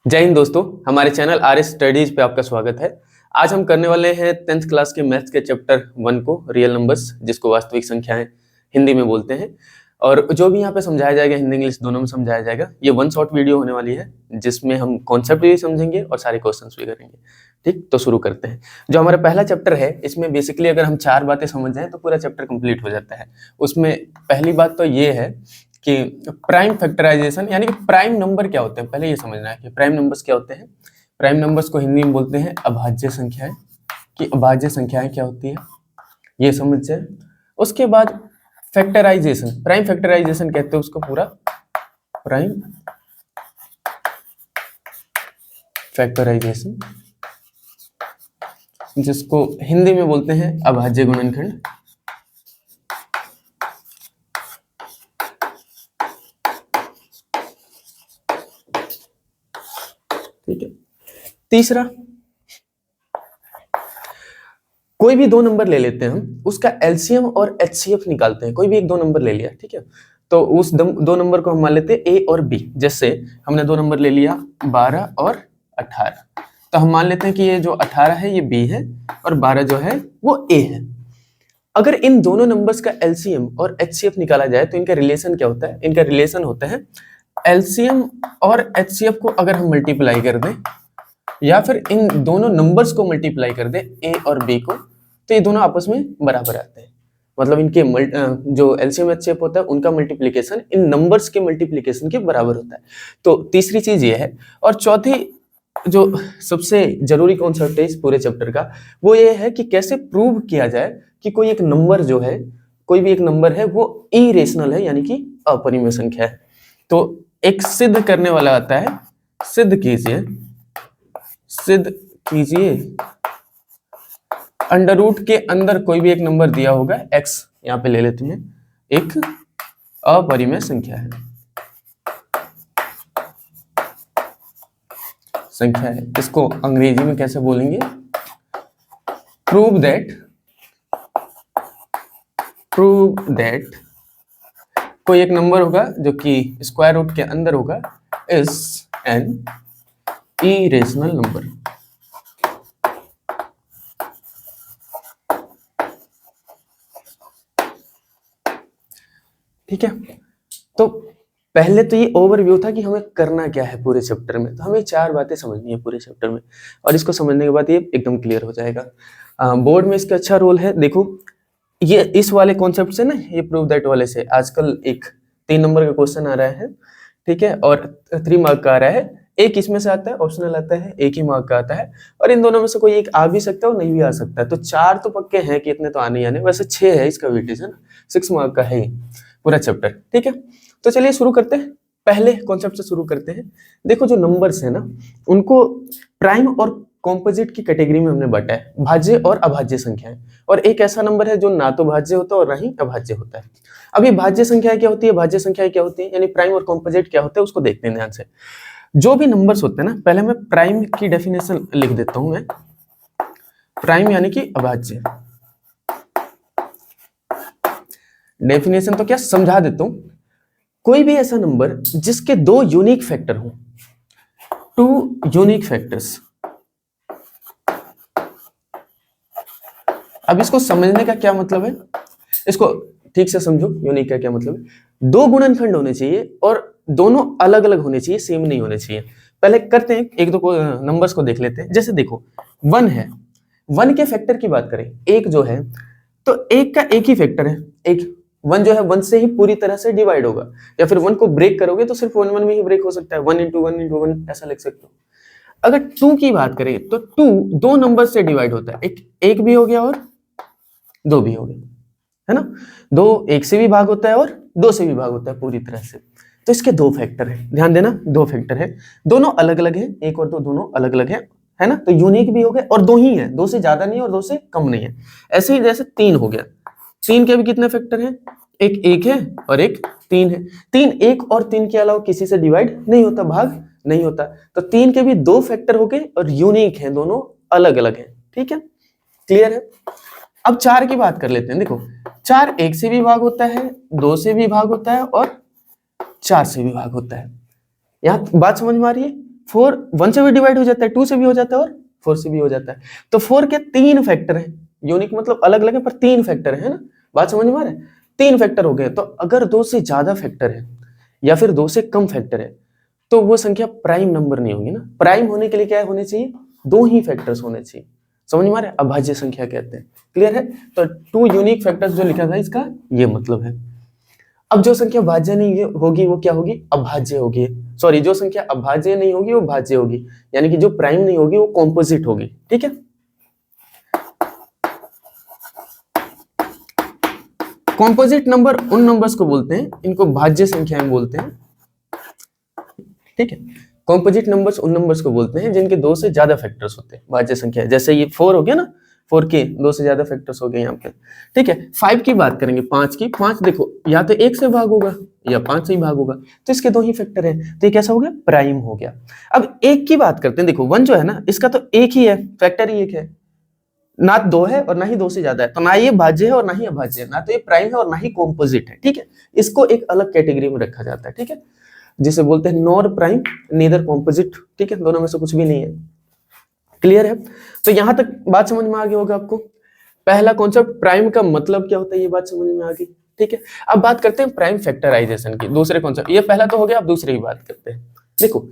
जय हिंद दोस्तों, हमारे चैनल आरएस स्टडीज पे आपका स्वागत है। आज हम करने वाले हैं 10th क्लास के मैथ्स के चैप्टर 1 को, रियल नंबर्स, जिसको वास्तविक संख्याएं हिंदी में बोलते हैं। और जो भी यहाँ पे समझाया जाएगा हिंदी इंग्लिश दोनों में समझाया जाएगा। ये वन शॉट वीडियो होने वाली है जिसमें हम कॉन्सेप्ट भी समझेंगे और सारे क्वेश्चंस भी करेंगे। ठीक, तो शुरू करते हैं। जो हमारा पहला चैप्टर है, इसमें बेसिकली अगर हम 4 बातें समझ जाएं तो पूरा चैप्टर कंप्लीट हो जाता है। उसमें पहली बात तो ये है कि प्राइम फैक्टराइजेशन यानी कि प्राइम नंबर क्या होते हैं, पहले ये समझना है कि प्राइम नंबर्स क्या होते हैं। प्राइम नंबर्स को हिंदी में बोलते हैं अभाज्य संख्याएं, कि अभाज्य संख्याएं क्या होती है ये समझ जाए। उसके बाद फैक्टराइजेशन, प्राइम फैक्टराइजेशन कहते हैं उसको पूरा, प्राइम फैक्टराइजेशन, जिसको हिंदी में बोलते हैं अभाज्य गुणनखंड। ठीक है। तीसरा, कोई भी दो नंबर ले लेते हैं हम, उसका एलसीएम और एचसीएफ निकालते हैं। कोई भी एक दो नंबर ले लिया, ठीक है, तो उस दो नंबर को हम मान लेते हैं ए और बी। जैसे हमने दो नंबर ले लिया 12 और 18, तो हम मान लेते हैं कि ये जो 18 है ये बी है और 12 जो है वो ए है। अगर इन दोनों नंबर्स का एलसीएम और एचसीएफ निकाला जाए तो इनका रिलेशन क्या होता है? इनका रिलेशन होता है एलसीएम और एचसीएफ को अगर हम मल्टीप्लाई कर दें या फिर इन दोनों नंबर्स को मल्टीप्लाई कर दें ए और बी को, तो ये दोनों आपस में बराबर आते हैं। मतलब इनके जो एलसीएम एचसीएफ होता है उनका मल्टीप्लिकेशन इन नंबर्स के मल्टीप्लिकेशन के बराबर होता है। तो तीसरी चीज ये है। और चौथी जो सबसे जरूरी कॉन्सेप्ट है इस पूरे चैप्टर का, वो ये है कि कैसे प्रूव किया जाए कि कोई एक नंबर जो है, कोई भी एक नंबर है वो इरेशनल है यानी कि अपरिमेय संख्या है। तो एक सिद्ध करने वाला आता है, सिद्ध कीजिए अंडर रूट के अंदर कोई भी एक नंबर दिया होगा x, यहां पे ले लेते हैं, एक अपरिमेय संख्या है, इसको अंग्रेजी में कैसे बोलेंगे? प्रूव दैट कोई एक नंबर होगा जो कि स्क्वायर रूट के अंदर होगा, इज एन इरेशनल नंबर। ठीक है, तो पहले तो ये ओवरव्यू था कि हमें करना क्या है पूरे चैप्टर में। तो हमें 4 बातें समझनी है पूरे चैप्टर में, और इसको समझने के बाद ये एकदम क्लियर हो जाएगा। बोर्ड में इसका अच्छा रोल है। देखो, ये इस वाले कॉन्सेप्ट से ना, ये प्रूव दैट वाले से आजकल एक 3 नंबर का क्वेश्चन आ रहा है, ठीक है, और 3 मार्क का आ रहा है। एक इसमें से आता है, ऑप्शनल आता है, एक ही मार्क का आता है, और इन दोनों में से कोई एक आ भी सकता है और नहीं भी आ सकता है। तो 4 तो पक्के हैं कि इतने तो आने ही आने। वैसे 6 है इसका वेटेज, है ना, 6 मार्क का है ये पूरा चैप्टर। ठीक है, तो चलिए शुरू करते हैं। पहले कॉन्सेप्ट से शुरू करते हैं। देखो, जो नंबर्स है ना, उनको प्राइम और कॉम्पोजिट की कैटेगरी में हमने बांटा है, भाज्य और अभाज्य संख्याएं। और एक ऐसा नंबर है जो ना तो भाज्य होता है और ना ही अभाज्य होता है। अभी भाज्य संख्याएं क्या होती है, भाज्य संख्याएं क्या होती है, यानी प्राइम और कॉम्पोजिट क्या होता है, उसको देखते हैं ध्यान से। जो भी नंबर्स होते हैं ना, पहले मैं प्राइम की डेफिनेशन लिख देता हूं। मैं प्राइम यानी कि अभाज्य, डेफिनेशन तो क्या समझा देता हूं। कोई भी ऐसा नंबर जिसके 2 यूनिक फैक्टर हो, 2 यूनिक फैक्टर्स। अब इसको समझने का क्या मतलब है, इसको ठीक से समझो। यूनिक का क्या मतलब है? 2 गुणनखंड होने चाहिए और दोनों अलग अलग होने चाहिए, सेम नहीं होने चाहिए। पहले करते हैं, एक दो नंबर्स को देख लेते हैं। जैसे देखो, 1 है, 1 के फैक्टर की बात करें, एक जो है, तो एक का एक ही फैक्टर है, एक 1 जो है 1 से ही पूरी तरह से डिवाइड होगा, या फिर 1 को ब्रेक करोगे तो सिर्फ 1 1 में ही ब्रेक हो सकता है, 1 into 1 into 1 ऐसा लिख सकते हो। अगर 2 की बात करें तो 2 2 नंबर से डिवाइड होता है, एक भी हो गया और 2 भी हो गया, है ना। 2 1 से भी भाग होता है और 2 से भी भाग होता है पूरी तरह से। तो इसके 2 फैक्टर है, ध्यान देना, 2 फैक्टर है, दोनों अलग अलग है, 1 और 2 दोनों अलग अलग है ना। तो यूनिक भी हो गए और 2 ही है, 2 से ज्यादा नहीं और 2 से कम नहीं है। ऐसे ही जैसे 3 हो गया, 3 के भी कितने फैक्टर हैं? एक है और एक 3 है। 3 1 और 3 के अलावा किसी से डिवाइड नहीं होता, भाग नहीं होता। तो 3 के भी 2 फैक्टर हो गए और यूनिक है, दोनों अलग अलग है। ठीक है, क्लियर है। अब 4 की बात कर लेते हैं। देखो, 4 1 से भी भाग होता है, 2 से भी भाग होता है और 4 से भी भाग होता है। यहाँ बात समझ में आ रही है? 4 1 से भी डिवाइड हो जाता है, 2 से भी हो जाता है और 4 से भी हो जाता है। तो 4 के 3 फैक्टर हैं, यूनिक मतलब अलग अलग है पर 3 फैक्टर है ना, बात समझ में आ रहा है? 3 फैक्टर हो गए। तो अगर 2 से ज्यादा फैक्टर है या फिर 2 से कम फैक्टर है तो वो संख्या प्राइम नंबर नहीं होगी ना। प्राइम होने के लिए क्या होने चाहिए? 2 ही फैक्टर्स होने चाहिए। समझ में आ रहा है? अभाज्य संख्या कहते हैं। क्लियर है? तो 2 यूनिक फैक्टर्स जो लिखा था इसका ये मतलब है। अब जो संख्या भाज्य नहीं होगी वो क्या होगी? अभाज्य होगी। सॉरी, जो संख्या अभाज्य नहीं होगी वो भाज्य होगी, यानी कि जो प्राइम नहीं होगी वो कॉम्पोजिट होगी। ठीक है? कॉम्पोजिट नंबर उन नंबर्स को बोलते हैं, इनको भाज्य संख्याएं बोलते हैं। ठीक है? कॉम्पोजिट नंबर्स उन नंबर्स को बोलते हैं जिनके 2 से ज्यादा फैक्टर्स होते हैं, भाज्य संख्या। जैसे ये 4 हो गया ना, 4 के 2 से ज्यादा फैक्टर्स हो गए यहाँ पे। ठीक है? 5 की बात करेंगे, 5 की। 5 देखो या तो 1 से भाग होगा या 5 से ही भाग होगा, तो इसके 2 ही फैक्टर है, तो ये कैसा हो गया? प्राइम हो गया। अब 1 की बात करते हैं। देखो 1 जो है ना, इसका तो 1 ही है, फैक्टर ही 1 है, ना 2 है और ना ही 2 से ज्यादा है, तो ना ये भाज्य है और ना ही अभाज्य है, ना तो ये प्राइम है और ना ही कॉम्पोजिट है। ठीक है? इसको एक अलग कैटेगरी में रखा जाता है। ठीक है? जिसे बोलते हैं नॉर प्राइम नीदर कॉम्पोजिट। ठीक है? दोनों में से कुछ भी नहीं है। क्लियर है? तो यहां तक बात समझ में आ गई होगा आपको। पहला कॉन्सेप्ट प्राइम का मतलब क्या होता है, ये बात समझ में आ गई। ठीक है? अब बात करते हैं प्राइम फैक्टराइजेशन की। दूसरे कॉन्सेप्ट, ये पहला तो हो गया, अब दूसरे की बात करते हैं। देखो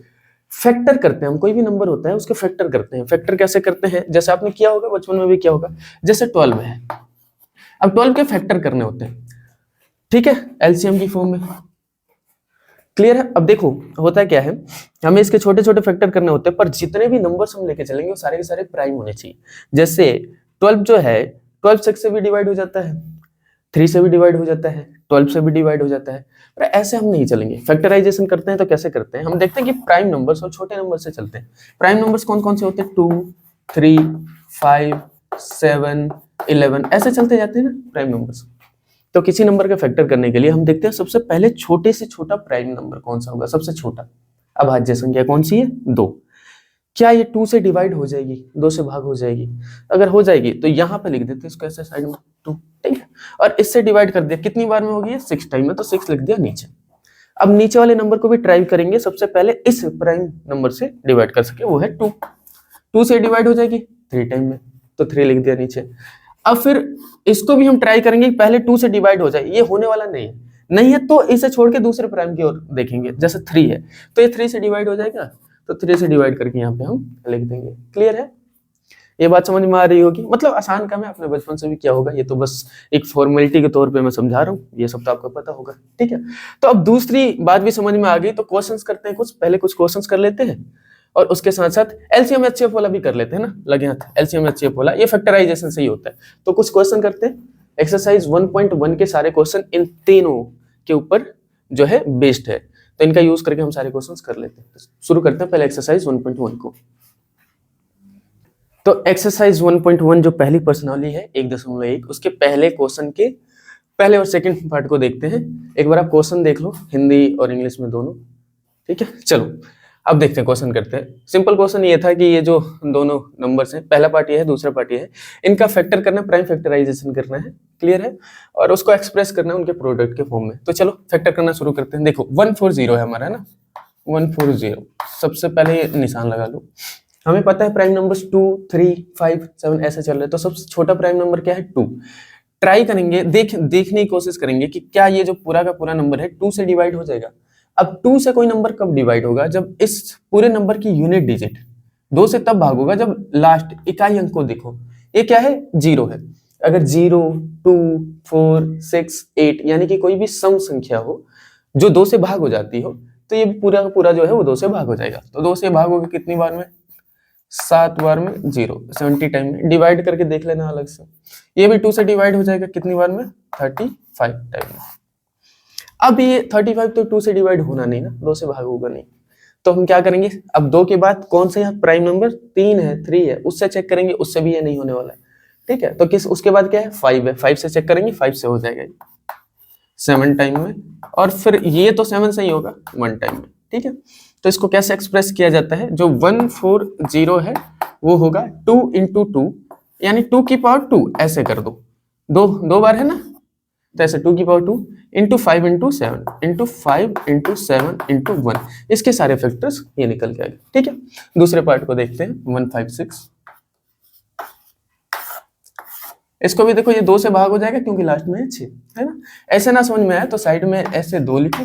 फैक्टर करते हैं हम, कोई भी नंबर होता है उसके फैक्टर करते हैं। फैक्टर कैसे करते हैं? जैसे आपने किया होगा, बचपन में भी किया होगा। जैसे 12 है, अब 12 के फैक्टर करने होते हैं। ठीक है? एलसीएम की फॉर्म में। क्लियर है? अब देखो होता क्या है, हमें इसके छोटे छोटे फैक्टर करने होते हैं, पर जितने भी नंबर्स हम लेके चलेंगे वो सारे के सारे प्राइम होने चाहिए। जैसे 12 जो है, 12 6 से भी डिवाइड हो जाता है, 3 से भी डिवाइड हो जाता है, 12 से भी डिवाइड हो जाता है, पर ऐसे हम नहीं चलेंगे। फैक्टराइजेशन करते हैं तो कैसे करते हैं? हम देखते हैं कि प्राइम नंबर्स और छोटे नंबर से चलते हैं। प्राइम नंबर्स कौन कौन से होते हैं? 2 3 5 7 11 ऐसे चलते जाते हैं ना प्राइम नंबर्स। तो किसी नंबर का फैक्टर करने के लिए हम देखते हैं सबसे पहले छोटे से छोटा प्राइम नंबर कौन सा होगा, सबसे छोटा। अभाज्य संख्या कौन सी है? 2। क्या ये 2 से डिवाइड हो जाएगी? 2 से भाग हो जाएगी? अगर हो जाएगी तो यहाँ पे लिख देते हैं इसको ऐसे साइड में 2। ठीक है? और इससे डिवाइड कर दिया, कितनी बार में होगी? 6 टाइम में, तो 6 लिख दिया नीचे। अब नीचे वाले नंबर को भी ट्राई करेंगे, सबसे पहले इस प्राइम नंबर से डिवाइड कर सके, वो है 2। 2 से डिवाइड हो जाएगी 3 टाइम में, तो 3 लिख दिया नीचे। अब फिर इसको भी हम ट्राई करेंगे, पहले 2 से डिवाइड हो जाए, ये होने वाला नहीं है तो इसे छोड़ के दूसरे प्राइम की ओर देखेंगे। जैसे 3 है तो ये 3 से डिवाइड हो जाएगा, तो 3 से डिवाइड करके यहाँ पे हम लिख देंगे। क्लियर है? ये बात समझ में आ रही होगी। मतलब आसान काम है, आपने बचपन से भी किया होगा, ये तो बस एक फॉर्मेलिटी के तौर पे मैं समझा रहा हूँ, ये सब तो आपको पता होगा। ठीक है? तो अब दूसरी बात भी समझ में आ गई, तो क्वेश्चंस करते हैं। पहले कुछ क्वेश्चंस कर लेते हैं और उसके साथ साथ एलसीएम एचसीएफ वाला भी कर लेते हैं ना, लगे हाथ। एलसीएम एचसीएफ वाला ये फैक्टराइजेशन से ही होता है। तो कुछ क्वेश्चन करते हैं। एक्सरसाइज 1.1 के सारे क्वेश्चन इन तीनों के ऊपर जो है बेस्ड है, तो इनका यूज करके हम सारे क्वेश्चंस कर लेते हैं। शुरू करते हैं पहले एक्सरसाइज 1.1 को। तो एक्सरसाइज 1.1 जो पहली प्रश्नावली है 1.1, उसके पहले क्वेश्चन के पहले और सेकंड पार्ट को देखते हैं। एक बार आप क्वेश्चन देख लो, हिंदी और इंग्लिश में दोनों। ठीक है? चलो अब देखते हैं, क्वेश्चन करते हैं। सिंपल क्वेश्चन ये था कि ये जो दोनों नंबर्स हैं, पहला पार्ट ये है, दूसरा पार्ट ये है, इनका फैक्टर करना है, प्राइम फैक्टराइजेशन करना है। क्लियर है? और उसको एक्सप्रेस करना है उनके प्रोडक्ट के फॉर्म में। तो चलो फैक्टर करना शुरू करते हैं। देखो 140 है हमारा, है ना, 140। सबसे पहले ये निशान लगा लो। हमें पता है प्राइम नंबर्स 2 3 5 7 ऐसे चल रहे हैं, तो सबसे छोटा प्राइम नंबर क्या है? 2। ट्राई करेंगे, देखने की कोशिश करेंगे कि क्या ये जो पूरा का पूरा नंबर है 2 से डिवाइड हो जाएगा। अब 2 से कोई नंबर कब डिवाइड होगा? जब इस पूरे नंबर की यूनिट डिजिट 2 से तब भाग होगा जब लास्ट इकाई अंक को देखो। ये क्या है? 0 है। अगर 0 2 4 6 8 यानी कि कोई भी सम संख्या हो जो 2 से भाग हो जाती हो, तो ये पूरा का पूरा जो है वो 2 से भाग हो जाएगा। तो 2 से भाग होगा कितनी बार में? 7 बार में। 0 70 टाइम में। डिवाइड करके देख लेना अलग से। ये भी 2 से डिवाइड हो जाएगा कितनी बार में? 35 टाइम में। अब ये 35 तो 2 से डिवाइड होना नहीं ना, 2 से भाग होगा नहीं, तो हम क्या करेंगे? अब 2 के बाद कौन सा है प्राइम नंबर? 3 है, 3 है, उससे चेक करेंगे, उससे भी ये नहीं होने वाला है। ठीक है? तो किस उसके बाद क्या है? 5 है, 5 से चेक करेंगे, 5 से हो जाएगा 7 टाइम में। और फिर ये तो 7 से ही होगा 1 टाइम में। ठीक है? तो इसको कैसे एक्सप्रेस किया जाता है? जो 140 है वो होगा 2 × 2, यानी 2 की पावर 2 ऐसे कर दो। दो बार है ना, तो ऐसे 2 की power 2 into 5 into 7 into 5 into 7 into 1, इसके सारे फैक्टर्स ये निकल के आएंगे। ठीक है, दूसरे पार्ट को देखते हैं 156। इसको भी देखो, ये 2 से भाग हो जाएगा क्योंकि लास्ट में है 6, है ना। ऐसे ना समझ में आया तो साइड में ऐसे 2 लिखो,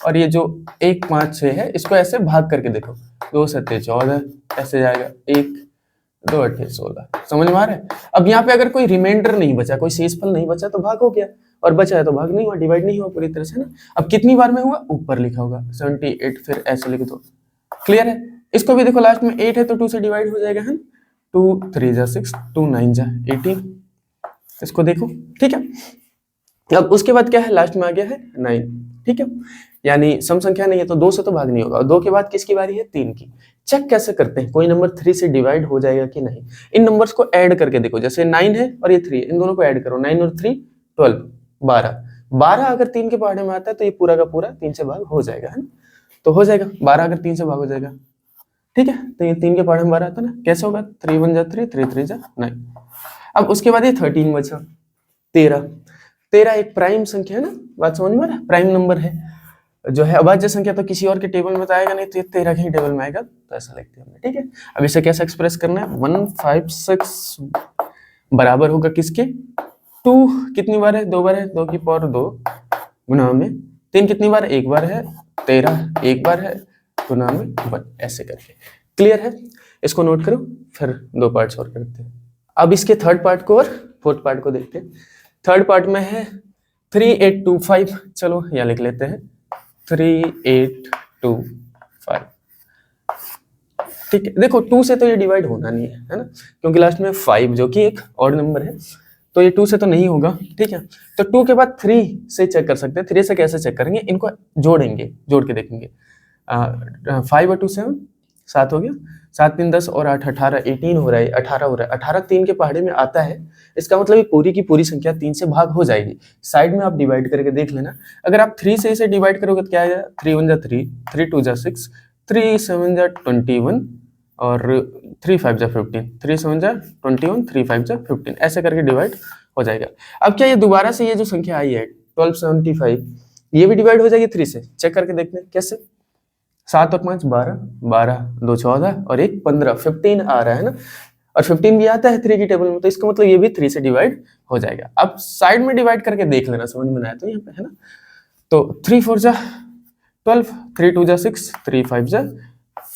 और ये जो 1 5 6 है इसको ऐसे भाग करके देखो, 2 7 14 ऐसे जाएगा, 1 2 8 16, समझ में आ रहा है। अब यहाँ पे अगर कोई रिमाइंडर नहीं बचा, कोई शेषफल नहीं बचा तो भाग हो गया, और बचा है तो भाग नहीं हुआ, डिवाइड नहीं हुआ पूरी तरह से ना। अब कितनी बार में हुआ, ऊपर लिखा होगा 78, फिर ऐसे लिख दो। क्लियर है। इसको भी देखो, लास्ट में 8 है तो 2 से डिवाइड हो जाएगा, है 2 3 जा 6, 2 9 जा 18, इसको देखो। ठीक है, अब उसके बाद क्या है, लास्ट में आ गया है 9। ठीक है, यानी सम संख्या नहीं है तो 2 से तो भाग नहीं होगा। और 2 के बाद किसकी बारी है, 3 की। चेक कैसे करते हैं, कोई नंबर 3 से डिवाइड हो जाएगा कि नहीं। इन नंबर्स को ऐड करके देखो, जैसे 9 है और ये 3 है, इन दोनों को ऐड करो, 9 और 3 12, 12 अगर 3 के पहाड़े में आता है तो ये पूरा का पूरा 3 से भाग हो जाएगा, है ना। तो हो जाएगा 12 अगर 3 से भाग हो जाएगा। ठीक है, तो ये 3 के पहाड़े में 12 आता है ना, कैसे होगा, 3 1 जा 3, 3 3 जा 9। अब उसके बाद ये 13 बचा, 13 एक प्राइम संख्या है ना, बात समझ में आ रहा है, प्राइम नंबर है जो है अभाज्य संख्या, तो किसी और के टेबल में तो आएगा नहीं, तो ये 13 के ही टेबल में आएगा, तो ऐसा लिखते हैं हमने। ठीक है, अब इसे कैसे एक्सप्रेस करना है, 156 बराबर होगा किसके, 2 कितनी बार है, 2 बार है, 2 की पावर 2 गुना में 3 कितनी बार, 1 बार है, 13 1 बार है, गुना में 1, ऐसे करके। क्लियर है, इसको नोट करो, फिर 2 पार्ट्स और करते हैं। अब इसके थर्ड पार्ट को और फोर्थ पार्ट को देखते हैं। थर्ड पार्ट में है 3825, चलो यहाँ लिख लेते हैं 3825। ठीक है, देखो 2 से तो ये डिवाइड होना नहीं है ना, क्योंकि लास्ट में 5 जो कि एक ऑड नंबर है, तो ये 2 से तो नहीं होगा। ठीक है, तो 2 के बाद 3 से चेक कर सकते हैं। 3 से कैसे चेक करेंगे, इनको जोड़ेंगे, जोड़ के देखेंगे। 5 और 2 7, 7 हो गया, 7 3 10 और 8 18, 18 हो रहा है, 18 हो रहा है, 18 3 के पहाड़े में आता है, इसका मतलब ये पूरी की पूरी संख्या 3 से भाग हो जाएगी। साइड में आप डिवाइड करके देख लेना, अगर आप 3 से इसे डिवाइड करोगे तो क्या आएगा, 3 1 जा 3, 3 2 जा 6, 3 7 जा 21 और 3 5 जा 15, 3 7 जा 21, 3 5 जा 15, ऐसे करके डिवाइड हो जाएगा। अब क्या ये दोबारा से ये जो संख्या आई है 1275, ये भी डिवाइड हो जाएगी 3 से, चेक करके देखते हैं कैसे। 7 और 5 12, 12 2 14 और 1 15, 15 आ रहा है ना, और 15 भी आता है 3 की टेबल में, तो इसका मतलब ये भी 3 से डिवाइड हो जाएगा। अब साइड में डिवाइड करके देख लेना, समझ में आया तो यहाँ पे, है ना। तो 3 4 जा 12, 3 2 जा 6, 3 5 जा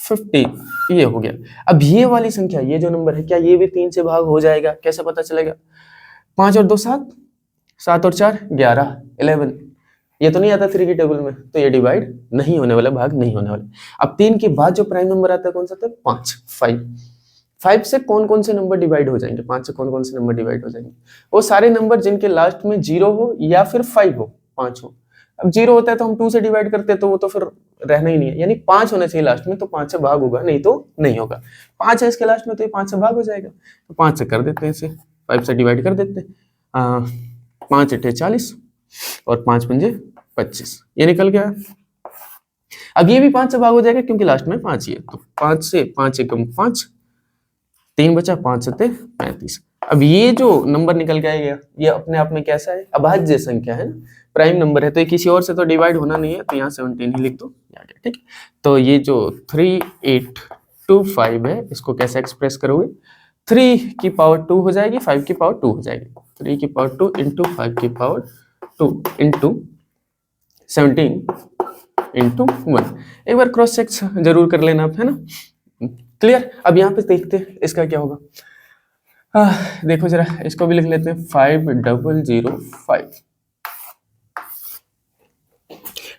50, ये हो गया। अब ये वाली संख्या, ये जो नंबर है, क्या ये भी 3 से भाग हो जाएगा, कैसे पता चलेगा, 5 और 2 7, 7 और 4 11, 11, ये तो नहीं आता 3 की टेबल में, तो ये डिवाइड नहीं होने वाला, भाग नहीं होने वाला। अब 3 के बाद जो प्राइम नंबर आता है कौन सा था, 5 5। 5 से कौन कौन से नंबर डिवाइड हो जाएंगे, 5 से कौन कौन से नंबर डिवाइड हो जाएंगे, वो सारे नंबर जिनके लास्ट में 0 हो या फिर 5 हो, 5 हो। अब 0 होता है तो हम 2 से डिवाइड करते हैं, तो वो तो फिर रहना ही नहीं है, यानी 5 होना चाहिए लास्ट में, तो 5 से भाग होगा, नहीं तो नहीं होगा। 5 है इसके लास्ट में तो ये 5 से भाग हो जाएगा, तो 5 से कर देते हैं इसे, 5 से डिवाइड कर देते हैं, 5 8 40 और 5 पंजे 25, ये निकल गया। अब ये भी 5 से भाग हो जाएगा क्योंकि लास्ट में 5 ही है, तो 5 से 5 एकम 5, 3 बचा, 5 सत्ते 35। अब ये जो नंबर निकल के आएगा, ये अपने आप में कैसा है, अभाज्य संख्या है ना, प्राइम नंबर है, तो ये किसी और से तो डिवाइड होना नहीं है, तो यहाँ 17 ही लिख दो, ठीक। तो ये जो 3825 है, इसको कैसे एक्सप्रेस करोगे, 3 की पावर 2 हो जाएगी, 5 की पावर 2 हो जाएगी, 3 की पावर 2 इंटू 5 की पावर 2 इंटू 17 इंटू 1। एक बार क्रॉस चेक जरूर कर लेना आप, है ना। क्लियर। अब यहाँ पे देखते हैं इसका क्या होगा। देखो जरा, इसको भी लिख लेते हैं 5005।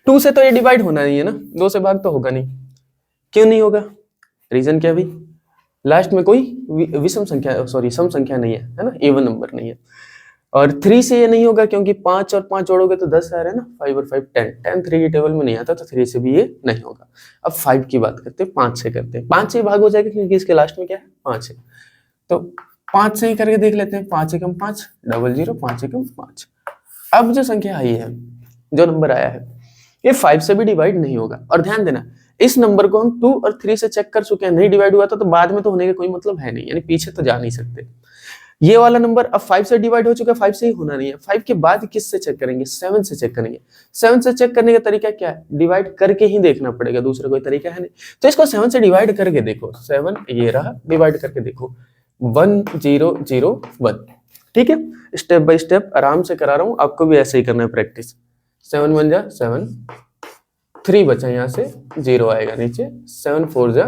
2 से तो ये डिवाइड होना नहीं है ना, 2 से भाग तो होगा नहीं। क्यों नहीं होगा, रीजन क्या भाई, लास्ट में कोई विषम संख्या, सॉरी सम संख्या नहीं है ना, इवन नंबर नहीं है। और 3 से ये नहीं होगा क्योंकि 5 और 5 जोड़ोगे तो 10 आ रहा है ना, 5 और 5 10, 10 3 की टेबल में नहीं आता, तो 3 से भी ये नहीं होगा। अब 5 की बात करते हैं, 5 से करते हैं, 5 से भाग हो जाएगा क्योंकि इसके लास्ट में क्या है, 5 है, तो 5 से ही करके देख लेते हैं। 5 एकम 5 00, 5 एकम 5। अब जो संख्या आई है, जो नंबर आया है, ये 5 से भी डिवाइड नहीं होगा। और ध्यान देना, इस नंबर को हम 2 और 3 से चेक कर चुके हैं, नहीं डिवाइड हुआ था, तो बाद में तो होने का कोई मतलब है नहीं, यानी पीछे तो जा नहीं सकते। ये वाला नंबर अब 5 से डिवाइड हो चुका है, 5 से ही होना नहीं है, 5 के बाद किससे चेक करेंगे, 7 से चेक करेंगे। 7 से चेक करने का तरीका क्या है, डिवाइड करके ही देखना पड़ेगा, दूसरा कोई तरीका है नहीं। तो इसको 7 से डिवाइड करके देखो, 7 ये रहा, डिवाइड करके देखो 1001। ठीक है, स्टेप बाय स्टेप आराम से करा रहा हूं, आपको भी ऐसे ही करना है प्रैक्टिस। 7 1 जा 7, 3 बचा, यहाँ से 0 आएगा नीचे, 7 4 जा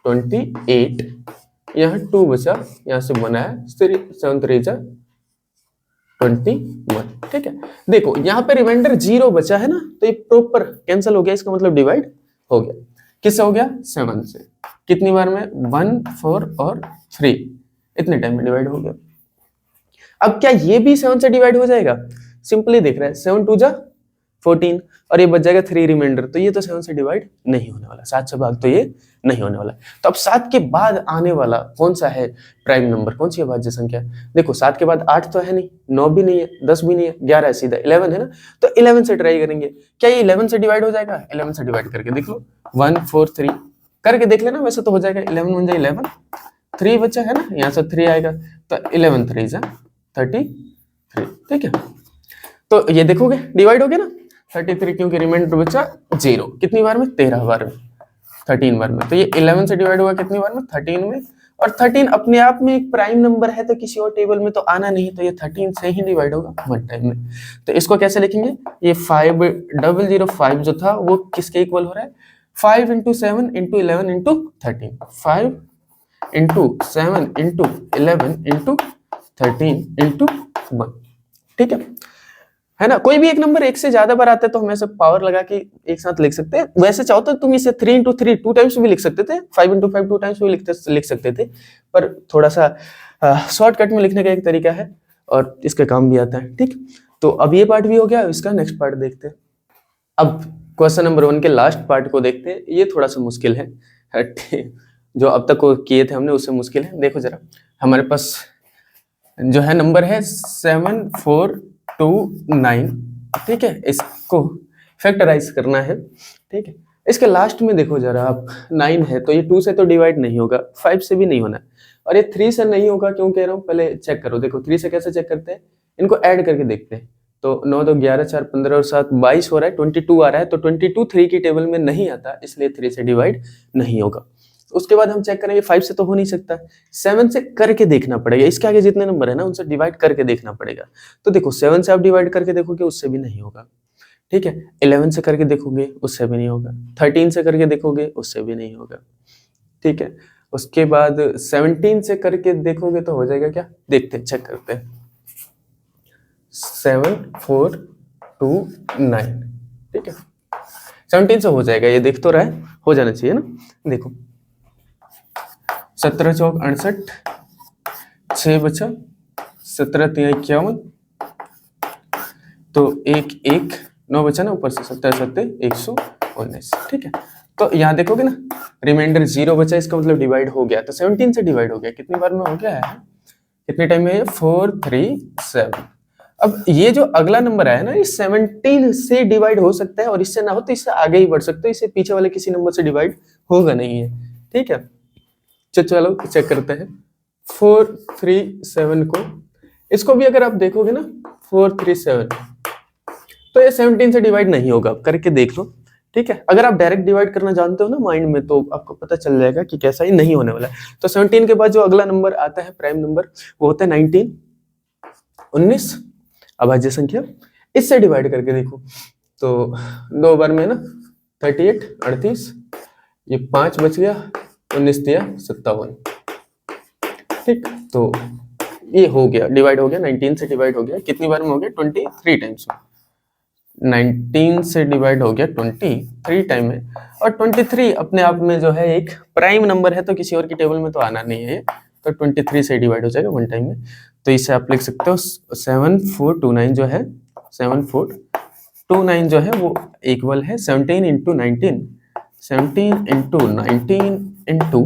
28, यहाँ 2 बचा, यहाँ से 1 आया, 7 3 जा 21। ठीक है, देखो यहाँ पे रिमाइंडर 0 बचा है ना, तो ये प्रॉपर कैंसिल हो गया, इसका मतलब डिवाइड हो गया। किससे हो गया, 7 से। कितनी बार में, 1 4 और 3, इतने टाइम में डिवाइड हो गया। अब क्या ये भी 7 से डिवाइड हो जाएगा, सिंपली देख रहे हैं, 7 2 जा 14 और ये बच जाएगा 3 रिमाइंडर, तो ये तो 7 से डिवाइड नहीं होने वाला, 7 से भाग तो ये नहीं होने वाला। तो अब 7 के बाद आने वाला कौन सा है प्राइम नंबर, कौन सी अभाज्य संख्या, देखो 7 के बाद 8 तो है नहीं, 9 भी नहीं है, 10 भी नहीं है, 11 है, सीधा 11 है ना, तो 11 से ट्राई करेंगे। क्या ये 11 से डिवाइड हो जाएगा, 11 से डिवाइड करके देख लो, 1 4 3 करके देख लेना, वैसे तो हो जाएगा। 11 1 जा 11, 3 बचा है ना, यहाँ से 3 आएगा, तो 11 3 जा 33। ठीक है, तो ये देखोगे डिवाइड हो गया ना, 33, क्योंकि रिमाइंडर बचा 0, कितनी बार में, 13 बार में, 13 बार में। तो ये 11 से डिवाइड हुआ कितनी बार में, 13 में, और 13 अपने आप में एक प्राइम नंबर है, तो किसी और टेबल में तो आना नहीं, तो ये 13 से ही डिवाइड होगा वन टाइम में। तो इसको कैसे लिखेंगे, ये 5005 जो था वो किसके इक्वल हो रहा है, 5 × 7 × 11 × 13, 5 × 7 × 11 × 13 × 1। ठीक है ना, कोई भी एक नंबर एक से ज्यादा बार आता है तो हम ऐसे पावर लगा के एक साथ लिख सकते हैं। वैसे चाहो तो तुम इसे 3 × 3 2 टाइम्स भी लिख सकते थे, 5 × 5 2 टाइम्स भी लिख सकते थे, पर थोड़ा सा शॉर्टकट में लिखने का एक तरीका है और इसका काम भी आता है। ठीक, तो अब ये पार्ट भी हो गया, इसका नेक्स्ट पार्ट देखते हैं। अब क्वेश्चन नंबर 1 के लास्ट पार्ट को देखते हैं, ये थोड़ा सा मुश्किल है, जो अब तक किए थे हमने उससे मुश्किल है। देखो जरा, हमारे पास जो है नंबर है 7429। ठीक है, इसको फैक्टराइज करना है। ठीक है, इसके लास्ट में देखो जरा आप, 9 है तो ये 2 से तो डिवाइड नहीं होगा, 5 से भी नहीं होना, और ये 3 से नहीं होगा। क्यों कह रहा हूँ, पहले चेक करो। देखो 3 से कैसे चेक करते हैं, इनको ऐड करके देखते हैं। तो 9 2 11 4 15 और 7 22 हो रहा है, 22 आ रहा है, तो 22 3 की टेबल में नहीं आता, इसलिए 3 से डिवाइड नहीं होगा। उसके बाद हम चेक करेंगे, 5 से तो हो नहीं सकता, 7 से करके देखना पड़ेगा। इसके आगे जितने नंबर है ना उनसे डिवाइड करके देखना पड़ेगा। तो देखो 7 से आप डिवाइड करके देखोगे, उससे भी नहीं होगा। ठीक है, 11 से करके देखोगे, उससे भी नहीं होगा। 13 से करके देखोगे, उससे भी नहीं होगा। ठीक है, उसके बाद 17 से करके देखोगे तो हो जाएगा क्या, देखते हैं, चेक करते हैं। 7429। ठीक है, 17 से हो जाएगा, ये देख तो रहा है, हो जाना चाहिए ना। देखो 17 चौक 68, 6 बचा, 17 3 51, तो 1 1 9 बचा ना ऊपर से, 17 7 119। ठीक है, तो यहाँ देखोगे ना, रिमाइंडर 0 बचा, इसका मतलब डिवाइड हो गया, तो 17 से डिवाइड हो गया। कितनी बार में हो गया है, कितने टाइम में, 437। अब ये जो अगला नंबर आया ना, ये 17 से डिवाइड हो सकता है, और इससे ना हो तो इससे आगे ही बढ़ सकते हो, इससे पीछे वाले किसी नंबर से डिवाइड होगा नहीं है। ठीक है, चलो चेक करते हैं 437 को। इसको भी अगर आप देखोगे ना 437, तो ये 17 से डिवाइड नहीं होगा, करके देख लो। ठीक है, अगर आप डायरेक्ट डिवाइड करना जानते हो ना माइंड में, तो आपको पता चल जाएगा कि कैसा ही नहीं होने वाला है। तो 17 के बाद जो अगला नंबर आता है प्राइम नंबर, वो होता है 19 19 अभाज्य संख्या। इससे डिवाइड करके देखो तो 2 बार में ना 38 38, ये 5 बच गया, 19 दिया 57। ठीक, तो ये हो गया, डिवाइड हो गया, 19 से डिवाइड हो गया। कितनी बार में हो गया, 23 टाइम्स में। 19 से डिवाइड हो गया 23 टाइम में, और 23 अपने आप में जो है एक प्राइम नंबर है, तो किसी और की टेबल में तो आना नहीं है, तो 23 से डिवाइड हो जाएगा वन टाइम में। तो इसे आप लिख सकते हो 7429 जो है, 7429 जो है वो इक्वल है 17 × 19, 17 × 19 ×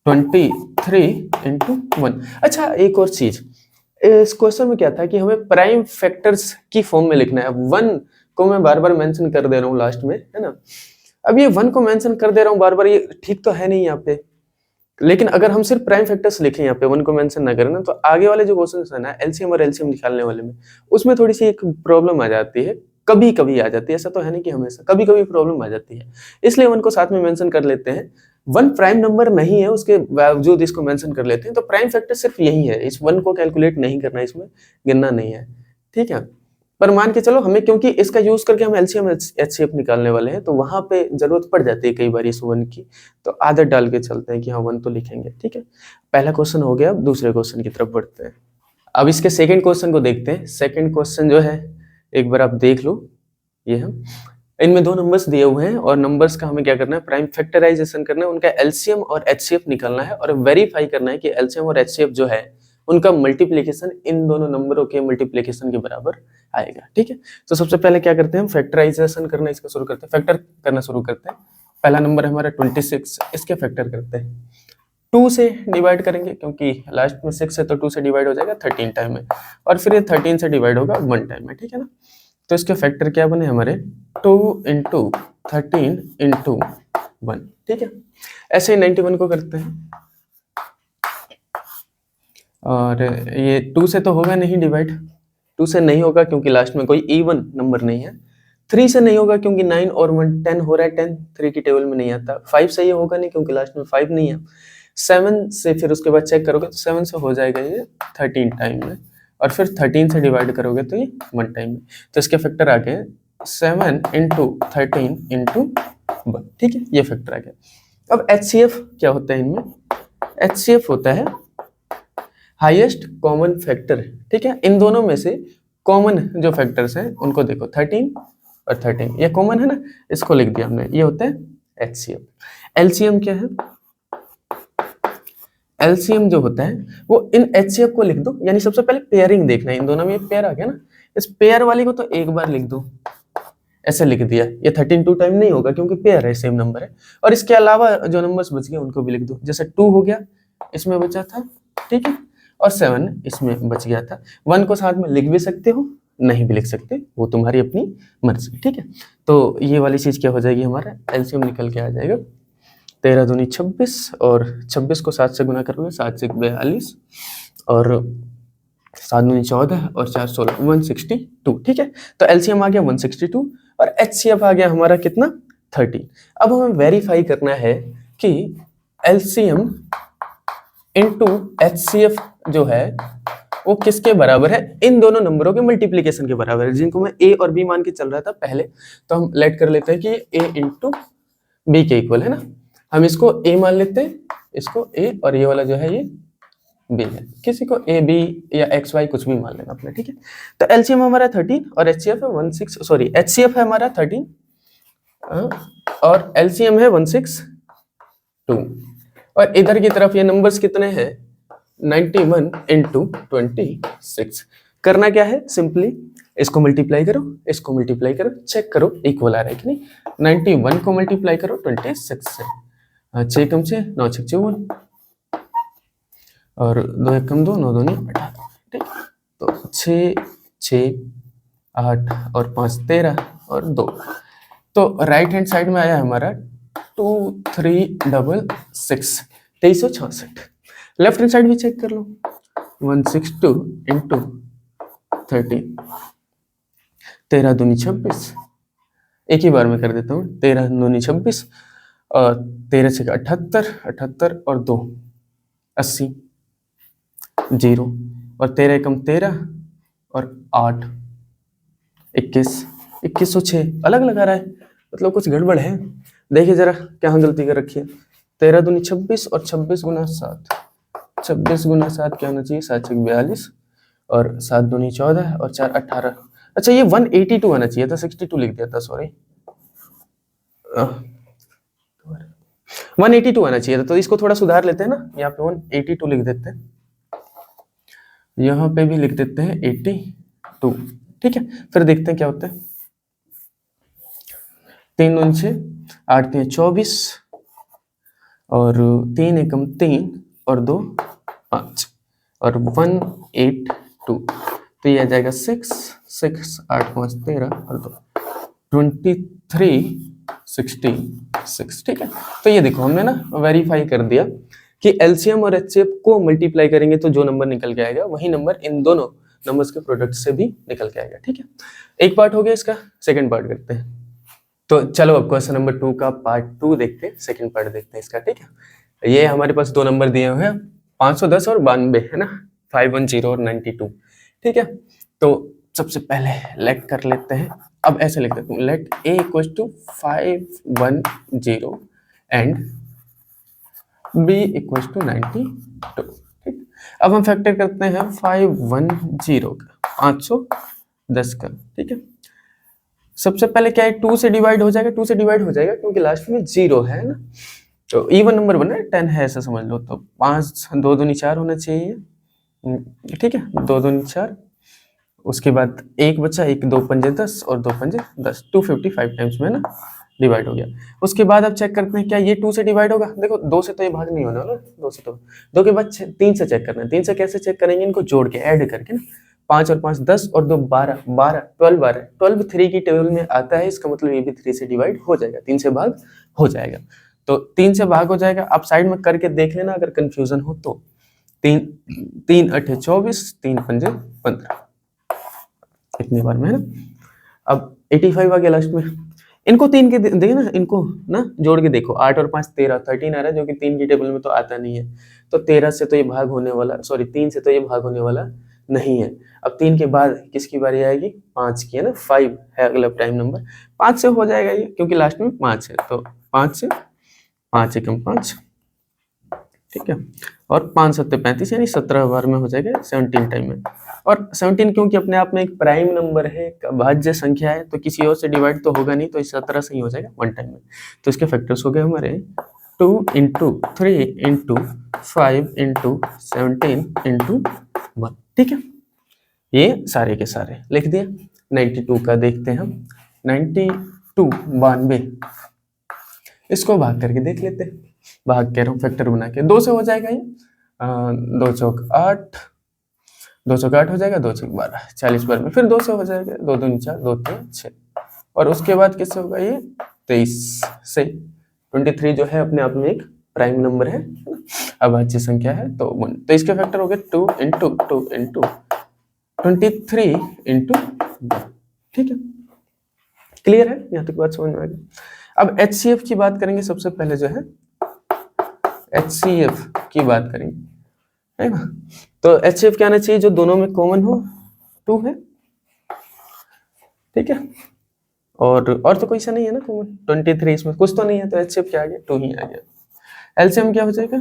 23 × 1। अच्छा, एक और चीज, इस क्वेश्चन में क्या था कि हमें प्राइम फैक्टर्स की फॉर्म में लिखना है। 1 को मैं बार बार मेंशन कर दे रहा हूँ लास्ट में, है ना। अब ये 1 को मेंशन कर दे रहा हूँ बार बार, ये ठीक तो है नहीं यहाँ पे, लेकिन अगर हम सिर्फ प्राइम फैक्टर्स लिखें यहाँ पे 1 को मेंशन ना करें ना, तो आगे वाले जो क्वेश्चन है ना एलसीएम और एलसीएम निकालने वाले में, उसमें थोड़ी सी एक प्रॉब्लम आ जाती है, कभी कभी आ जाती है, ऐसा तो है नहीं कि हमेशा, कभी कभी प्रॉब्लम आ जाती है, इसलिए 1 को साथ में मेंशन कर लेते हैं। 1 प्राइम नंबर नहीं है, उसके बावजूद इसको मेंशन कर लेते हैं, तो प्राइम फैक्टर सिर्फ यही है, इस 1 को कैलकुलेट नहीं करना, इसमें गिनना नहीं है, ठीक है। पर मान के चलो हमें, क्योंकि इसका यूज करके हम एलसीएम एचसीएफ निकालने वाले हैं, तो वहां पे जरूरत पड़ जाती है कई बार इस 1 की, तो आदत डाल के चलते हैं कि हाँ 1 तो लिखेंगे, ठीक है। पहला क्वेश्चन हो गया, अब दूसरे क्वेश्चन की तरफ बढ़ते हैं। अब इसके सेकंड क्वेश्चन को देखते हैं। सेकंड क्वेश्चन जो है एक बार आप देख लो, ये हम इनमें 2 नंबर्स दिए हुए हैं और नंबर्स का हमें क्या करना है, प्राइम फैक्टराइजेशन करना है, उनका एलसीएम और एचसीएफ निकालना है और वेरीफाई करना है कि एलसीएम और एचसीएफ जो है उनका मल्टीप्लिकेशन इन दोनों नंबरों के मल्टीप्लिकेशन के बराबर आएगा, ठीक है। तो सबसे पहले क्या करते हैं, हम फैक्टराइजेशन करना इसका शुरू करते हैं, फैक्टर करना शुरू करते हैं। पहला नंबर है हमारा 26, इसके फैक्टर करते हैं, 2 से डिवाइड करेंगे क्योंकि लास्ट में 6 है तो 2 से डिवाइड हो जाएगा 13 टाइम में, और फिर ये 13 से डिवाइड होगा 1 टाइम में, ठीक है ना। तो इसके फैक्टर क्या बने हमारे 2 × 13 × 1, ठीक है। ऐसे ही 91 को करते हैं, और ये 2 से तो होगा नहीं डिवाइड, 2 से नहीं होगा क्योंकि लास्ट में कोई इवन नंबर नहीं है, 3 से नहीं होगा क्योंकि 9 और 1 10 हो रहा है, 10 3 की टेबल में नहीं आता, 5 से ये होगा नहीं क्योंकि लास्ट में 5 नहीं है, 7 से फिर उसके बाद चेक करोगे तो 7 से हो जाएगा ये 13 टाइम में, और फिर 13 से डिवाइड करोगे तो ये 1 टाइम में, तो इसके फैक्टर आ गए 7 × 13 × 1, ठीक है, ये फैक्टर आ गया। अब एचसीएफ क्या होता है इनमें, एचसीएफ होता है हाईएस्ट कॉमन फैक्टर, ठीक है। इन दोनों में से कॉमन जो फैक्टर्स हैं उनको देखो, 13 और 13 ये कॉमन है ना, इसको लिख दिया हमने, ये होता है एचसीएफ। एलसीएम क्या है, एलसीएम जो होता है वो इन एचसीएफ को लिख दो, यानी सबसे पहले पेयरिंग देखना है, इन दोनों में एक पेयर आ गया ना, इस पेयर वाली को तो एक बार लिख दो, ऐसे लिख दिया, ये 13 2 टाइम नहीं होगा क्योंकि पेयर है, सेम नंबर है, और इसके अलावा जो नंबर्स बच गए उनको भी लिख दो, जैसे 2 हो गया इसमें बचा था, ठीक है, और 7 इसमें बच गया था। 1 को साथ में लिख भी सकते हो, नहीं भी लिख सकते, वो तुम्हारी अपनी मर्जी, ठीक है। तो ये वाली चीज क्या हो जाएगी, हमारा एलसीएम निकल के आ जाएगा 13 दूनी 26, और 26 को 7 से गुना करोगे 7 से 42, और 7 दूनी 14 और 4 16 162, ठीक है। तो एलसीएम आ गया 162 और एचसीएफ आ गया हमारा कितना 13। अब हमें वेरीफाई करना है कि एलसीएम इनटू एचसीएफ जो है वो किसके बराबर है, इन दोनों नंबरों के मल्टीप्लिकेशन के बराबर है, जिनको मैं ए और बी मान के चल रहा था पहले, तो हम लेट कर लेते हैं कि ए इंटू बी के इक्वल है ना, हम इसको ए मान लेते हैं, इसको ए, और ये वाला जो है ये बी है, किसी को ए बी या एक्स वाई कुछ भी मान लेना अपने, ठीक है। तो एलसीएम हमारा 13 और एचसीएफ है 16, सॉरी एचसीएफ है हमारा 13 और एलसीएम है 162, और इधर की तरफ ये नंबर्स कितने हैं 91 × 26। करना क्या है, सिंपली इसको मल्टीप्लाई करो, इसको मल्टीप्लाई करो, चेक करो इक्वल आ रहा है कि नहीं। 91 को मल्टीप्लाई करो 26 से, 6 कम 6 9 6 54, और 2 1 कम 2 9 2 18, ठीक। तो 6 6 8 और 5 13 और 2, तो राइट हैंड साइड में आया हमारा 2366 2366। लेफ्ट हैंड साइड भी चेक कर लो, 162 × 13 13 दूनी 26, एक ही बार में कर देता हूँ, 13 दूनी 26 और 13 से 78 78 और 2 80 0, और 13 कम 13 और 8 21 2106, अलग लगा रहा है, मतलब कुछ गड़बड़ है, देखिए जरा क्या गलती कर रखी है। 13 दूनी 26 और 26 गुना 7, 26 गुना 7 क्या होना चाहिए 7 6 42, और 7 दूनी 14 और 4 18। अच्छा ये 182 आना चाहिए था, 62 लिख दिया था, सॉरी 182 आना चाहिए था, तो इसको थोड़ा सुधार लेते हैं ना, यहाँ पे 182 लिख देते हैं, यहाँ पे भी लिख देते हैं 82, ठीक है। फिर देखते हैं क्या होता है, 3 दूनी 6 8 3 24, और 3 एकम 3 और 2 5, और 182, तो ये आ जाएगा 6 6 8 5 13 और 2 2366, ठीक है। तो ये देखो हमने ना वेरीफाई कर दिया कि एलसीएम और एचसीएफ को मल्टीप्लाई करेंगे तो जो नंबर निकल के आएगा वही नंबर इन दोनों नंबर्स के प्रोडक्ट से भी निकल के आएगा। ठीक है, एक पार्ट हो गया इसका, सेकंड पार्ट करते हैं। तो चलो अब क्वेश्चन नंबर 2 का पार्ट 2 देखते हैं, सेकंड पार्ट देखते हैं इसका। ठीक है, ये हमारे पास दो नंबर दिए हुए हैं 510 और 92 है ना, 510 और 92। ठीक है, तो सबसे पहले लेट कर लेते हैं। अब ऐसे लिख देता हूँ, let a equal to 510 and b equal to 92। ठीक, अब हम फैक्टर करते हैं 510 का 510 का। ठीक है, सबसे पहले क्या है, 2 से डिवाइड हो जाएगा, 2 से डिवाइड हो जाएगा क्योंकि लास्ट में 0 है ना, तो इवन नंबर बना है, 10 है ऐसा समझ लो। तो 5 2 दूनी 4 होना चाहिए। ठीक है, 2 दूनी 4, उसके बाद एक बचा, 1 2 पंजे 10 और 2 पंजे 10, 255 टाइम्स में ना डिवाइड हो गया। उसके बाद अब चेक करते हैं क्या ये 2 से डिवाइड होगा। देखो 2 से तो ये भाग नहीं होने वाला, 2 से तो 2 के बाद 3 से चेक करना है। 3 से कैसे चेक करेंगे, इनको जोड़ के ऐड करके ना, 5 और 5 10 और 2 12 12 12 12 12 3 की टेबल में आता है, इसका मतलब ये भी 3 से डिवाइड हो जाएगा, 3 से भाग हो जाएगा। तो 3 से भाग हो जाएगा। आप साइड में करके देख लेना अगर कंफ्यूजन हो तो। 3 3 8 24, 3 पंजे 15, इतनी बार में है ना। अब 85 आ गया लास्ट में, इनको 3 के देखिए ना, इनको ना जोड़ के देखो, 8 और 5 13 13 आ रहा है, जो कि 3 की टेबल में तो आता नहीं है। तो 13 से तो ये भाग होने वाला, सॉरी 3 से तो ये भाग होने वाला नहीं है। अब 3 के बाद किसकी बारी आएगी, 5 की है ना, 5 है अगला प्राइम नंबर, 5 से हो जाएगा ये क्योंकि लास्ट में 5 है। तो 5 से 5 एकम 5, ठीक है, और 5 7 35 यानी 17 बार में हो जाएगा, 17 टाइम में। और 17 क्योंकि अपने आप में एक प्राइम नंबर है, एक भाज्य संख्या है, तो किसी और से डिवाइड तो होगा नहीं, तो इस 17 से ही हो जाएगा 1 टाइम में। तो इसके फैक्टर्स हो गए हमारे 2 इंटू 3 इंटू 5 इंटू 17 इंटू 1। ठीक है, ये सारे के सारे लिख दिए। 92 का देखते हैं हम, 92 92, इसको भाग करके देख लेते हैं। भाग कह रहा हूँ, फैक्टर बना के 2 से हो जाएगा ये, 2 चौक 8, 2 चौक 8 हो जाएगा, 2 चौक 12 40 बार में, फिर 2 से हो जाएगा, 2 दूनी 4 2 3 6, और उसके बाद किससे होगा ये 23 से। 23 जो है अपने आप में एक प्राइम नंबर है, अभाज्य संख्या है, तो 1। तो इसके फैक्टर हो गए 2 इंटू 2 इंटू 23 इंटू 1। ठीक है, क्लियर है, यहाँ तक बात समझ में आ गई। अब HCF की बात करेंगे, सबसे पहले जो है HCF की बात करेंगे, है ना। तो HCF क्या आना चाहिए, जो दोनों में कॉमन हो, 2 है। ठीक है, और तो कोई सा नहीं है ना कॉमन, 23 इसमें कुछ तो नहीं है, तो HCF क्या आ गया, 2 ही आ गया। LCM क्या हो जाएगा,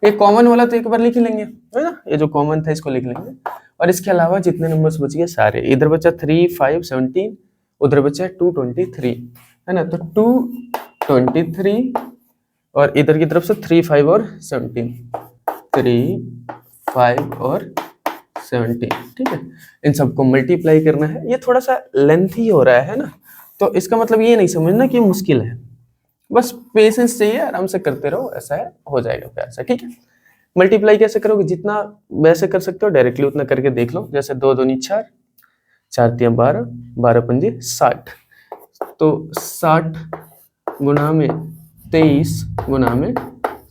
ये कॉमन वाला तो एक बार लिख ही लेंगे, है ना, ये जो कॉमन था इसको लिख लेंगे, और इसके अलावा जितने नंबर्स बच गए सारे, इधर बचा 3 5 17, उधर बचा 223, है ना, तो 223 और इधर की तरफ से 3 5 और 17, 3 5 और 17। ठीक है, इन सबको मल्टीप्लाई करना है। ये थोड़ा सा लेंथी हो रहा है ना, तो इसका मतलब ये नहीं समझना कि मुश्किल है, बस पेशेंस चाहिए, आराम से करते रहो, ऐसा है, हो जाएगा प्यार से। ठीक है, मल्टीप्लाई कैसे करोगे, जितना वैसे कर सकते हो डायरेक्टली उतना करके देख लो। जैसे 2 दूनी 4, 4 3 12, 12 पंजे 60, तो 60 गुना में 23 गुना में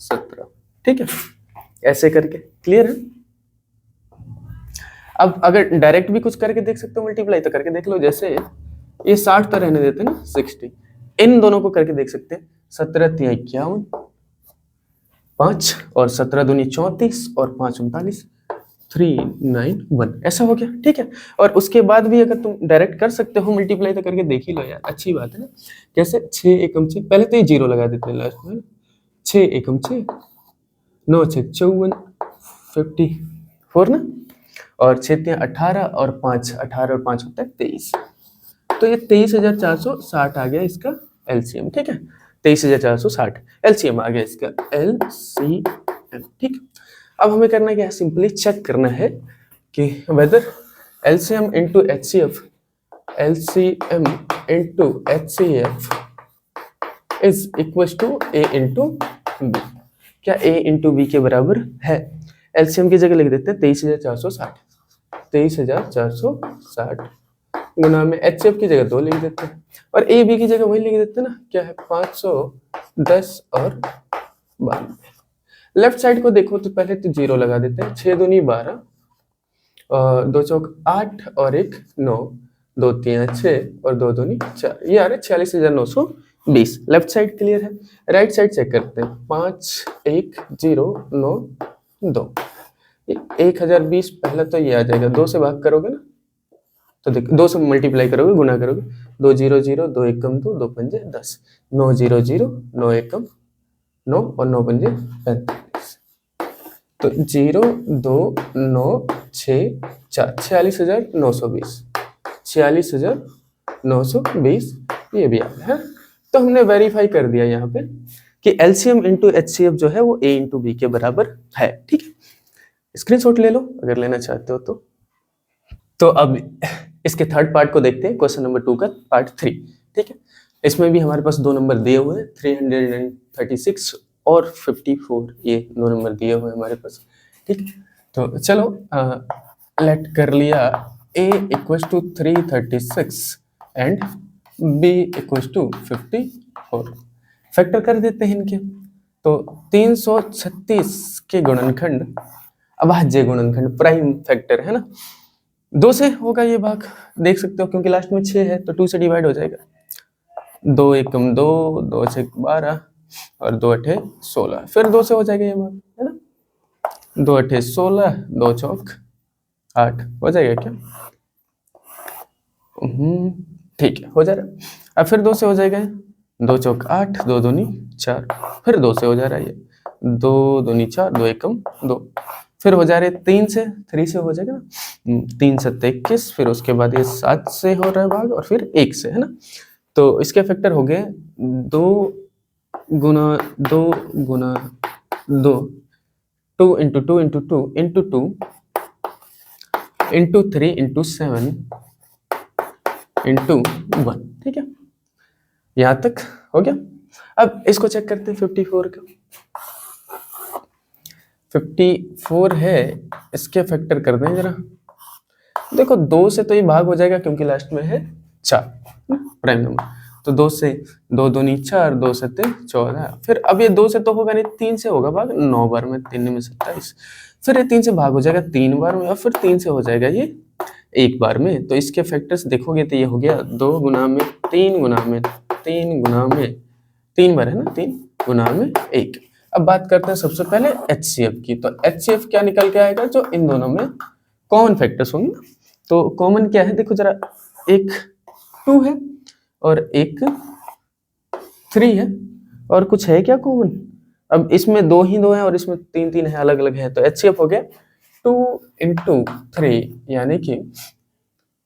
17। ठीक है, ऐसे करके क्लियर है। अब अगर डायरेक्ट भी कुछ करके देख सकते हो मल्टीप्लाई, तो करके देख लो। जैसे ये 60 तो रहने देते ना, 60, इन दोनों को करके देख सकते हैं। 17 3 51, 5 और 17 दूनी 34 और 5 39, 3 9 1, ऐसा हो गया। ठीक है, और उसके बाद भी अगर तुम डायरेक्ट कर सकते हो मल्टीप्लाई, तो करके देख ही लो यार, अच्छी बात है ना। कैसे, 6 एकम 6, पहले तो ये 0 लगा देते हैं लास्ट में, 6 एकम 6, 9 6 54, 54 ना, और 6 3 18 और 5 18 और 5 होता है 23, तो ये 23,460 आ गया इसका LCM। ठीक है, 23,460 LCM आ गया इसका LCM। ठीक, अब हमें करना क्या है, सिंपली चेक करना है कि whether LCM into HCF, LCM into HCF is equal to A into B। क्या A इंटू B के बराबर है। LCM की जगह लिख देते हैं 23,460, 23,460 गुना में HCF की जगह 2 लिख देते हैं, और AB की जगह वही लिख देते हैं ना, क्या है 510 और 92। लेफ्ट साइड को देखो तो पहले तो 0 लगा देते हैं। 6 दूनी 12, 2 चौक 8 और 1 9, 2 3 6 और 2 दूनी 4, ये आ रहा है 46,920। लेफ्ट साइड क्लियर है। राइट साइड चेक करते हैं। 5 1 0 9 2, 1020। पहले तो ये आ जाएगा, 2 से भाग करोगे ना तो देखो, 2 से मल्टीप्लाई करोगे, गुना करोगे, 2 0 0 2 1 2 2 5 10, 9 0 0 9 1 9 और 9 5 45। तो 0 2 9 6 4, 46,920, 46,920 ये भी आ गया है। तो हमने वेरीफाई कर दिया यहाँ पे कि एलसीएम इंटू एचसीएफ जो है वो ए इंटू बी के बराबर है। ठीक है, स्क्रीनशॉट ले लो अगर लेना चाहते हो तो। तो अब इसके थर्ड पार्ट को देखते हैं, क्वेश्चन नंबर 2 का पार्ट 3। ठीक है, इसमें भी हमारे पास 2 नंबर दिए हुए हैं, 336 और 54, ये 2 नंबर दिए हुए हैं हमारे पास। ठीक है, तो चलो लेट कर लिया a equals to 336 and b equals to 54। Factor कर देते हैं इनके। तो 336 के गुणनखंड अभाज्य गुणनखंड प्राइम फैक्टर है ना, 2 से होगा ये भाग, देख सकते हो क्योंकि लास्ट में 6 है तो 2 से डिवाइड हो जाएगा। 2 एकम 2, 2 6 12 और 2 8 16, फिर 2 से हो जाएगा ये भाग, है ना। 2 8 16, 2 चौक 8 हो जाएगा क्या? ठीक है, हो जा रहा है। अब फिर 2 से हो जाएगा, 2 चौक 8, 2 दूनी 4, फिर 2 से हो जा रहा है ये, 2 दूनी 4, 2 एकम 2, फिर हो जा रहे 3 से, 3 से हो जाएगा ना, 3 7 21, फिर उसके बाद ये 7 से हो रहा है भाग और फिर 1 से, है ना। तो इसके फैक्टर हो गए 2 गुना 2 गुना 2, 2 into 2 into 2 into 2 into 3 into 7 into 1। ठीक है, यहां तक हो गया। अब इसको चेक करते हैं 54 का। 54 है, इसके फैक्टर कर दें जरा। देखो 2 से तो ये भाग हो जाएगा क्योंकि लास्ट में है 4 प्राइम नंबर, तो 2 से 2 दूनी 4, 2 7 14, फिर अब ये 2 से तो होगा नहीं, 3 से होगा भाग, 9 बार में 3 में 27, फिर ये 3 से भाग हो जाएगा 3 बार में और फिर 3 से हो जाएगा ये 1 बार में। तो इसके फैक्टर्स देखोगे तो ये हो गया 2 गुना में 3 गुना में 3 गुना में 3 बार, है ना, 3 गुना में 1। अब बात करते हैं सबसे पहले एचसीएफ की। तो एचसीएफ क्या निकल के आएगा, जो इन दोनों में कॉमन फैक्टर्स होंगे ना। तो कॉमन क्या है, देखो जरा, एक 2 है और एक 3 है, और कुछ है क्या कॉमन? अब इसमें 2 ही 2 है और इसमें 3 3 है, अलग अलग है। तो एचसीएफ हो गया 2 इंटू 3, यानी कि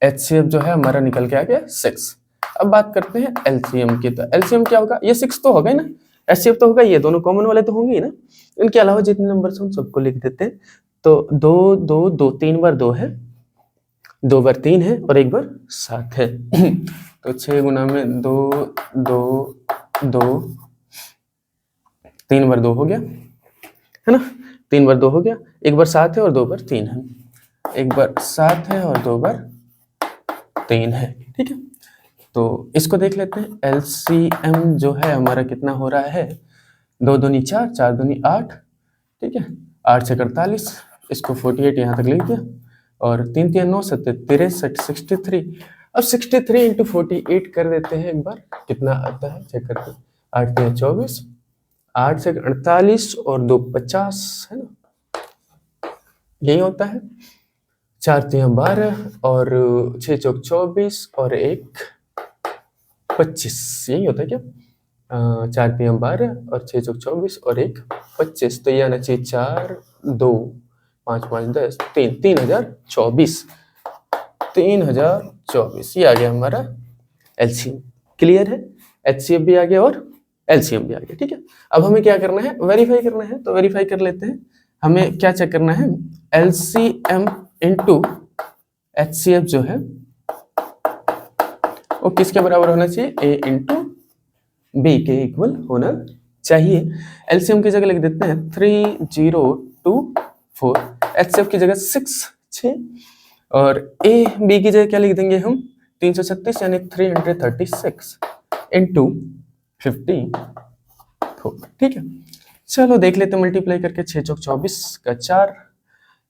एचसीएफ जो है हमारा निकल के आ गया 6। अब बात करते हैं एलसीएम की। तो एलसीएम क्या होगा, ये 6 तो होगा ही ना, एचसीएफ तो होगा, ये दोनों कॉमन वाले तो होंगे ही ना। इनके अलावा जितने नंबर हैं उन सबको लिख देते हैं। तो 2 2 2 3 बार 2 है, 2 बार 3 है और 1 बार 7 है। तो 6 गुना में 2 2 2, 3 बार 2 हो गया, है ना, 3 बार 2 हो गया, 1 बार 7 है और 2 बार 3 है, 1 बार 7 है और 2 बार 3 है। ठीक है, तो इसको देख लेते हैं। एलसीएम जो है हमारा कितना हो रहा है, 2 दूनी 4, 4 दूनी 8, ठीक है, 8 से 48, इसको 48 यहाँ तक लिख दिया, और 3 3 9 7 63 63। अब 63 इंटू 48 कर देते हैं एक बार, कितना आता है चेक करते हैं। 8 3 24, 8 से 48 और 2 50, है ना, यही होता है। 4 3 12 और 6 चौक 24 और 1 25, यही होता है क्या? 4 3 12 और 6 चौक 24 और 1 25, तो ये आना चाहिए 4 2 5 5 10 3 3024, 3024 ये आ गया हमारा एलसीएम। क्लियर है, एचसीएफ भी आ गया और एलसीएम भी आ गया। ठीक है, अब हमें क्या करना है, वेरीफाई करना है। तो वेरीफाई कर लेते हैं। हमें क्या चेक करना है, एलसीएम इंटू एचसीएफ जो है वो किसके बराबर होना चाहिए, ए इंटू बी के इक्वल होना चाहिए। एलसीएम की जगह लिख देते हैं 3024, एचसीएफ की जगह 6 और ए बी की जगह क्या लिख देंगे हम, 336 यानी 336 इंटू 54। ठीक है, चलो देख लेते मल्टीप्लाई करके। 6 चौक 24 का 4,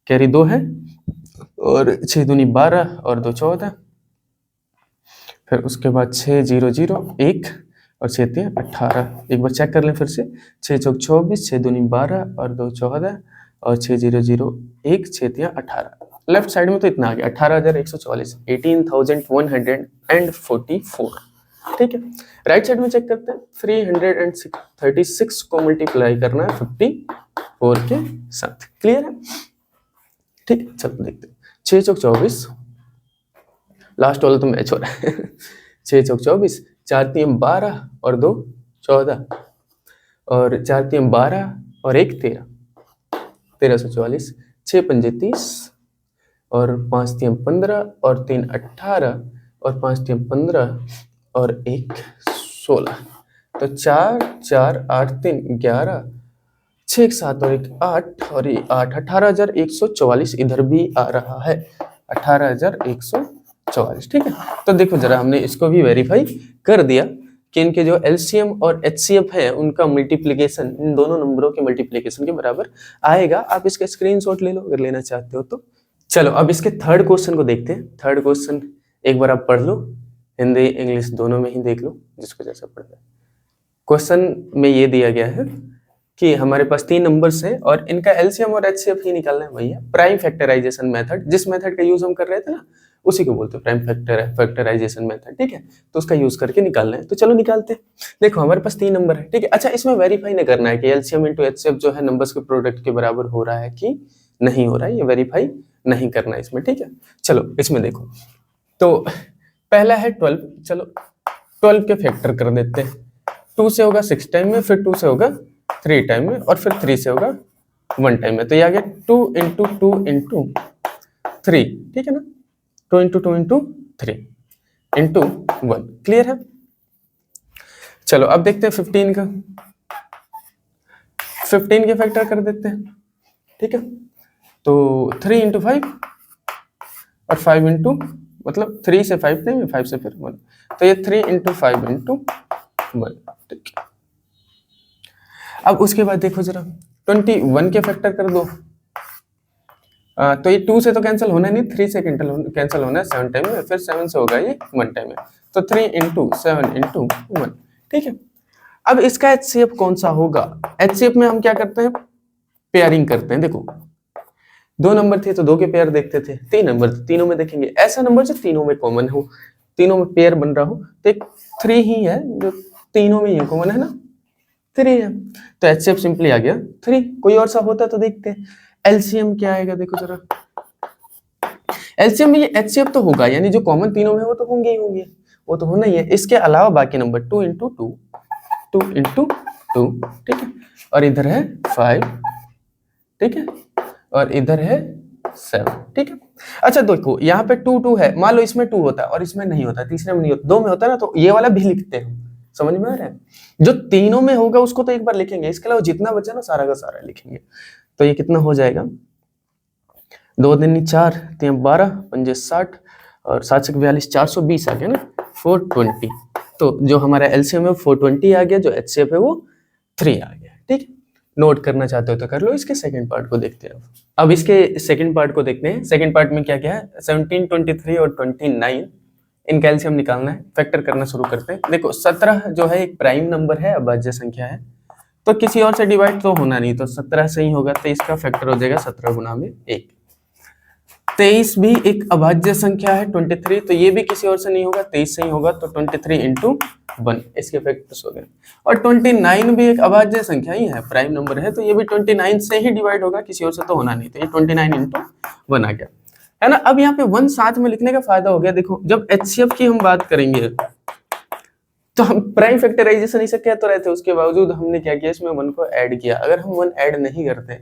कैरी 2 है, और 6 दूनी 12 और 2 14, फिर उसके बाद 6 0 0 1 और 6 3 18। एक बार चेक कर लें फिर से। 6 चौक 24, 6 दूनी 12 और 2 14 और 6 0 0 1 6 3 18। लेफ्ट साइड में तो इतना आ गया 18,144, 18,144। ठीक है। राइट साइड में चेक करते हैं। 336 को मल्टीप्लाई करना है 54 के साथ। क्लियर है? ठीक है, चलो देखते हैं। 6 चौक 24, लास्ट वाला तो मैच हो रहा है। 6 चौक 24, 4 3 12 और 2 14 और 4 3 12 और 1 13, 1344। 6 पंजे 30 और 5 3 15 और 3 18 और 5 3 15 और 1 16। तो 4 4 8 3 11, 6 7 और 1 8 और ये 8, 18,144 इधर भी आ रहा है। 18,144। ठीक है। तो देखो जरा, हमने इसको भी वेरीफाई कर दिया कि इनके जो एलसीएम और एचसीएफ है उनका मल्टीप्लिकेशन इन दोनों नंबरों के मल्टीप्लिकेशन के बराबर आएगा। आप इसका स्क्रीनशॉट ले लो अगर लेना चाहते हो तो। चलो अब इसके थर्ड क्वेश्चन को देखते हैं। थर्ड क्वेश्चन एक बार आप पढ़ लो, हिंदी इंग्लिश दोनों में ही देख लो, जिसको जैसा पढ़ना है। क्वेश्चन में ये दिया गया है कि हमारे पास 3 नंबर्स हैं और इनका एलसीएम और एचसीएफ ही निकालना है। भैया प्राइम फैक्टराइजेशन मेथड, जिस मेथड का यूज हम कर रहे थे ना, उसी को बोलते हैं प्राइम फैक्टराइजेशन मेथड। ठीक है, तो उसका यूज करके निकालना है। तो चलो निकालते हैं। देखो हमारे पास 3 नंबर है। ठीक है। अच्छा, इसमें वेरीफाई नहीं करना है कि एलसीएम इंटू एचसीएफ जो है नंबर्स के प्रोडक्ट के बराबर हो रहा है कि नहीं हो रहा है, ये वेरीफाई नहीं करना है इसमें। ठीक है। चलो इसमें देखो, तो पहला है 12। चलो 12 के फैक्टर कर देते हैं। 2 से होगा 6 टाइम में, फिर 2 से होगा 3 टाइम में, और फिर 3 से होगा 1 टाइम में। तो ये आ गया 2 इंटू 2 इंटू 3। ठीक है ना, 2 इंटू 2 इंटू 3 इंटू 1। क्लियर है? चलो अब देखते हैं 15 का। 15 के फैक्टर कर देते हैं। ठीक है, तो 3 इंटू 5 और 5 इंटू, मतलब 3 से 5 टाइम, 5 से फिर 1, तो ये 3 इंटू 5 इंटू 1। ठीक है। अब उसके बाद देखो जरा, 21 के फैक्टर कर दो। तो ये 2 से तो कैंसिल होना नहीं, 3 से कैंसिल होना है 7 टाइम में, फिर 7 से होगा ये 1 टाइम में। तो 3 इंटू 7 इंटू 1। ठीक है। अब इसका एचसीएफ कौन सा होगा? एचसीएफ में हम क्या करते हैं, पेयरिंग करते हैं। देखो 2 नंबर थे तो 2 के पेयर देखते थे, 3 नंबर थे तीनों में देखेंगे। ऐसा नंबर जो तीनों में कॉमन हो, तीनों में पेयर बन रहा हो, तो एक 3 ही है जो तीनों में ही कॉमन है ना, 3 है। तो एचसीएफ सिंपली आ गया 3। कोई और सा होता तो देखते हैं। एलसीएम क्या आएगा, देखो जरा। एलसीएम में ये एचसीएफ तो होगा, यानी जो कॉमन तीनों में वो तो होंगे ही होंगे, वो तो होना ही है। इसके अलावा बाकी नंबर 2 इंटू 2, 2 इंटू 2। ठीक है, और इधर है 5। ठीक है, और इधर है 7। ठीक है। अच्छा देखो, यहाँ पे 2 2 है, मान लो इसमें 2 होता है और इसमें नहीं होता, तीसरे में नहीं होता, 2 में होता है ना, तो ये वाला भी लिखते हैं। समझ में आ रहा है? जो तीनों में होगा उसको तो एक बार लिखेंगे, इसके अलावा जितना बचा ना सारा का सारा लिखेंगे। तो ये कितना हो जाएगा, 2 दूनी 4, 3 12, 5 60 और 7 से 42, 420 आ गया ना, 420। तो जो हमारा एलसीएम है 420 आ गया, जो एचसीएफ है वो 3 आ गया। ठीक है, नोट करना चाहते हो तो कर लो। इसके सेकंड पार्ट को देखते हैं। अब इसके सेकंड पार्ट को देखते हैं। सेकंड पार्ट में क्या क्या है, 17, 23 और 29, इनका एलसीएम निकालना है। फैक्टर करना शुरू करते हैं। देखो 17 जो है एक प्राइम नंबर है, अभाज्य संख्या है, तो किसी और से डिवाइड तो होना नहीं, तो 17 से ही होगा, तो इसका फैक्टर हो जाएगा 17 गुना में 1। 23 भी एक अभाज्य संख्या है, 23, तो ये भी किसी और से नहीं होगा, 23 से ही होगा, तो 23 इंटू 1 इसके फैक्टर्स हो गए। और 29 भी एक अभाज्य संख्या ही है, प्राइम नंबर है, तो ये भी 29 से ही डिवाइड होगा, किसी और से तो होना नहीं, तो ये 29 इंटू 1 आ गया, है ना। अब यहाँ पे 1 साथ में लिखने का फायदा हो गया। देखो जब एचसीएफ की हम बात करेंगे तो हम प्राइम फैक्टराइजेशन इसे कह तो रहे थे, उसके बावजूद हमने क्या किया, इसमें 1 को ऐड किया। अगर हम 1 ऐड नहीं करते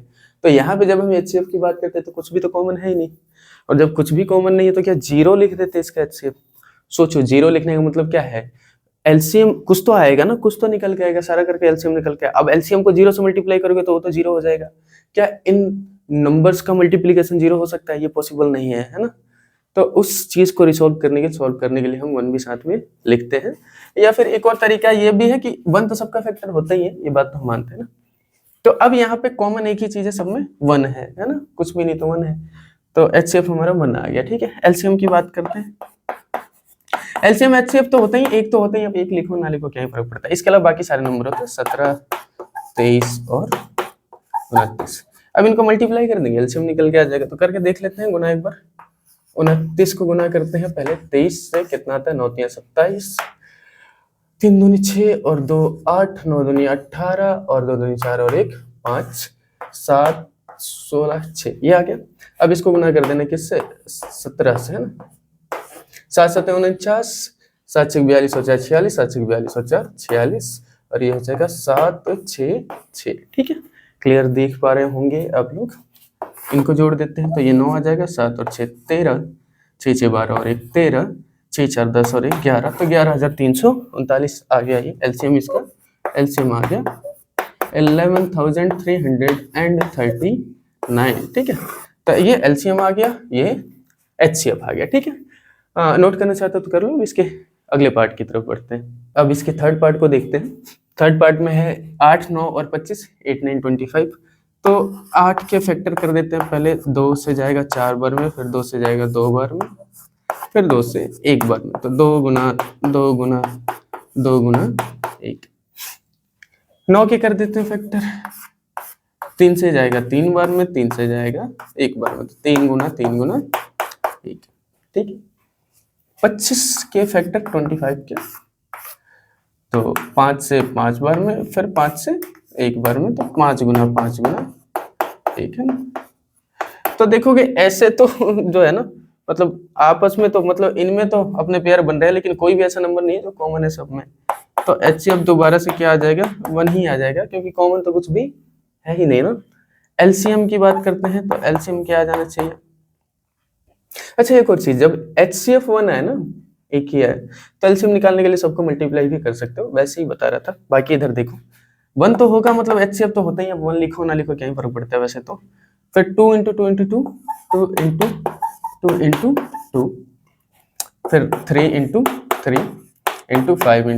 तो यहाँ पे जब हम एचसीएफ की बात करते तो कुछ भी तो कॉमन है ही नहीं, और जब कुछ भी कॉमन नहीं है तो क्या 0 लिख देते इसका एचसीएफ। सोचो 0 लिखने का मतलब क्या है, एलसीएम कुछ तो आएगा ना, कुछ तो निकल के आएगा, सारा करके एलसीएम निकल के। अब एलसीएम को 0 से मल्टीप्लाई करोगे तो वो तो 0 हो जाएगा। क्या इन नंबर्स का मल्टीप्लीकेशन 0 हो सकता है? ये पॉसिबल नहीं है ना। तो उस चीज को सॉल्व करने के लिए हम 1 भी साथ में लिखते हैं। या फिर एक और तरीका ये भी है कि 1 तो सबका फैक्टर होता ही है, ये बात तो हम मानते हैं ना। तो अब यहाँ पे कॉमन एक ही चीज है, सब में 1 है ना, कुछ भी नहीं तो 1 है, तो HCF हमारा 1 आ गया। ठीक है, एलसीएम की बात करते हैं। एलसीएम HCF तो होता ही, एक तो होता ही, अब एक लिखो ना लिखो क्या ही फर्क पड़ता है, इसके अलावा बाकी सारे नंबर होते हैं 17, 23 और 29। अब इनको मल्टीप्लाई कर देंगे, एलसीएम निकल के आ जाएगा, तो करके देख लेते हैं गुना एक बार। 29 को गुना करते हैं पहले 23 से, कितना आता है, 9 तिया 27, 3 दूनी 6 और 2 8, 9 दूनी 18 और 2 दूनी 4 और 1 5, 7 16 6, ये आ गया। अब इसको गुना कर देना किससे, 17 से, है ना, 7 7 49, 7 6 42 और 4 46, 7 6 42 और 4 46, और ये हो जाएगा 7 6 6। ठीक है, क्लियर देख पा रहे होंगे आप लोग। इनको जोड़ देते हैं तो ये 9 आ जाएगा, 7 और 6 13, 6 6 12 और 1 13, 6 4 10 और 1 11, तो 11,339 आ गया ये एलसीएम। इसका एलसीएम आ गया 11,339। ठीक है, तो ये एलसीएम आ गया, ये एचसीएफ आ गया। ठीक है, नोट करना चाहते हो तो कर लो। इसके अगले पार्ट की तरफ बढ़ते हैं। अब इसके थर्ड पार्ट को देखते हैं। थर्ड पार्ट में है 8 9 और 25, 8 9 25। तो 8 के फैक्टर कर देते हैं, पहले 2 से जाएगा 4 बार में, फिर 2 से जाएगा 2 बार में, फिर 2 से 1 बार में, तो 2 गुना 2 गुना 2 गुना 1। 9 के कर देते हैं फैक्टर, 3 से जाएगा 3 बार में, 3 से जाएगा 1 बार में, तो 3 गुना 1। ठीक है, 25 के फैक्टर 25 के, तो 5 से 5 बार में, फिर 5 से 1 बार में, तो 5 गुना 1 है ना। तो देखोगे ऐसे तो जो है ना, मतलब आपस में तो, मतलब इनमें तो अपने पेयर बन रहे हैं, लेकिन कोई भी ऐसा नंबर नहीं है जो कॉमन है सब में। तो एचसीएफ दोबारा से क्या आ जाएगा, 1 ही आ जाएगा, क्योंकि कॉमन तो कुछ भी है ही नहीं ना। एलसीएम की बात करते हैं, तो एलसीएम क्या आ जाना चाहिए। अच्छा, एक और चीज, जब एचसीएफ 1 है ना, एक ही है, तो एलसीएम निकालने के लिए सबको मल्टीप्लाई भी कर सकते हो, वैसे ही बता रहा था। बाकी इधर देखो 1 तो होगा, मतलब एचसीएफ तो होता ही है, 1 लिखो ना लिखो क्या ही फर्क पड़ता है वैसे तो। फिर 2 × 2 × 2, 2 × 2 × 2, फिर 3 × 3 × 5 ×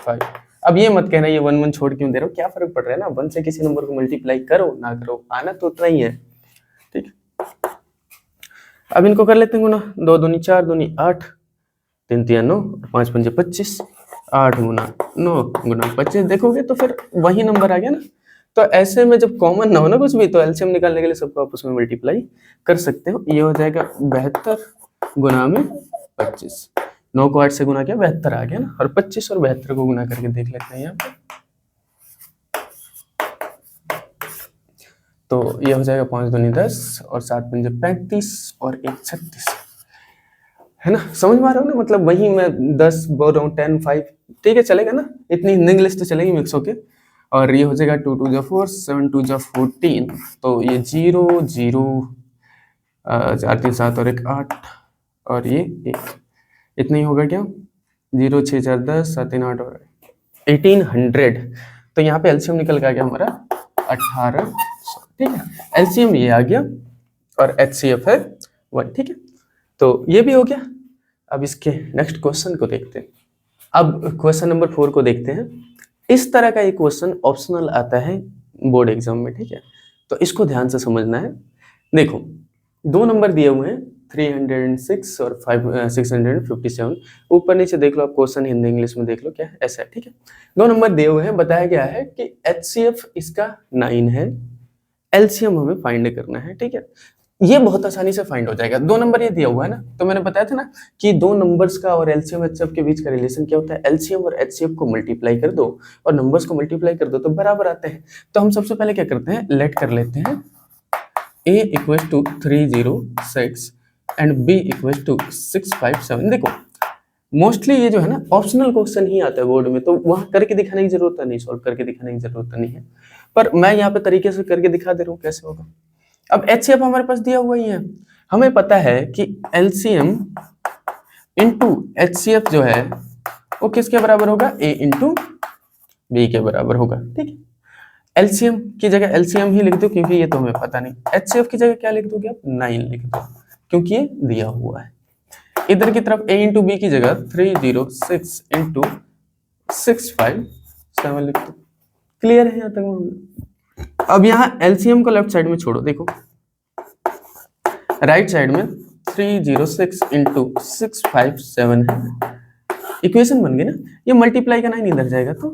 5। अब ये मत कहना ये 1 1 छोड़ क्यों दे रहे हो, क्या फर्क पड़ रहा है ना, 1 से किसी नंबर को मल्टीप्लाई करो ना करो, आना तो उतना ही है। ठीक, अब इनको कर लेते हैं गुना, 2 दूनी 4 दूनी 8, 3 3 9, 5 5 25, 8 गुना 9 गुना 25। देखोगे तो फिर वही नंबर आ गया ना। तो ऐसे में जब कॉमन ना हो ना कुछ भी, तो एलसीएम निकालने के लिए सबको आपस में मल्टीप्लाई कर सकते हो। ये हो जाएगा 72 गुना में 25, 9 को 8 से गुना किया 72 आ गया ना, और 25 और 72 को गुना करके देख लेते हैं यहाँ पे। तो ये हो जाएगा 5 दूनी 10 और 7 पंजे 35 और 1 36, है ना। समझ में आ रहा हो ना, मतलब वही मैं 10 बोल रहा हूँ, 10 5, ठीक है चलेगा ना, इतनी इंग्लिश तो चलेगी मिक्स होके। और ये हो जाएगा 2 2 4, 7 2 14, तो ये 0 0 4 3 7 और 1 8, और ये 1, इतना ही होगा क्या, 0 6 4 10 7 3 8 और 1800। तो यहाँ पे एलसीएम निकल के आ गया हमारा 1800। ठीक है, एलसीएम ये आ गया और एचसीएफ है 1। ठीक है, तो ये भी हो गया। अब इसके नेक्स्ट क्वेश्चन को देखते हैं। अब क्वेश्चन नंबर 4 को देखते हैं। इस तरह का एक क्वेश्चन ऑप्शनल आता है बोर्ड एग्जाम में। ठीक है, तो इसको ध्यान से समझना है। देखो 2 नंबर दिए हुए हैं, 306 और 657। ऊपर नीचे देख लो आप, क्वेश्चन हिंदी इंग्लिश में देख लो क्या ऐसा है। ठीक है, 2 नंबर दिए हुए हैं, बताया गया है कि एचसीएफ इसका 9 है, एलसीएम हमें फाइंड करना है। ठीक है, ये बहुत आसानी से फाइंड हो जाएगा। 2 नंबर ये दिया हुआ है ना, तो मैंने बताया था ना कि 2 नंबर्स का और एलसीएम एचसीएफ के बीच का रिलेशन क्या होता है, एलसीएम और एचसीएफ को मल्टीप्लाई कर दो और नंबर्स को मल्टीप्लाई कर दो तो बराबर आते हैं। तो हम सबसे पहले क्या करते हैं, लेट कर लेते हैं a = 306 एंड b = 657। देखो मोस्टली ये जो है ना ऑप्शनल क्वेश्चन ही आता है बोर्ड में, तो वहां करके दिखाने की जरूरत नहीं, सॉल्व करके दिखाने की जरूरत नहीं है, पर मैं यहाँ पे तरीके से करके दिखा दे रहा हूँ कैसे होगा। अब एचसीएफ हमारे पास दिया हुआ ही है, हमें पता है कि एलसीएम इंटू एचसीएफ जो है वो किसके बराबर होगा, a इंटू बी के बराबर होगा। ठीक है, एलसीएम की जगह एलसीएम ही लिख दो क्योंकि ये तो हमें पता नहीं। एचसीएफ की जगह क्या लिख दोगे आप, 9 लिख दो क्योंकि ये दिया हुआ है। इधर की तरफ a इंटू बी की जगह 306 इंटू 657 लिख दो। क्लियर है यहाँ तक? अब यहाँ एलसीएम को लेफ्ट साइड में छोड़ो, देखो राइट साइड में 306 इंटू 657 है, इक्वेशन बन गई ना। ये मल्टीप्लाई का 9 इधर जाएगा तो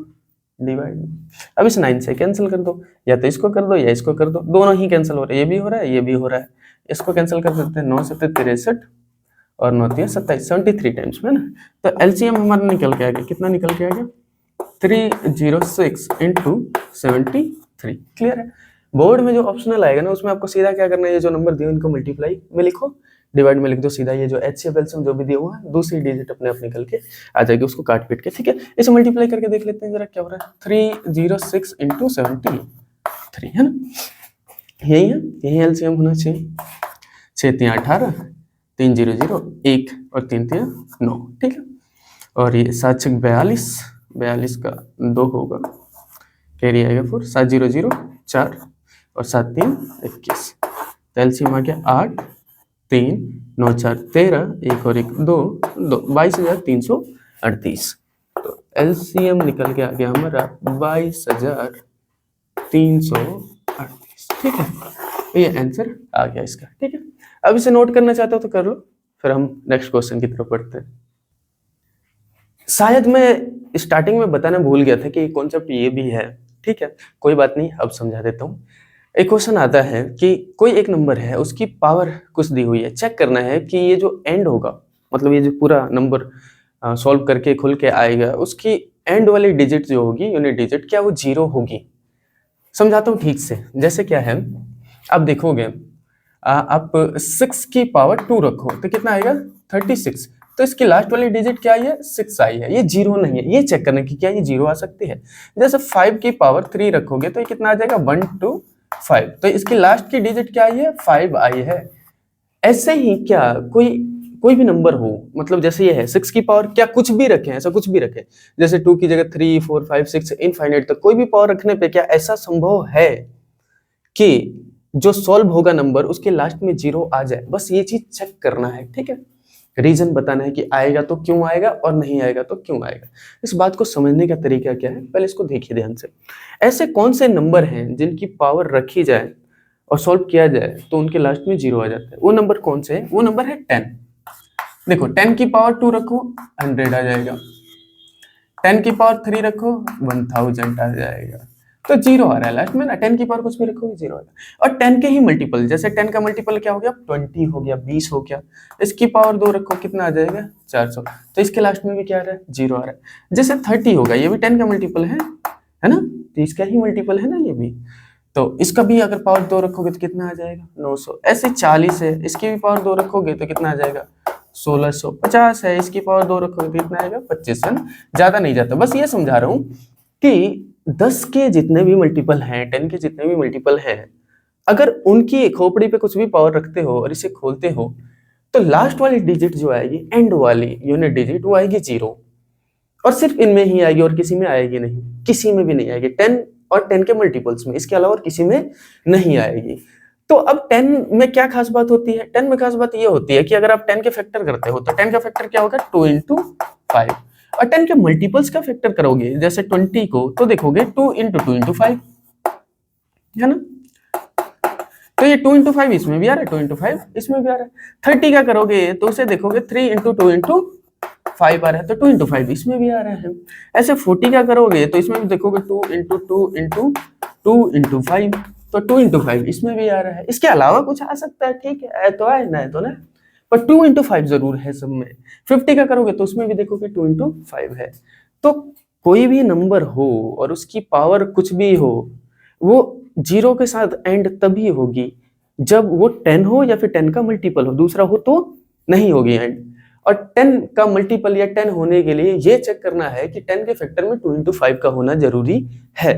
डिवाइड। अब इस 9 से कैंसिल कर दो, या तो इसको कर दो या इसको कर दो, दोनों ही कैंसिल हो रहे हैं, ये भी हो रहा है ये भी हो रहा है। इसको कैंसिल कर देते हैं, 9 7 63 और 9 3 27, 73 टाइम्स में ना। तो एलसीएम हमारा निकल के आ गया, कितना निकल के आ गया 306 इंटू 73। क्लियर है। बोर्ड में जो ऑप्शनल आएगा ना उसमें आपको सीधा क्या करना है, ये जो नंबर दिए इनको मल्टीप्लाई में लिखो, डिवाइड में लिख दो सीधा। ये जो HCF LCM जो भी दिया हुआ है दूसरी डिजिट अपने आप निकल के आ जाएगी, उसको काट पीट के। ठीक है, इसे मल्टीप्लाई करके देख लेते हैं जरा क्या हो रहा है। 306 इंटू 73 है ना, यही है, यही एलसीएम होना चाहिए। 6 3 18, 3 0 0 1 और 3 3 9। ठीक है, और ये 7 6 42, 42 का 2 होगा, कैरी आएगा 4, 7 0 0 4 और 7 3 21। तो एलसीएम आ गया 8 3 9 4 13, 1 और 1 2 2, 22,338। तो एलसीएम निकल के आ गया हमारा 22,338। ठीक है, तो ये आंसर आ गया इसका। ठीक है, अब इसे नोट करना चाहते हो तो कर लो, फिर हम नेक्स्ट क्वेश्चन की तरफ बढ़ते हैं। शायद मैं स्टार्टिंग में बताना भूल गया था कि कॉन्सेप्ट ये भी है। ठीक है, कोई बात नहीं, अब समझा देता हूँ। एक क्वेश्चन आता है कि कोई एक नंबर है, उसकी पावर कुछ दी हुई है, चेक करना है कि ये जो एंड होगा, मतलब ये जो पूरा नंबर सॉल्व करके खुल के आएगा, उसकी एंड वाली डिजिट जो होगी, यूनिट डिजिट, क्या वो 0 होगी। समझाता हूँ ठीक से। जैसे क्या है, आप देखोगे आप 6 की पावर 2 रखो तो कितना आएगा 36, तो इसकी लास्ट वाली डिजिट क्या आई है 6 आई है, ये 0 नहीं है। ये चेक करने की क्या ये 0 आ सकती है। जैसे 5 की पावर 3 रखोगे तो ये कितना आ जाएगा 1 2 5, तो इसकी लास्ट की डिजिट क्या आई है 5 आई है। ऐसे ही क्या कोई भी नंबर हो, मतलब जैसे ये है 6 की पावर क्या कुछ भी रखें, ऐसा कुछ भी रखें, जैसे 2 की जगह 3 4 5 6 इनफाइनाइट तक कोई भी पावर रखने पे क्या ऐसा संभव है कि जो सॉल्व होगा नंबर उसके लास्ट में 0 आ जाए। बस ये चीज चेक करना है। ठीक है, रीजन बताना है कि आएगा तो क्यों आएगा और नहीं आएगा तो क्यों आएगा। इस बात को समझने का तरीका क्या है, पहले इसको देखिए ध्यान से। ऐसे कौन से नंबर हैं जिनकी पावर रखी जाए और सॉल्व किया जाए तो उनके लास्ट में 0 आ जाता है। वो नंबर कौन से है, वो नंबर है 10। देखो 10 की पावर 2 रखो 100 आ जाएगा, 10 की पावर 3 रखो 1000 आ जाएगा, तो 0 आ रहा है लास्ट में ना। 10 की पावर कुछ भी रखोगे 0 आएगा। और 10 के ही मल्टीपल, जैसे 10 का मल्टीपल क्या हो गया 20 हो गया, 20 हो गया, इसकी पावर 2 रखो कितना आ जाएगा 400, तो इसके लास्ट में भी क्या आ रहा है 0 आ रहा है। जैसे 30 होगा, ये भी 10 का मल्टीपल है ना, तो इसका ही मल्टीपल है ना ये भी, तो इसका भी अगर पावर 2 रखोगे तो कितना आ जाएगा 900। ऐसे 40 है, इसकी भी पावर 2 रखोगे तो कितना आ जाएगा 1650 है, इसकी पावर 2 रखोगे तो कितना आएगा 25 है ना। ज्यादा नहीं जाता, बस ये समझा रहा हूँ कि 10 के जितने भी मल्टीपल हैं, 10 के जितने भी मल्टीपल हैं, अगर उनकी खोपड़ी पे कुछ भी पावर रखते हो और इसे खोलते हो तो लास्ट वाली डिजिट जो आएगी, एंड वाली यूनिट डिजिट, वो आएगी 0, और सिर्फ इनमें ही आएगी और किसी में आएगी नहीं, किसी में भी नहीं आएगी। 10 और 10 के मल्टीपल्स में, इसके अलावा और किसी में नहीं आएगी। तो अब 10 में क्या खास बात होती है, 10 में खास बात ये होती है कि अगर आप 10 के फैक्टर करते हो तो 10 का फैक्टर क्या होगा 2 × 5, और 10 के मल्टीपल्स का फैक्टर करोगे जैसे 20 को, तो देखोगे 2 × 2 × 5 है ना, तो ये 2 × 5 इसमें भी आ रहा है, 2 × 5 इसमें भी आ रहा है। 30 का करोगे तो उसे देखोगे 3 × 2 × 5 आ रहा है, तो 2 × 5 इसमें भी आ रहा है। ऐसे 40 का करोगे तो इसमें भी देखोगे 2 × 2 × 2 × 5, तो 2 × 5 इसमें भी आ रहा है। इसके अलावा कुछ आ सकता है, ठीक है, तो आए ना, तो ना, पर 2 × 5 जरूर है सब में। 50 का करोगे तो उसमें भी देखोगे 2 × 5 है। तो कोई भी नंबर हो और उसकी पावर कुछ भी हो, वो 0 के साथ एंड तभी होगी जब वो 10 हो या फिर 10 का मल्टीपल हो, दूसरा हो तो नहीं होगी एंड। और 10 का मल्टीपल या 10 होने के लिए ये चेक करना है कि 10 के फैक्टर में 2 × 5 का होना जरूरी है।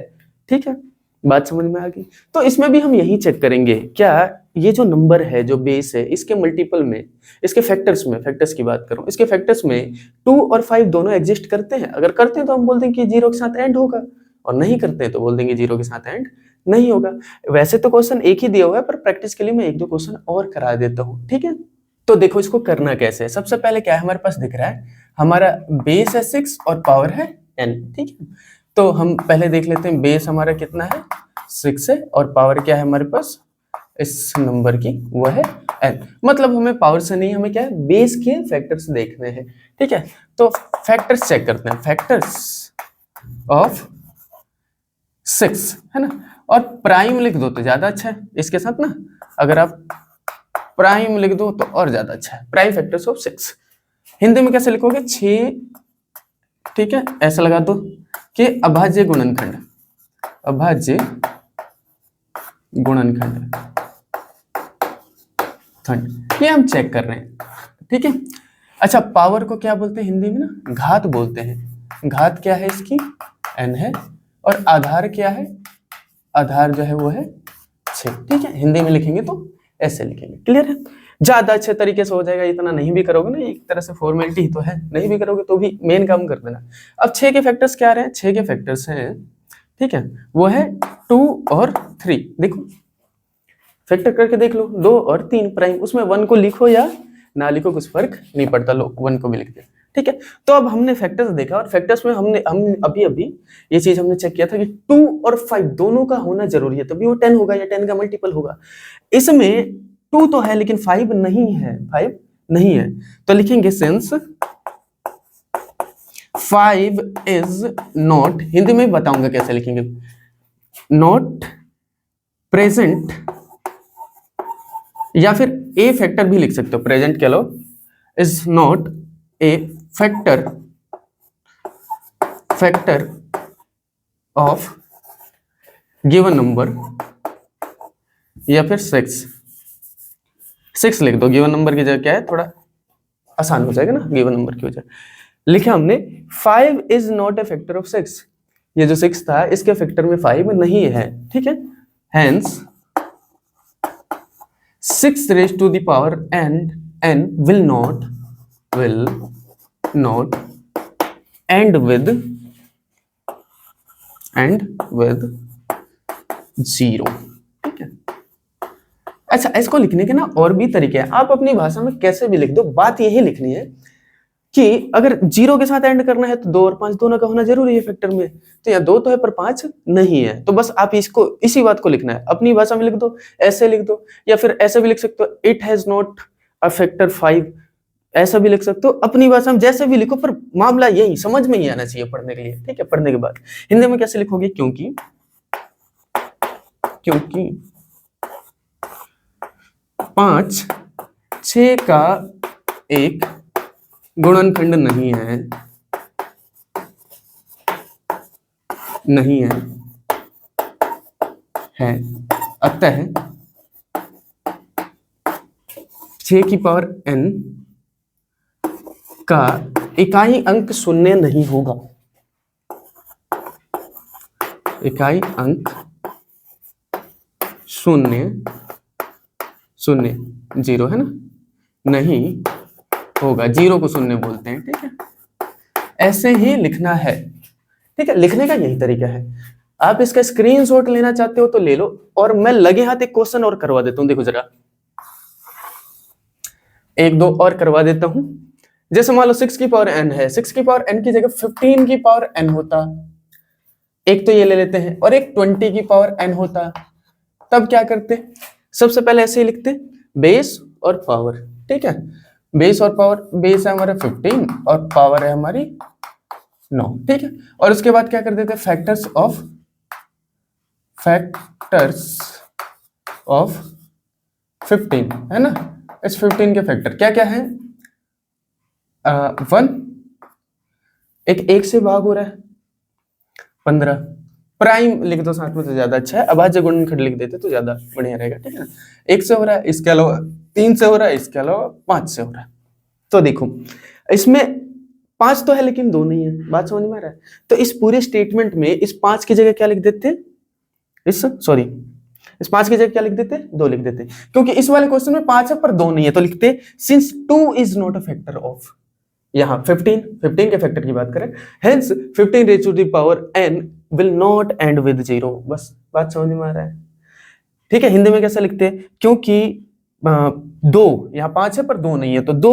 ठीक है, बात समझ में आ गई। तो इसमें भी हम यही चेक करेंगे, क्या ये जो नंबर है, जो बेस है, इसके मल्टीपल में, इसके फैक्टर्स में, फैक्टर्स की बात करूं, इसके फैक्टर्स में 2 और 5 दोनों एग्जिस्ट करते हैं। अगर करते हैं तो हम बोल देंगे कि 0 के साथ एंड होगा, और नहीं करते हैं तो बोल देंगे 0 के साथ एंड नहीं होगा। वैसे तो क्वेश्चन एक ही दिया हुआ है, पर प्रैक्टिस के लिए मैं 1-2 क्वेश्चन और करा देता हूँ। ठीक है, तो देखो इसको करना कैसे है। सबसे पहले क्या है, हमारे पास दिख रहा है हमारा बेस है 6 और पावर है n। ठीक है, तो हम पहले देख लेते हैं बेस हमारा कितना है 6 है और पावर क्या है हमारे पास इस नंबर की, वो है n। मतलब हमें पावर से नहीं, हमें क्या है बेस के फैक्टर्स देखने हैं। ठीक है, तो फैक्टर्स चेक करते हैं, फैक्टर्स ऑफ 6 है ना, और प्राइम लिख दो तो ज्यादा अच्छा है इसके साथ ना, अगर आप प्राइम लिख दो तो और ज्यादा अच्छा है। प्राइम फैक्टर्स ऑफ 6 हिंदी में कैसे लिखोगे 6, ठीक है, ऐसा लगा दो कि अभाज्य गुणनखंड, अभाज्य गुणनखंड खंड, ये हम चेक कर रहे हैं। ठीक है, अच्छा पावर को क्या बोलते हैं हिंदी में ना, घात बोलते हैं। घात क्या है इसकी n है, और आधार क्या है, आधार जो है वो है 6। ठीक है, हिंदी में लिखेंगे तो ऐसे लिखेंगे। क्लियर है, ज्यादा अच्छे तरीके से हो जाएगा। इतना नहीं भी करोगे ना, एक तरह से फॉर्मेलिटी ही तो है, नहीं भी करोगे तो भी मेन काम कर देना। अब 6 के फैक्टर्स क्या रहे हैं, 6 के फैक्टर्स हैं, ठीक है, वो है 2 और 3। देखो फैक्टर करके देख लो, 2 और 3 प्राइम, उसमें 1 को लिखो या ना लिखो कुछ फर्क नहीं पड़ता, लो 1 को भी लिख दिया। ठीक है, तो अब हमने फैक्टर्स देखा, और फैक्टर्स में हम अभी ये चीज हमने चेक किया था कि 2 और 5 दोनों का होना जरूरी है, तभी वो 10 होगा या 10 का मल्टीपल होगा। इसमें 2 तो है लेकिन 5 नहीं है, 5 नहीं है, तो लिखेंगे सिंस 5 इज नॉट, हिंदी में बताऊंगा कैसे लिखेंगे, नॉट प्रेजेंट, या फिर ए फैक्टर भी लिख सकते हो, प्रेजेंट कह लो, is not a factor of given number, या फिर 6 लिख दो, गिवन नंबर की जगह क्या है, थोड़ा आसान हो जाएगा ना, गिवन नंबर की वजह लिखे हमने 5 is not a factor of 6, ये जो 6 था इसके फैक्टर में 5 नहीं है। ठीक है, hence 6 raised to the power n will not end with 0। ठीक है, अच्छा इसको लिखने के ना और भी तरीके हैं, आप अपनी भाषा में कैसे भी लिख दो, बात यही लिखनी है कि अगर 0 के साथ एंड करना है तो 2 और 5 दोनों का होना जरूरी है फैक्टर में, तो या 2 तो है पर 5 नहीं है, तो बस आप इसको इसी बात को लिखना है, अपनी भाषा में लिख दो, ऐसे लिख दो, या फिर ऐसे भी लिख सकते हो, it has not a factor 5, ऐसा भी लिख सकते हो, अपनी भाषा में जैसे भी लिखो, पर मामला यही समझ में ही आना चाहिए पढ़ने के लिए। ठीक है, पढ़ने के बाद हिंदी में कैसे लिखोगे, क्योंकि 5 6 का एक गुणनखंड नहीं है, अतः 6 की पावर n का इकाई अंक शून्य नहीं होगा, इकाई अंक शून्य 0 है ना, नहीं होगा, 0 को शून्य बोलते हैं। ठीक है, ऐसे ही लिखना है। ठीक है, लिखने का यही तरीका है। आप इसका स्क्रीनशॉट लेना चाहते हो तो ले लो, और मैं लगे हाथ एक क्वेश्चन और करवा देता हूं, देखो जरा, 1-2 और करवा देता हूं। जैसे मान लो 6 की पावर n है, 6 की पावर n की जगह 15 की पावर n होता, एक तो ये ले लेते हैं, और एक 20 की पावर n होता, तब क्या करते, सबसे पहले ऐसे ही लिखते बेस और पावर। ठीक है, बेस और पावर, बेस है हमारा 15 और पावर है हमारी 9। ठीक है, और उसके बाद क्या कर देते, फैक्टर्स ऑफ 15 है ना, इस 15 के फैक्टर क्या क्या है, 1, एक से भाग हो रहा है 15, प्राइम लिख दो साथ में तो ज्यादा अच्छा है, अभाज्य गुणनखंड लिख देते तो ज्यादा बढ़िया रहेगा। ठीक है ना, 1 से हो रहा है, इसके अलावा 3 से हो रहा है, इसके अलावा 5 से हो रहा है। तो देखो इसमें 5 तो है लेकिन 2 नहीं है, बात समझ में आ रहा है, तो इस पूरे स्टेटमेंट में इस 5 की जगह क्या लिख देते, इस 5 की जगह क्या लिख देते, 2 लिख देते, क्योंकि इस वाले क्वेश्चन में 5 है पर 2 नहीं है, तो लिखते since 2 is not a factor of, यहाँ 15 के फैक्टर की बात करें, hence 15 raise to the power n will not end with 0। बस बात समझ में आ रहा है। ठीक है, हिंदी में कैसे लिखते हैं, क्योंकि दो, यहाँ 5 है पर 2 नहीं है, तो 2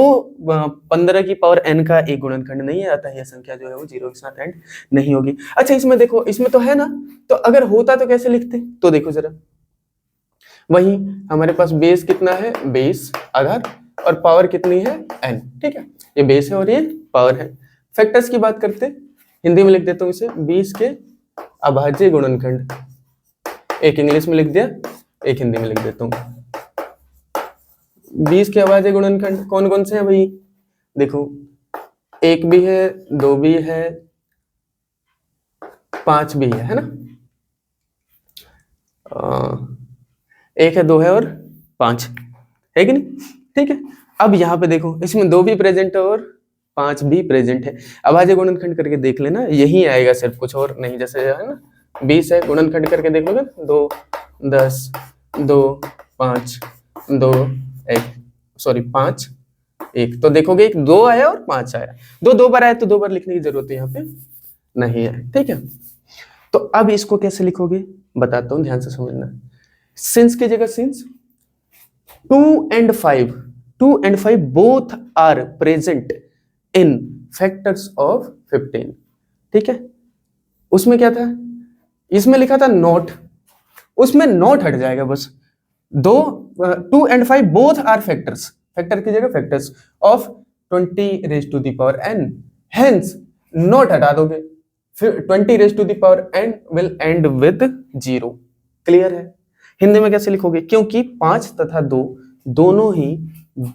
15 की पावर n का एक गुणनखंड नहीं है, अतः यह संख्या जो है वो 0 के साथ एंड नहीं होगी। अच्छा इसमें देखो, इसमें तो है ना, तो अगर होता तो कैसे लिखते, तो देखो जरा, वही हमारे पास बेस कितना है 20 आधार, और पावर कितनी है n, ठीक है, ये बेस है और ये पावर है। फैक्टर्स की बात करते, हिंदी में लिख देता हूँ इसे 20 के अभाज्य गुणनखंड, एक इंग्लिश में लिख दिया, एक हिंदी में लिख देता हूँ। 20 के अभाज्य गुणनखंड कौन कौन से हैं भाई, देखो 1 भी है, 2 भी है, 5 भी है ना, 1 है, 2 है और 5 है कि नहीं, ठीक है। अब यहाँ पे देखो, इसमें 2 भी प्रेजेंट है और 5 भी प्रेजेंट है। अभाज्य गुणनखंड करके देख लेना, यही आएगा सिर्फ, कुछ और नहीं, जैसे है ना 20 है, गुणनखंड करके देख लोगे 2 10 2 5 2 1 सॉरी 5 1, तो देखोगे एक 2 आया और 5 आया, 2 बार आया तो 2 बार लिखने की जरूरत है यहाँ पे नहीं है, ठीक है। तो अब इसको कैसे लिखोगे बताता हूँ, ध्यान से समझना। सिंस की जगह since 2 and 5 both are present in factors of 15, ठीक है। उसमें क्या था, इसमें लिखा था नॉट, उसमें नॉट हट जाएगा बस, 2 and 5 both are factors, factor की जगह factors of 20 raised to the power n, hence not हटा दोगे, फिर 20 raised to the power n will end with 0, clear है। हिंदी में कैसे लिखोगे, क्योंकि 5 तथा 2 दोनों ही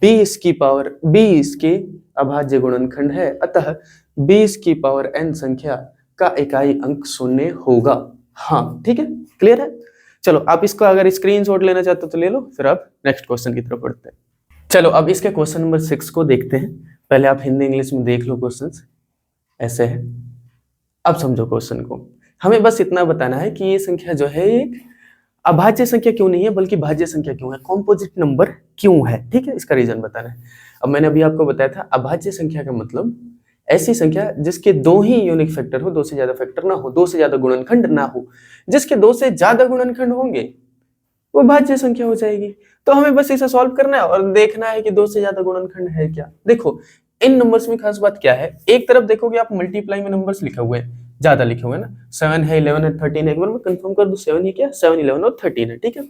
20 की पावर 20 के अभाज्य गुणनखंड है, अतः 20 की पावर n संख्या का इकाई अंक 0 होगा। हाँ ठीक है, क्लियर है। चलो आप इसको अगर स्क्रीनशॉट लेना चाहते हो तो ले लो, फिर आप नेक्स्ट क्वेश्चन की तरफ बढ़ते हैं। चलो अब इसके क्वेश्चन नंबर 6 को देखते हैं। पहले आप हिंदी इंग्लिश में देख लो, क्वेश्चंस ऐसे है। अब समझो क्वेश्चन को, हमें बस इतना बताना है कि ये संख्या जो है एक अभाज्य संख्या क्यों नहीं है बल्कि भाज्य संख्या क्यों है, कॉम्पोजिट नंबर क्यों है, ठीक है, इसका रीजन बताना है। अब मैंने अभी आपको बताया था अभाज्य संख्या का मतलब ऐसी संख्या जिसके 2 ही यूनिक फैक्टर हो, 2 से ज्यादा फैक्टर ना हो, 2 से ज्यादा गुणनखंड ना हो। जिसके 2 से ज्यादा गुणनखंड होंगे वो भाज्य संख्या हो जाएगी। तो हमें बस इसे सॉल्व करना है और देखना है कि 2 से ज्यादा गुणनखंड है क्या। देखो इन नंबर्स में खास बात क्या है, एक तरफ देखोगे आप मल्टीप्लाई में नंबर्स लिखे हुए हैं, ज्यादा लिखे हुए हैं ना, 7 है, 11 है, 13 है, एक बार मैं कंफर्म कर दूं 7 ही क्या, 7 11 और 13 है, ठीक है,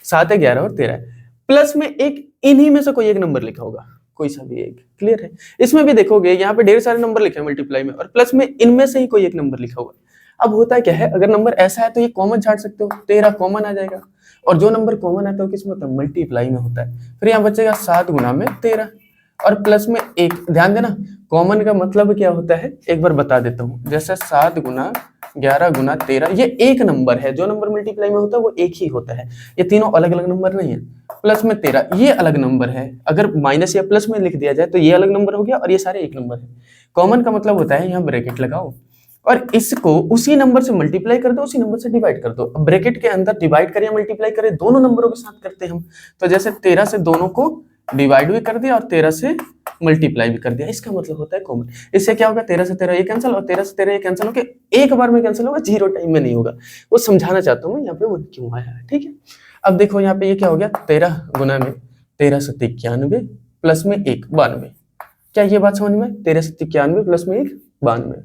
7 है, 11 और 13 है, प्लस में एक इन्हीं में से कोई एक नंबर लिखा होगा, कोई सा भी एक, क्लियर है। इसमें भी देखोगे यहाँ पे ढेर सारे नंबर लिखे हैं मल्टीप्लाई में, और प्लस में इनमें से ही कोई एक नंबर लिखा हुआ। अब होता क्या है, अगर नंबर ऐसा है तो ये कॉमन छाट सकते हो, 13 कॉमन आ जाएगा, और जो नंबर कॉमन आता है किसमें होता है, मल्टीप्लाई में होता है। फिर यहाँ बचेगा 7 गुना में 13 और प्लस में 1, ध्यान देना कॉमन का मतलब क्या होता है, एक बार बता देता हूँ। जैसे 7 गुना 11 गुना 13 ये एक नंबर है, जो नंबर मल्टीप्लाई में होता है वो एक ही होता है, ये तीनों अलग अलग नंबर नहीं है। प्लस में 13 ये अलग नंबर है, अगर माइनस या प्लस में लिख दिया जाए तो ये अलग नंबर हो गया और ये सारे एक नंबर है। कॉमन का मतलब होता है यहाँ ब्रैकेट लगाओ और इसको उसी नंबर से मल्टीप्लाई कर दो, उसी नंबर से डिवाइड कर दो। अब ब्रैकेट के अंदर डिवाइड करें मल्टीप्लाई करें दोनों नंबरों के साथ करते हैं हम, तो जैसे 13 से दोनों को डिवाइड भी कर दिया और 13 से मल्टीप्लाई भी कर दिया, इसका मतलब होता है कॉमन। इससे क्या होगा, 13 से 13 ये कैंसिल और 13 से 13 ये कैंसिल होकर एक बार में कैंसिल होगा, 0 टाइम में नहीं होगा। वो समझाना चाहता हूँ मैं यहाँ पे वो क्यों आया है, ठीक है। अब देखो यहाँ पे ये क्या हो गया, 13 गुना में 13 से 91 प्लस में 1 92, क्या ये बात समझ में, 13 से 91 प्लस में 1 92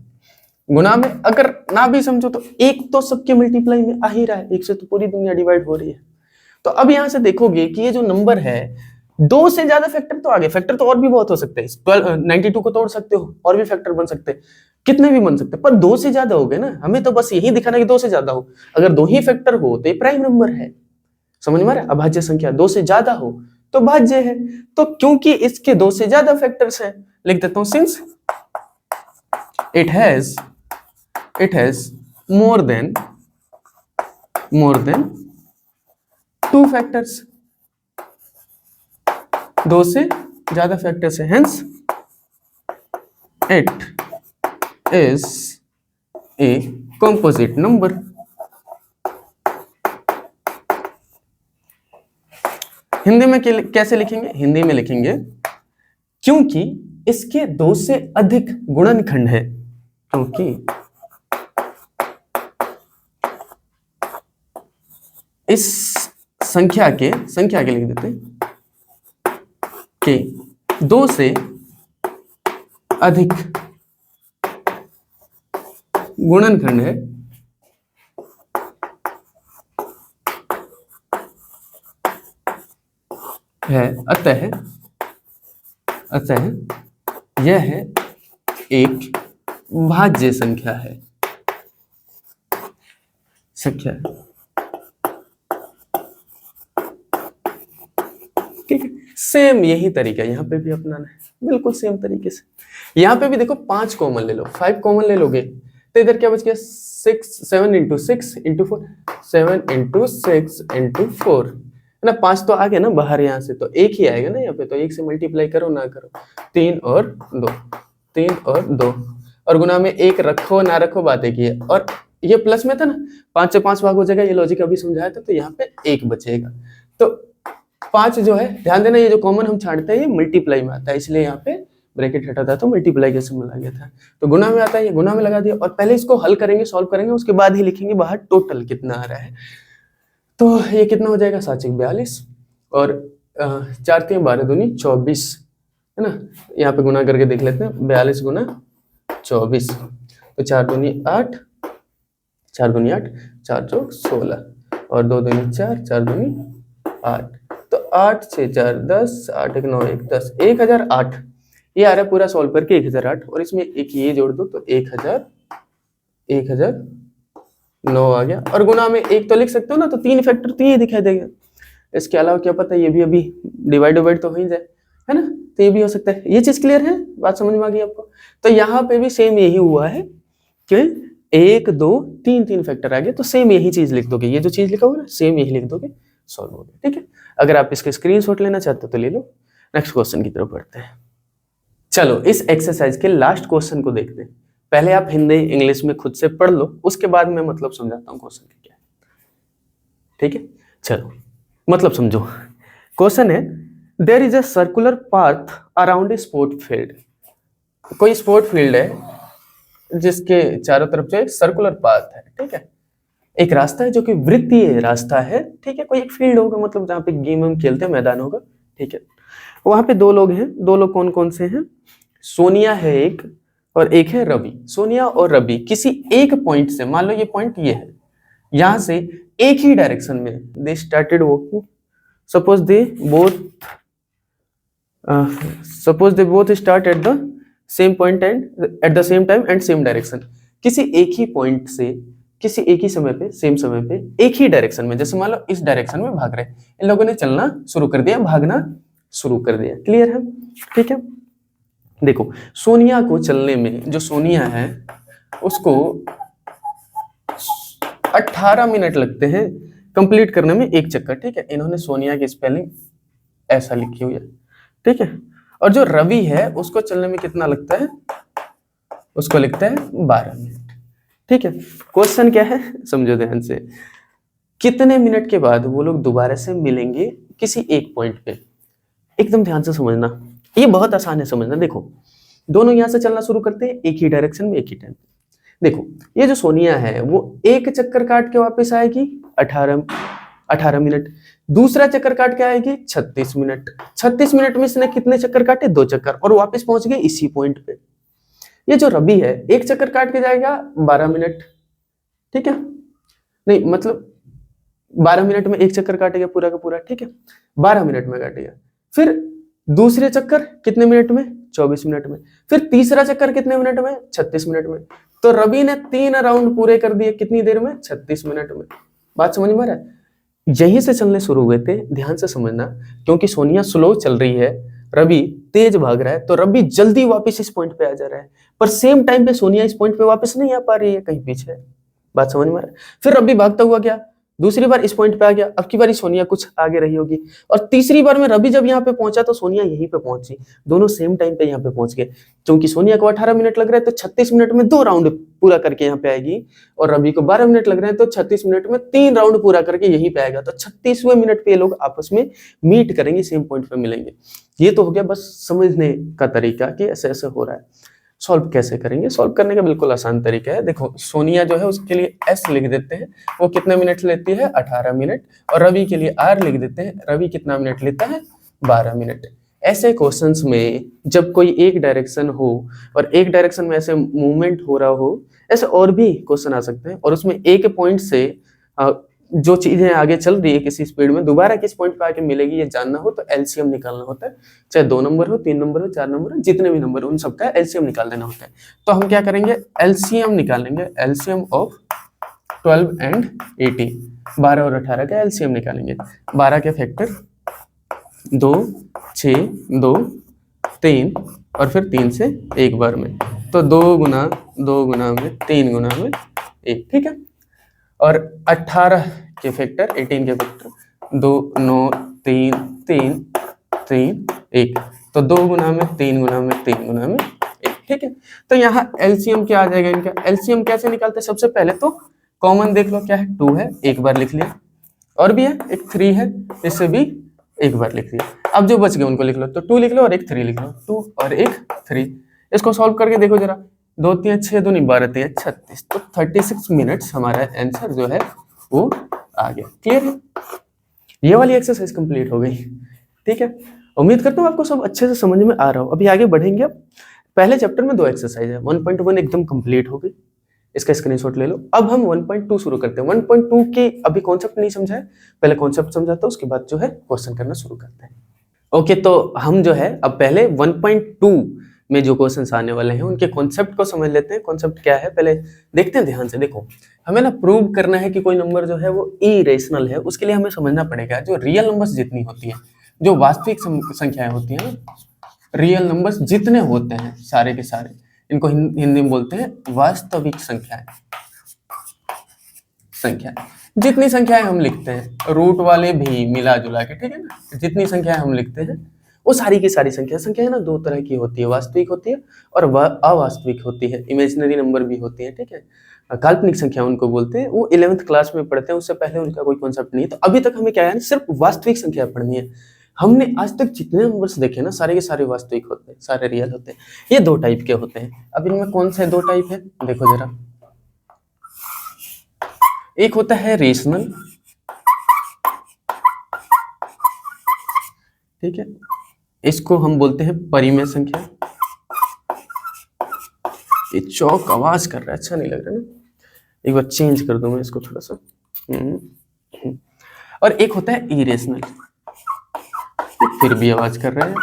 गुना में अगर ना भी समझो तो एक तो सबके मल्टीप्लाई में आ ही रहा है, एक से तो पूरी दुनिया डिवाइड हो रही है। तो अब यहां से देखोगे कि ये जो नंबर है 2 से ज्यादा फैक्टर तो आगे, फैक्टर तो और भी बहुत हो सकते हैं, 92 को तोड़ सकते हो और भी फैक्टर बन सकते हैं, कितने भी बन सकते हैं, पर 2 से ज्यादा हो गए ना, हमें तो बस यही दिखाना कि 2 से ज्यादा हो। अगर 2 ही फैक्टर हो तो ये प्राइम नंबर है, समझ में आ रहा है। अभाज्य संख्या 2 से ज्यादा हो तो भाज्य है। तो क्योंकि इसके 2 से ज्यादा फैक्टर्स है, लिख देता हूं since it has more than 2 factors, 2 से ज्यादा फैक्टर्स है, hence it is a composite number। Hindi में कैसे लिखेंगे, हिंदी में लिखेंगे क्योंकि इसके 2 से अधिक गुणनखंड है, क्योंकि इस संख्या के लिख देते हैं, के 2 से अधिक गुणनखंड है अतः यह एक भाज्य संख्या है। ठीक है, सेम यही तरीका यहाँ पे भी अपनाना है, बिल्कुल सेम तरीके से। यहाँ पे भी देखो 5 कॉमन ले लो, 5 कॉमन ले लोगे तो इधर क्या बच गया 7 इंटू 6 इंटू 4, 7 इंटू 6 इंटू 4 है ना। 5 तो आ गया ना बाहर यहाँ से, तो 1 ही आएगा ना यहाँ पे, तो 1 से मल्टीप्लाई करो ना करो, 3 और 2 और गुना में 1 रखो ना रखो बात एक ही है। और ये प्लस में था ना, 5 से 5 भाग हो जाएगा, ये लॉजिक अभी समझाया था, तो यहाँ पे 1 बचेगा। तो 5 जो है, ध्यान देना ये जो कॉमन हम छांटते हैं ये मल्टीप्लाई में आता है, इसलिए यहाँ पे ब्रैकेट हटा था तो मल्टीप्लिकेशन में लगा गया था। तो गुना में आता है, ये गुना में लगा दिया, और पहले इसको हल करेंगे, सॉल्व करेंगे, उसके बाद ही लिखेंगे बाहर टोटल कितना आ रहा है। तो ये कितना हो जाएगा 7 × 42 और 4 × 12 दूनी 24 है ना। यहाँ पे गुना करके देख लेते हैं, 42 गुना 24 तो 4 दूनी 8, 4 दूनी 8, 4 चौक 16 और 2 दूनी 4, 4 दूनी 8, तो 8 6 4 10, 8 1 9 1 10, 1008 ये आ रहा है पूरा सॉल्व करके 1008, और इसमें एक ये जोड़ दो तो 1009 आ गया। और गुना में 1 तो लिख सकते हो ना, तो 3 फैक्टर तो ये दिखाई देगा। इसके अलावा क्या पता ये भी अभी डिवाइड तो हो ही जाए, है ना, तो ये भी हो सकता है। ये चीज क्लियर है, बात समझ में आ गई आपको। तो यहाँ पे भी सेम यही हुआ है कि 1 2 3 फैक्टर आ गए, तो सेम यही चीज लिख दोगे, ये जो चीज लिखा हुआ ना सेम यही लिख दोगे, सॉल्व हो गया। ठीक है, अगर आप इसके स्क्रीनशॉट लेना चाहते हो तो ले लो। नेक्स्ट क्वेश्चन की तरफ बढ़ते हैं। चलो इस एक्सरसाइज के लास्ट क्वेश्चन को देखते हैं। पहले आप हिंदी इंग्लिश में खुद से पढ़ लो, उसके बाद मैं मतलब समझाता हूँ क्वेश्चन क्या है। ठीक है, चलो मतलब समझो। क्वेश्चन है, there is a circular path around a sport field. कोई स्पोर्ट फील्ड है जिसके चारों तरफ जो एक सर्कुलर पाथ है, ठीक है, एक रास्ता है जो कि वृत्तीय रास्ता है। ठीक है, कोई एक फील्ड होगा, मतलब जहाँ पे गेम हम खेलते हैं, मैदान होगा। ठीक है, वहां पे 2 लोग हैं। 2 लोग कौन कौन से हैं? सोनिया है एक, और एक है रवि। सोनिया और रवि किसी एक पॉइंट से, मान लो ये पॉइंट ये है, यहां से एक ही डायरेक्शन में they started walking. Suppose they both start at the same point and at the same time and same direction. किसी एक ही पॉइंट से किसी एक ही समय पे, सेम समय पे, एक ही डायरेक्शन में, जैसे मान लो इस डायरेक्शन में भाग रहे हैं, इन लोगों ने चलना शुरू कर दिया, भागना शुरू कर दिया। क्लियर है? ठीक है, देखो सोनिया को चलने में, जो सोनिया है उसको 18 मिनट लगते हैं कंप्लीट करने में, एक चक्कर। ठीक है, इन्होंने सोनिया की स्पेलिंग ऐसा लिखी हुई है। ठीक है, और जो रवि है उसको चलने में कितना लगता है? उसको लगता है 12 मिनट। ठीक है, क्वेश्चन क्या है समझो ध्यान से। कितने मिनट के बाद वो लोग दोबारा से मिलेंगे किसी एक पॉइंट पे? एकदम ध्यान से समझना, ये बहुत आसान है समझना। देखो दोनों यहां से चलना शुरू करते हैं एक ही डायरेक्शन में, एक ही टाइम। देखो ये जो सोनिया है वो एक चक्कर काट के वापस आएगी 18 मिनट, दूसरा चक्कर काट के आएगी 36 मिनट। 36 मिनट में इसने कितने चक्कर काटे? 2 चक्कर, और वापस पहुंच गए इसी पॉइंट पे। ये जो रवि है एक चक्कर काट के जाएगा 12 मिनट। ठीक है, नहीं मतलब 12 मिनट में एक चक्कर काटेगा पूरा का पूरा। ठीक है, 12 मिनट में काटेगा। फिर दूसरे चक्कर कितने मिनट में? 24 मिनट में। फिर तीसरा चक्कर कितने मिनट में? 36 मिनट में। तो रवि ने 3 राउंड पूरे कर दिए कितनी देर में? 36 मिनट में। बात समझ में आ रहा है? यहीं से चलने शुरू हुए थे, ध्यान से समझना, क्योंकि सोनिया स्लो चल रही है, रवि तेज भाग रहा है, तो रवि जल्दी वापस इस पॉइंट पे आ जा रहा है, पर सेम टाइम पे सोनिया इस पॉइंट पे वापस नहीं आ पा रही है, कहीं पीछे है। बात समझ में आ रहा है? फिर रवि भागता हुआ गया, दूसरी बार इस पॉइंट पे आ गया, अब की बारी सोनिया कुछ आगे रही होगी, और तीसरी बार में रवि जब यहाँ पे पहुंचा तो सोनिया यहीं पे पहुंची। दोनों सेम टाइम पे यहाँ पे पहुंच गए, क्योंकि सोनिया को 18 मिनट लग रहा है तो 36 मिनट में 2 राउंड पूरा करके यहाँ पे आएगी, और रवि को 12 मिनट लग रहे हैं तो 36 मिनट में 3 राउंड पूरा करके यहीं पे आएगा। तो 36वें मिनट पे ये लोग आपस में मीट करेंगे, सेम पॉइंट पे मिलेंगे। ये तो हो गया बस समझने का तरीका कि ऐसे ऐसे हो रहा है। सॉल्व कैसे करेंगे? सॉल्व करने का बिल्कुल आसान तरीका है। देखो सोनिया जो है उसके लिए एस लिख देते हैं, वो कितने मिनट लेती है? 18 मिनट। और रवि के लिए आर लिख देते हैं, रवि कितना मिनट लेता है? 12 मिनट। ऐसे क्वेश्चंस में जब कोई एक डायरेक्शन हो और एक डायरेक्शन में ऐसे मूवमेंट हो रहा हो, ऐसे और भी क्वेश्चन आ सकते हैं, और उसमें एक पॉइंट से जो चीजें आगे चल रही है किसी स्पीड में दोबारा किस पॉइंट पे आके मिलेगी ये जानना हो तो एलसीएम निकालना होता है। चाहे 2 नंबर हो, 3 नंबर हो, 4 नंबर हो, जितने भी नंबर हो उन सबका एलसीएम निकाल देना होता है। तो हम क्या करेंगे, एलसीएम निकालेंगे, एलसीएम ऑफ 12 एंड 18, 12 और 18 का एलसीएम निकालेंगे। 12 के फैक्टर 2, 6, 2, 3 और फिर 3 से एक बार में, तो 2 गुना 2 गुना में 3 गुना में 1, ठीक है। और 18 के फैक्टर 18 के फैक्टर 2, 9, 3, 3, 3, 1, तो 2 गुना में 3 गुना में 3 गुना में 1, ठीक है। तो यहाँ एलसीएम क्या आ जाएगा इनका, एलसीएम कैसे निकालते हैं, सबसे पहले तो कॉमन देख लो क्या है, 2 है, एक बार लिख लिया, और भी है एक 3 है, इससे भी एक बार लिख लिया। अब जो बच गए उनको लिख लो, तो 2 लिख लो और एक 3 लिख लो, 2 और एक 3। इसको सॉल्व करके देखो जरा, 2 3 6 2 12 3 36, तो 36 मिनट्स हमारा आंसर जो है वो आ गया। क्लियर है, ये वाली एक्सरसाइज कंप्लीट हो गई, ठीक है। उम्मीद करता हूँ आपको सब अच्छे से समझ में आ रहा हो। अभी आगे बढ़ेंगे। अब पहले चैप्टर में 2 एक्सरसाइज है, 1.1 एकदम कंप्लीट हो गई, इसका स्क्रीनशॉट ले लो। अब हम 1.2 शुरू करते हैं। 1.2 के अभी कॉन्सेप्ट नहीं समझा है, पहले कॉन्सेप्ट समझाता हूं, उसके बाद जो है क्वेश्चन करना शुरू करते हैं। ओके, तो हम जो है अब पहले 1.2 में जो क्वेश्चंस आने वाले हैं उनके कॉन्सेप्ट को समझ लेते हैं। कॉन्सेप्ट क्या है पहले देखते हैं ध्यान से। देखो, हमें ना प्रूव करना है कि कोई नंबर जो है वो इरेशनल है। उसके लिए हमें समझना पड़ेगा जो रियल नंबर्स जितनी होती है, जो वास्तविक संख्याएं होती है ना, रियल नंबर्स जितने होते हैं सारे के सारे, इनको हिंदी में बोलते हैं वास्तविक संख्याएं। जितनी संख्याएं हम लिखते हैं, रूट वाले भी मिला जुला के, ठीक है ना, जितनी संख्याएं हम लिखते हैं वो सारी की सारी संख्याएं ना 2 तरह की होती है, वास्तविक होती है और अवास्तविक होती है, इमेजिनरी नंबर भी होती है, ठीक है। काल्पनिक संख्या उनको बोलते हैं, वो 11th क्लास में पढ़ते हैं, उससे पहले उनका कोई कॉन्सेप्ट नहीं है। तो अभी तक हमें क्या है, सिर्फ वास्तविक संख्या पढ़नी है। हमने आज तक जितने नंबर्स देखे ना सारे के सारे वास्तविक होते हैं, सारे रियल होते हैं। ये 2 टाइप के होते हैं। अब इनमें कौन से 2 टाइप है देखो जरा। एक होता है रेशनल, ठीक है, इसको हम बोलते हैं परिमेय संख्या। ये चौक आवाज कर रहा है, अच्छा नहीं लग रहा ना, एक बार चेंज कर दूं मैं इसको थोड़ा सा। और एक होता है इरेशनल, फिर भी आवाज कर रहा है,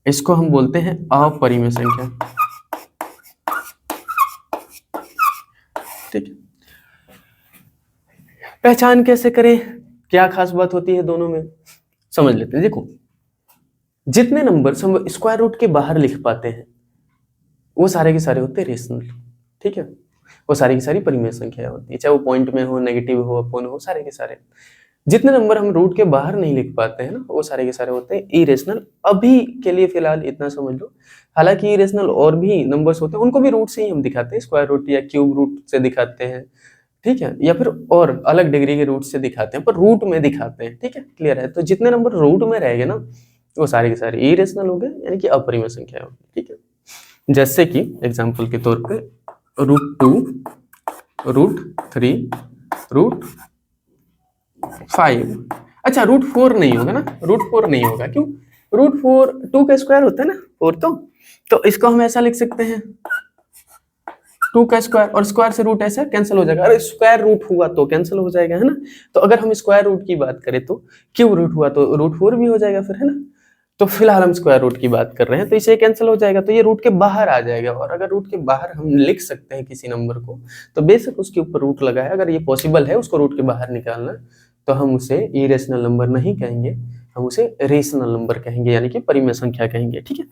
इसको हम बोलते हैं अपरिमेय संख्या, ठीक है। पहचान कैसे करें, क्या खास बात होती है दोनों में, समझ लेते हैं। देखो, जितने नंबर हम स्क्वायर रूट के बाहर लिख पाते हैं वो सारे के सारे होते हैं रेशनल, ठीक है। वो सारी की सारी परिमेय संख्या होती है, चाहे वो पॉइंट में हो, नेगेटिव हो, अपोन हो, सारे के सारे। जितने नंबर हम रूट के बाहर नहीं लिख पाते हैं ना वो सारे के सारे होते हैं इरेशनल। अभी के लिए फिलहाल इतना समझ लो। हालांकि इरेशनल और भी नंबर्स होते हैं, उनको भी रूट से ही हम दिखाते हैं, स्क्वायर रूट या क्यूब रूट से दिखाते हैं, ठीक है, या फिर और अलग डिग्री के रूट से दिखाते हैं, पर रूट में दिखाते हैं, ठीक है। क्लियर है, तो जितने नंबर रूट में रहेंगे ना वो सारे के सारे इरेशनल हो गए, यानी कि अपरिमेय संख्या होगी, ठीक है। जैसे कि एग्जाम्पल के तौर पे √2, √3, √5। अच्छा, √4 नहीं होगा ना, √4 नहीं होगा, क्यों? √4 2 का स्क्वायर होता है ना, 4 तो इसको हम ऐसा लिख सकते हैं 2 का स्क्वायर, और स्क्वायर से रूट ऐसा कैंसिल हो जाएगा। अरे स्क्वायर रूट हुआ तो कैंसिल हो जाएगा, है ना। तो अगर हम स्क्वायर रूट की बात करें तो क्यूब रूट हुआ तो √4 भी हो जाएगा फिर, है ना। तो फिलहाल हम स्क्वायर रूट की बात कर रहे हैं, तो इसे कैंसिल हो जाएगा, तो ये रूट के बाहर आ जाएगा। और अगर रूट के बाहर हम लिख सकते हैं किसी नंबर को, तो बेशक उसके ऊपर रूट लगा है, अगर ये पॉसिबल है उसको रूट के बाहर निकालना, तो हम उसे इरेशनल नंबर नहीं कहेंगे, हम उसे रेशनल नंबर कहेंगे, यानी कि परिमेय संख्या कहेंगे, ठीक है।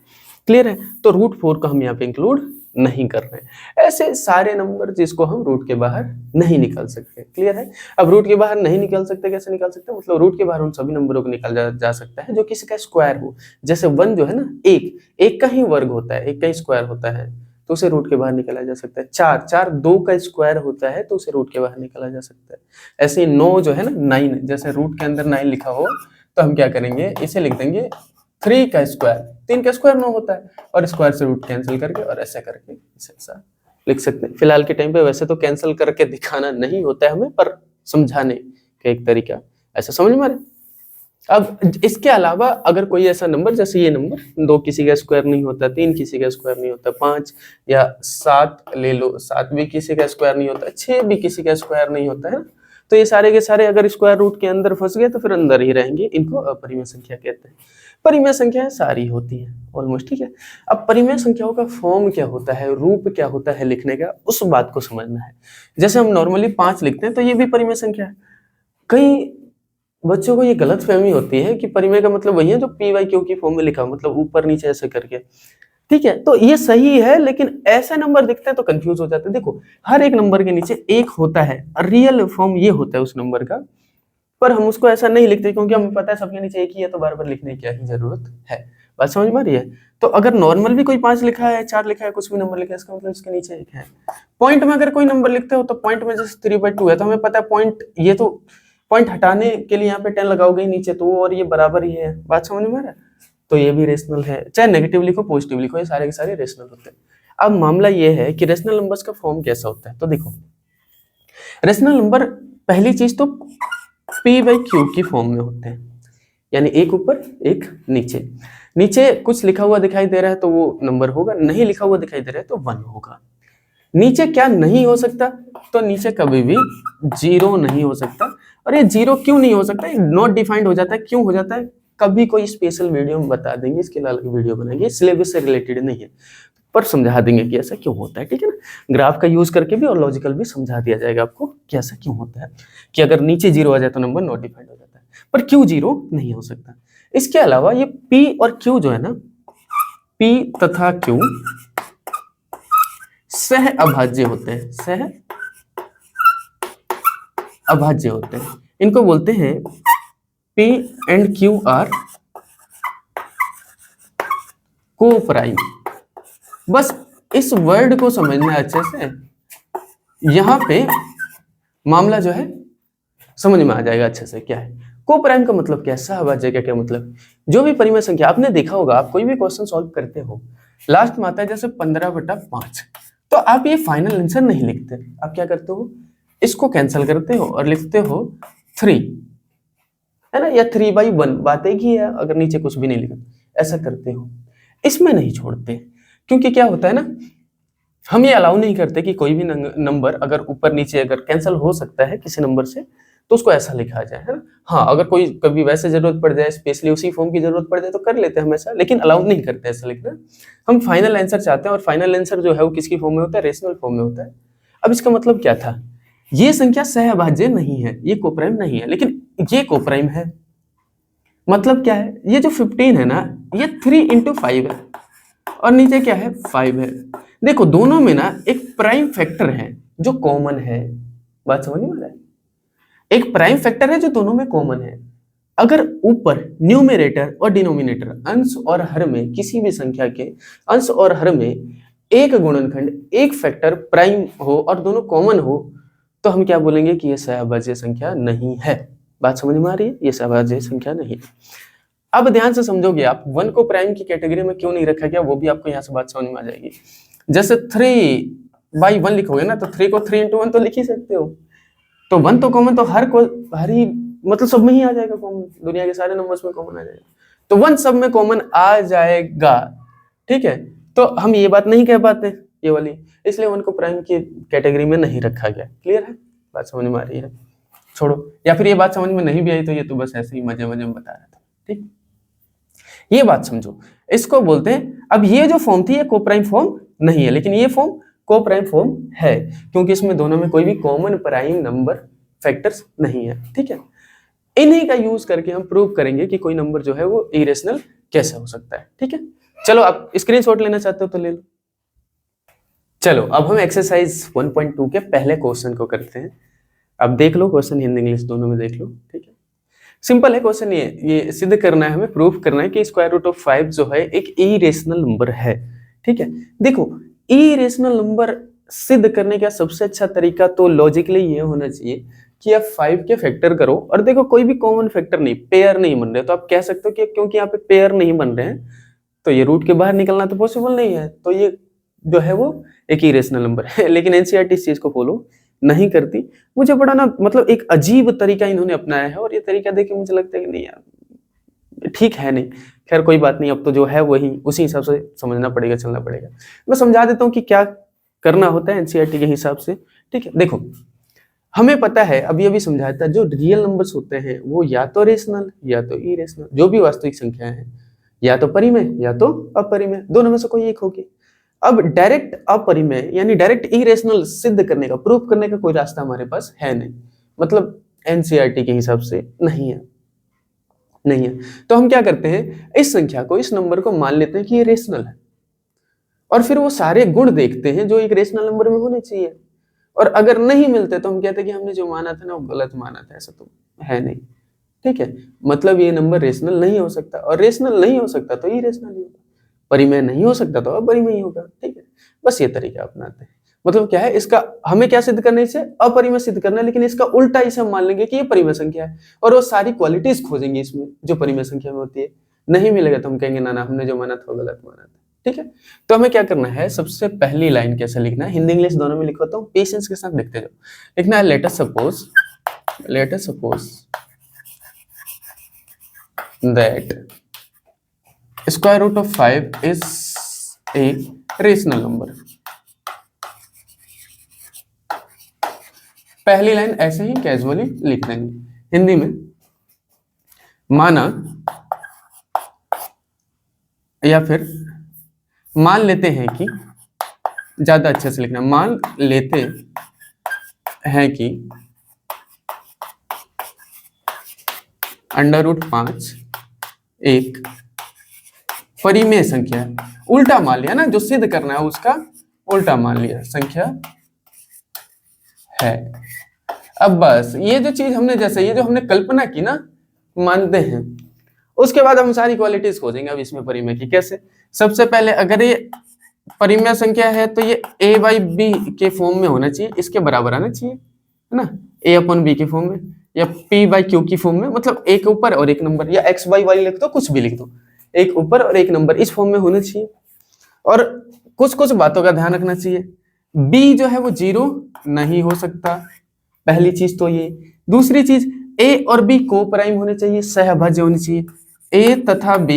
क्लियर है, तो √4 को हम यहाँ पे इंक्लूड नहीं कर रहे हैं। ऐसे सारे नंबर जिसको हम रूट के बाहर नहीं निकाल सकते। क्लियर है। अब रूट के बाहर नहीं निकाल सकते, कैसे निकाल सकते हैं, मतलब रूट के बाहर उन सभी नंबरों को निकाला जा सकता है जो किसी का स्क्वायर हो। जैसे 1 जो है ना, एक का ही वर्ग होता है, एक का ही स्क्वायर होता है, तो उसे रूट के बाहर निकाला जा सकता है। 4 2 का स्क्वायर होता है, तो उसे रूट के बाहर निकाला जा सकता है। ऐसे 9 जो है ना, 9, जैसे रूट के अंदर 9 लिखा हो, तो हम क्या करेंगे, इसे लिख देंगे 3 का स्क्वायर, 3 का स्क्वायर 9 होता है, और स्क्वायर से रूट कैंसिल करके और ऐसा करके इसे ऐसा लिख सकते हैं। फिलहाल के टाइम पे वैसे तो कैंसिल करके दिखाना नहीं होता है हमें, पर समझाने का एक तरीका, ऐसा समझ में आ रहा है। अब इसके अलावा अगर कोई ऐसा नंबर, जैसे ये नंबर 2 किसी का स्क्वायर नहीं होता, 3 किसी का स्क्वायर नहीं होता, 5 या 7 ले लो, 7 भी किसी का स्क्वायर नहीं होता, 6 भी किसी का स्क्वायर नहीं होता है, तो ये सारे के सारे अगर स्क्वायर रूट के अंदर फंस गए तो फिर अंदर ही रहेंगे, इनको अपरिमेय संख्या कहते हैं। परिमेय संख्याएं सारी होती है ऑलमोस्ट, ठीक है। अब परिमेय संख्याओं का फॉर्म क्या होता है, रूप क्या होता है लिखने का, उस बात को समझना है। जैसे हम नॉर्मली 5 लिखते हैं तो ये भी परिमेय संख्या है। कई बच्चों को ये गलत फहमी होती है कि परिमेय का मतलब वही है जो पी वाई क्यू की फॉर्म में लिखा, मतलब ऊपर नीचे ऐसे करके, ठीक है। तो ये सही है, लेकिन ऐसे नंबर दिखते हैं तो कंफ्यूज हो जाते हैं। देखो हर एक नंबर के नीचे एक होता है, रियल फॉर्म ये होता है उस नंबर का, पर हम उसको ऐसा नहीं लिखते क्योंकि हमें पता है सबके नीचे एक ही है, तो बार बार लिखने की क्या ही जरूरत है। बात समझ में आ रही है? तो अगर नॉर्मल भी कोई 5 लिखा है, 4 लिखा है, कुछ भी नंबर लिखा है, इसका मतलब इसके नीचे एक है। पॉइंट में अगर कोई नंबर लिखते हो तो पॉइंट में जैसे 3/2 है, तो हमें पता है पॉइंट, ये तो पॉइंट हटाने के लिए यहाँ पे 10 लगाओगे नीचे, तो वो और ये बराबर ही है। बात समझ में आ रहा है? तो ये भी रेशनल है, चाहे नेगेटिव लिखो पॉजिटिव लिखो, ये सारे के सारे रेशनल होते हैं। अब मामला ये है कि रेशनल नंबर्स का फॉर्म कैसा होता है, तो देखो रेशनल नंबर पहली चीज तो पी बाई क्यू की फॉर्म में होते हैं, यानी एक ऊपर एक नीचे। नीचे कुछ लिखा हुआ दिखाई दे रहा है तो वो नंबर होगा, नहीं लिखा हुआ दिखाई दे रहा है तो 1 होगा। नीचे क्या नहीं हो सकता, तो नीचे कभी भी 0 नहीं हो सकता। और ये 0 क्यों नहीं हो सकता, नॉट डिफाइंड हो जाता है, क्यों हो जाता है, कभी कोई स्पेशल वीडियो में बता देंगे, इसके लिए अलग वीडियो बनाएंगे, सिलेबस से रिलेटेड नहीं है, पर समझा देंगे कि ऐसा क्यों होता है, ठीक है ना। ग्राफ का यूज करके भी और लॉजिकल भी समझा दिया जाएगा आपको कि ऐसा क्यों होता है, कि अगर नीचे 0 आ जाए तो नंबर नॉट डिफाइंड हो जाता है, पर क्यों 0 नहीं हो सकता। इसके अलावा ये P और Q जो है ना, P तथा Q सह अभाज्य होते हैं, सह अभाज्य होते हैं। इनको बोलते हैं P and Q आर को प्राइम। बस इस वर्ड को समझना है अच्छे से, यहां पे मामला जो है समझ में आ जाएगा अच्छे से क्या है। को प्राइम का मतलब क्या है, सहअभाज्य का क्या मतलब। जो भी परिमेय संख्या आपने देखा होगा, आप कोई भी क्वेश्चन सॉल्व करते हो, लास्ट में आता है जैसे 15/5, तो आप ये फाइनल आंसर नहीं लिखते, आप क्या करते हो, इसको कैंसिल करते हो और लिखते हो 3, है ना, या 3/1, बात एक ही है, अगर नीचे कुछ भी नहीं लिखा ऐसा करते हो। इसमें नहीं छोड़ते, क्योंकि क्या होता है ना, हम ये अलाउ नहीं करते कि कोई भी नंबर अगर ऊपर नीचे अगर कैंसिल हो सकता है किसी नंबर से, तो उसको ऐसा लिखा जाए, है ना। हाँ, अगर कोई कभी वैसे जरूरत पड़ जाए, स्पेशली उसी फॉर्म की जरूरत पड़ जाए तो कर लेते हैं हमेशा, लेकिन अलाउ नहीं करते ऐसा लिखना। हम फाइनल आंसर चाहते हैं, और फाइनल आंसर जो है वो किसकी फॉर्म में होता है, रेशनल फॉर्म में होता है। अब इसका मतलब क्या था, ये संख्या सहअभाज्य नहीं है, ये कोप्राइम नहीं है, लेकिन ये कोप्राइम है। मतलब क्या है, ये जो 15 है ना, ये 3 × 5 है, और नीचे क्या है, 5 है। देखो दोनों में ना एक प्राइम फैक्टर है जो कॉमन है, बात समझ में आ रहा है, एक प्राइम फैक्टर है जो दोनों में कॉमन है। अगर ऊपर न्यूमरेटर और डिनोमिनेटर अंश और हर में किसी भी संख्या के अंश और हर में एक गुणनखंड एक फैक्टर प्राइम हो और दोनों कॉमन हो, तो हम क्या बोलेंगे कि यह सहअभाज्य संख्या नहीं है। बात समझ में आ रही है, ये सहअभाज्य संख्या नहीं। अब ध्यान से समझोगे आप, 1 को प्राइम की कैटेगरी में क्यों नहीं रखा गया, वो भी आपको यहाँ से बात समझ में आ जाएगी। जैसे 3/1 लिखोगे ना, तो 3 को 3 × 1 तो लिख ही सकते हो, तो 1 तो कॉमन, तो हर ही मतलब सब में ही आ जाएगा कॉमन, दुनिया के सारे नंबर्स में कॉमन आ जाएगा, तो 1 सब में कॉमन आ जाएगा, ठीक है। तो हम ये बात नहीं कह पाते ये वाली, इसलिए 1 को प्राइम की कैटेगरी में नहीं रखा गया। क्लियर है, बात समझ में आ रही है, छोड़ो। या फिर ये बात समझ में नहीं भी आई तो ये तो बस ऐसे ही मजे मजे में बता रहा था, ठीक। ये बात समझो, इसको बोलते हैं। अब ये जो फॉर्म थी ये कोप्राइम फॉर्म नहीं है, लेकिन ये फॉर्म कोप्राइम फॉर्म है, क्योंकि इसमें दोनों में कोई भी कॉमन प्राइम नंबर फैक्टर्स नहीं है, ठीक है। इन्हीं का यूज करके हम प्रूव करेंगे कि कोई नंबर जो है वो इरेशनल कैसे हो सकता है, ठीक है। चलो आप स्क्रीनशॉट लेना चाहते हो तो ले लो। चलो अब हम एक्सरसाइज 1.2 के पहले क्वेश्चन को करते हैं। अब देख लो, क्वेश्चन हिंदी इंग्लिश दोनों में देख लो, ठीक है। सिंपल है क्वेश्चन, ये सिद्ध करना है, हमें प्रूफ करना है कि स्क्वायर रूट ऑफ 5 जो है एक इरेशनल नंबर है, ठीक है। देखो इरेशनल नंबर सिद्ध करने का सबसे अच्छा तरीका तो लॉजिकली ये होना चाहिए कि आप 5 के फैक्टर करो, और देखो कोई भी कॉमन फैक्टर नहीं, पेयर नहीं बन रहे, तो आप कह सकते हो कि क्योंकि यहाँ पे पेयर नहीं बन रहे हैं तो ये रूट के बाहर निकलना तो पॉसिबल नहीं है, तो ये जो है वो एक इरेशनल नंबर है। लेकिन एनसीईआरटी इस चीज को फॉलो नहीं करती। मुझे बड़ा ना मतलब एक अजीब तरीका इन्होंने अपनाया है, और ये तरीका देख के मुझे लगता है कि नहीं यार, ठीक है नहीं। खैर कोई बात नहीं, अब तो जो है वही उसी हिसाब से समझना पड़ेगा, चलना पड़ेगा। मैं समझा देता हूँ कि क्या करना होता है एनसीईआरटी के हिसाब से। ठीक है, देखो हमें पता है, अभी अभी समझाया था, जो रियल नंबर्स होते हैं वो या तो रेशनल या तो इरेशनल, जो भी वास्तविक संख्याएं हैं या तो परिमेय या तो अपरिमेय, दोनों में से कोई एक होगी। अब डायरेक्ट अपरिमेय यानी डायरेक्ट इरेशनल सिद्ध करने का, प्रूफ करने का कोई रास्ता हमारे पास है नहीं, मतलब एनसीईआरटी के हिसाब से नहीं है, नहीं है। तो हम क्या करते हैं, इस संख्या को, इस नंबर को मान लेते हैं कि ये रेशनल है, और फिर वो सारे गुण देखते हैं जो एक रेशनल नंबर में होने चाहिए, और अगर नहीं मिलते तो हम कहते हैं कि हमने जो माना था ना वो गलत माना था, ऐसा तो है नहीं। ठीक है, मतलब ये नंबर रेशनल नहीं हो सकता, और रेशनल नहीं हो सकता तो इरेशनल ही होगा, परिमेय नहीं हो सकता तो अपरिमेय होगा। ठीक है, बस ये तरीका अपनाते हैं। मतलब क्या है, इसका हमें क्या सिद्ध करना है, इसे अपरिमेय सिद्ध करना है, लेकिन इसका उल्टा इसे हम मान लेंगे कि ये परिमेय संख्या है, और वो सारी क्वालिटीज खोजेंगे इसमें जो परिमेय संख्या में होती है। नहीं मिलेगा तो हम कहेंगे ना ना हमने जो माना था वो गलत माना था। ठीक है, तो हमें क्या करना है, सबसे पहली लाइन कैसे लिखना है, हिंदी इंग्लिश दोनों में लिखवाता हूँ, पेशेंस के साथ लिखते जाओ। लिखना है let us suppose that square root of 5 is a rational number. पहली लाइन ऐसे ही कैजुअली लिख देंगे हिंदी में, माना या फिर मान लेते हैं कि, ज्यादा अच्छे से लिखना, मान लेते हैं कि √5 एक परिमेय संख्या है। उल्टा मान लिया ना, जो सिद्ध करना है उसका उल्टा मान लिया, संख्या है। अब बस ये जो चीज हमने, जैसे ये जो हमने कल्पना की ना, मानते हैं, उसके बाद हम सारी क्वालिटीज खोजेंगे अब इसमें परिमेय की। कैसे, सबसे पहले अगर ये परिमेय संख्या है तो ये a/b के फॉर्म में होना चाहिए, इसके बराबर आना चाहिए, है ना, a/b के फॉर्म में, या p/q की फॉर्म में, मतलब एक ऊपर और एक नंबर, या x/y लिख दो, कुछ भी लिख दो, एक ऊपर और एक नंबर, इस फॉर्म में होना चाहिए। और कुछ कुछ बातों का ध्यान रखना चाहिए, b जो है वो 0 नहीं हो सकता, पहली चीज तो ये। दूसरी चीज, a और b को प्राइम होने चाहिए, सहअभाज्य होनी चाहिए, a तथा b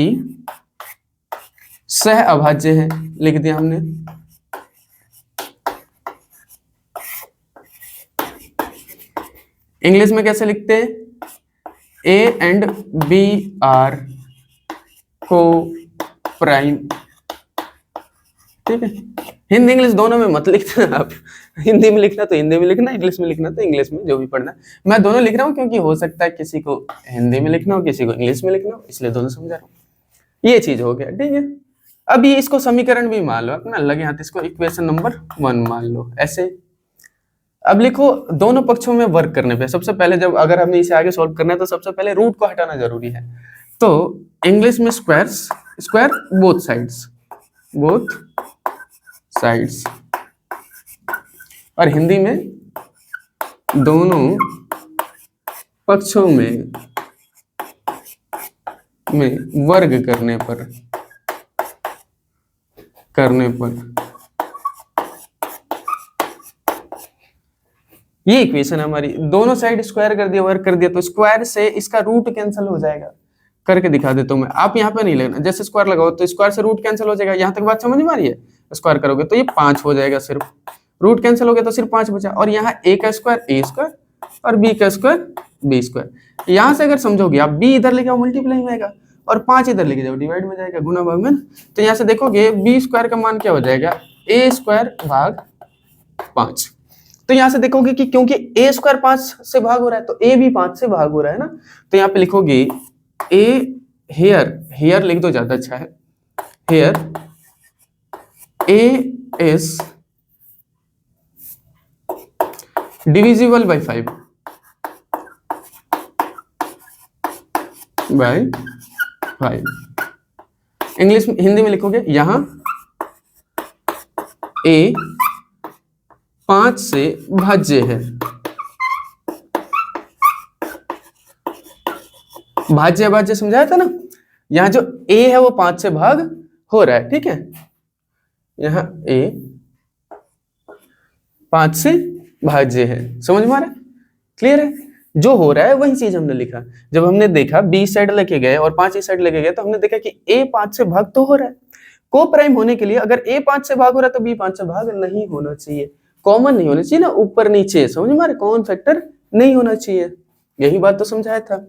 सह अभाज्य है, लिख दिया हमने। इंग्लिश में कैसे लिखते हैं, a and b are coprime. ठीक है, हिंदी इंग्लिश दोनों में मत लिखना आप, हिंदी में लिखना तो हिंदी में लिखना, इंग्लिश में लिखना तो इंग्लिश में, जो भी पढ़ना। मैं दोनों लिख रहा हूँ क्योंकि हो सकता है किसी को हिंदी में लिखना हो, किसी को इंग्लिश में लिखना हो, इसलिए दोनों समझा रहा हूँ। ये चीज हो गया। ठीक है, अब ये इसको समीकरण भी मान लो अपना, लगे हाथ इसको इक्वेशन नंबर 1 मान लो, ऐसे। अब लिखो दोनों पक्षों में वर्क करने पे, सबसे पहले जब अगर हमें इसे आगे सॉल्व करना है तो सबसे पहले रूट को हटाना जरूरी है। तो इंग्लिश में स्क्वायर बोथ साइड्स, और हिंदी में दोनों पक्षों में वर्ग करने पर ये इक्वेशन हमारी, दोनों साइड स्क्वायर कर दिया, वर्ग कर दिया, तो स्क्वायर से इसका रूट कैंसिल हो जाएगा। करके दिखा देता हूं मैं, आप यहाँ पे नहीं लगना, जैसे स्क्वायर लगाओ तो स्क्वायर से रूट कैंसिल हो जाएगा। यहाँ तक बात समझ में आ रही है, स्क्वायर करोगे तो ये 5 हो जाएगा, सिर्फ रूट कैंसिल हो गया तो सिर्फ 5 बचा, और यहाँ a का स्क्वायर a स्क्वायर और b का स्क्वायर b स्क्वायर। यहाँ से अगर समझोगे आप, b इधर लेके आओ मल्टीप्लाई में आएगा, और 5 इधर लेके जाओ डिवाइड में जाएगा, गुणा भाग में। तो यहाँ से देखोगे b स्क्वायर का मान क्या हो जाएगा, a स्क्वायर भाग 5। तो यहाँ से देखोगे कि क्योंकि a स्क्वायर 5 से भाग हो रहा है तो a भी 5 से भाग हो रहा है ना, तो यहाँ पे लिखोगे a हेयर लिख दो, ज्यादा अच्छा है, here a is divisible by 5 English में, हिंदी में लिखोगे यहां a 5 से भाज्य है, भाज्य समझाया था ना, यहाँ जो a है वो 5 से भाग हो रहा है। ठीक है, यहाँ a 5 से भाज्य है, समझ में आ रहा है, क्लियर है। जो हो रहा है वही चीज हमने लिखा। जब हमने देखा बी साइड लेके गए और 5 इस साइड लेके गए तो हमने देखा कि ए 5 से भाग तो हो रहा है। को प्राइम होने के लिए अगर ए 5 से भाग हो रहा है तो बी 5 से भाग नहीं होना चाहिए, कॉमन नहीं होना चाहिए ना, ऊपर नीचे, समझ में आ रहा है, कॉमन फैक्टर नहीं होना चाहिए। यही बात तो समझाया था।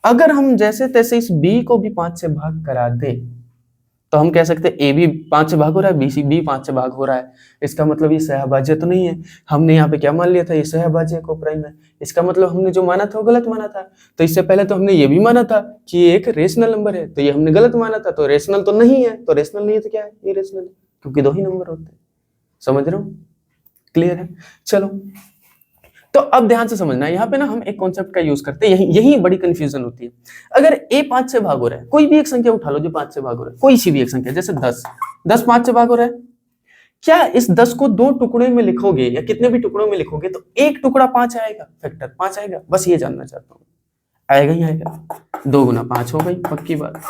अगर हम जैसे तैसे इस बी को भी 5 से भाग करा दें तो हम कह सकते हैं ए भी 5 से भाग हो रहा है, बी 5 से भाग हो रहा है, इसका मतलब ये सहभाज्य तो नहीं है। हमने यहाँ पे क्या मान लिया था, ये सहभाज्य को प्राइम है, इसका मतलब हमने जो माना था वो गलत माना था। तो इससे पहले तो हमने ये भी माना था कि ये एक रेशनल नंबर है, तो ये हमने गलत माना था, तो रेशनल तो नहीं है, तो रेशनल नहीं है तो क्या है, ये रेशनल है, क्योंकि 2 ही नंबर होते हैं। समझ रहे हो, क्लियर है। चलो तो अब ध्यान से समझना, यहाँ पे ना हम एक कॉन्सेप्ट का यूज करते हैं, यही बड़ी कंफ्यूजन होती है। अगर a 5 से भाग हो रहा है, कोई भी एक संख्या उठा लो जो 5 से भाग हो रहा है, कोई सी भी एक संख्या, जैसे 10 5 से भाग हो रहा है, क्या इस 10 को 2 टुकड़े में लिखोगे या कितने भी टुकड़ों में लिखोगे तो एक टुकड़ा 5 आएगा, फैक्टर 5 आएगा, बस ये जानना चाहता हूँ, आएगा ही आएगा। 2 गुना 5 हो गई, पक्की बात।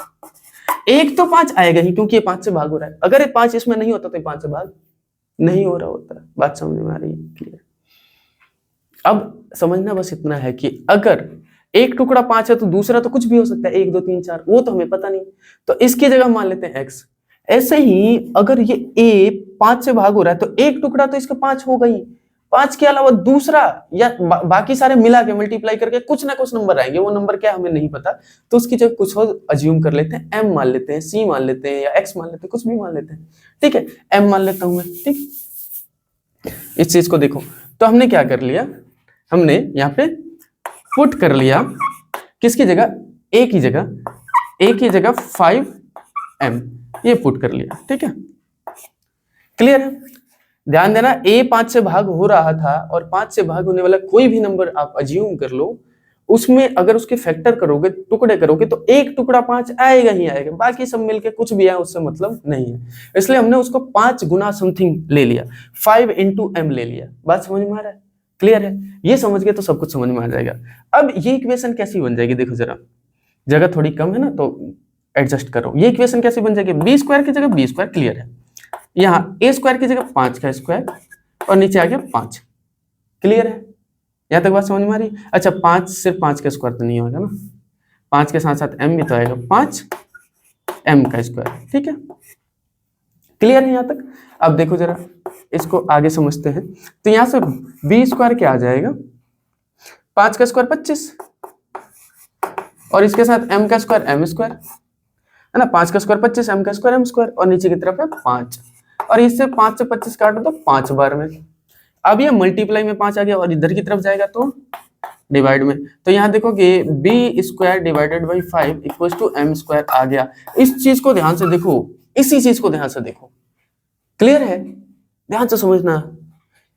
एक तो 5 आएगा ही क्योंकि ये 5 से भाग हो रहा है, अगर ये 5 इसमें नहीं होता तो ये 5 से भाग नहीं हो रहा होता। बात समझ में आ रही है, क्लियर। अब समझना बस इतना है कि अगर एक टुकड़ा 5 है तो दूसरा तो कुछ भी हो सकता है, 1 2 3 4, वो तो हमें पता नहीं, तो इसकी जगह मान लेते हैं x। ऐसे ही अगर ये a 5 से भाग हो रहा है तो एक टुकड़ा तो इसका 5 हो गई, 5 के अलावा दूसरा या बाकी सारे मिला के मल्टीप्लाई करके कुछ ना कुछ नंबर आएंगे, वो नंबर क्या हमें नहीं पता, तो उसकी जगह कुछ और अज्यूम कर लेते हैं, m मान लेते हैं, c मान लेते हैं या x मान लेते हैं, कुछ भी मान लेते हैं, ठीक है। m मान लेता हूं मैं, ठीक। इस चीज को देखो, तो हमने क्या कर लिया, हमने यहाँ पे पुट कर लिया किसकी जगह, a की जगह 5m, ये पुट कर लिया, ठीक है, क्लियर है। ध्यान देना, a 5 से भाग हो रहा था और 5 से भाग होने वाला कोई भी नंबर आप अज्यूम कर लो, उसमें अगर उसके फैक्टर करोगे, टुकड़े करोगे, तो एक टुकड़ा 5 आएगा ही आएगा, बाकी सब मिलके कुछ भी आए उससे मतलब नहीं है। इसलिए हमने उसको 5 गुना समथिंग ले लिया, 5 into m ले लिया। बात समझ में आ रहा है, क्लियर है। ये समझ गए तो सब कुछ समझ में आ जाएगा। अब ये इक्वेशन कैसी बन जाएगी, देखो जरा, जगह थोड़ी कम है ना तो एडजस्ट करो। ये इक्वेशन कैसे बन जाएगी, बी स्क्वायर की जगह बी स्क्वायर, क्लियर है। यहाँ ए स्क्वायर की जगह 5 का स्क्वायर और नीचे आ गया 5, क्लियर है। यहाँ तक बात समझ में आ रही। अच्छा, 5 सिर्फ 5 का स्क्वायर तो नहीं होगा ना, 5 के साथ साथ m भी तो आएगा, 5 m का स्क्वायर, ठीक है, क्लियर है यहाँ तक। अब देखो जरा, इसको आगे समझते हैं। तो यहाँ से बी स्क्वायर क्या आ जाएगा, 5 का स्क्वायर 25 और इसके साथ m का स्क्वायर m स्क्वायर, है ना, 5 का स्क्वायर 25, m का स्क्वायर m स्क्वायर, और नीचे की तरफ है 5, और इससे 5 से 25 काटो तो 5 बार में। अब ये मल्टीप्लाई में 5 आ गया और इधर की तरफ जाएगा तो डिवाइड में, तो यहाँ देखोगे B square divided by 5 equals to m square आ गया। इस चीज को ध्यान से देखो, इसी चीज को ध्यान से देखो, क्लियर है, ध्यान से समझना।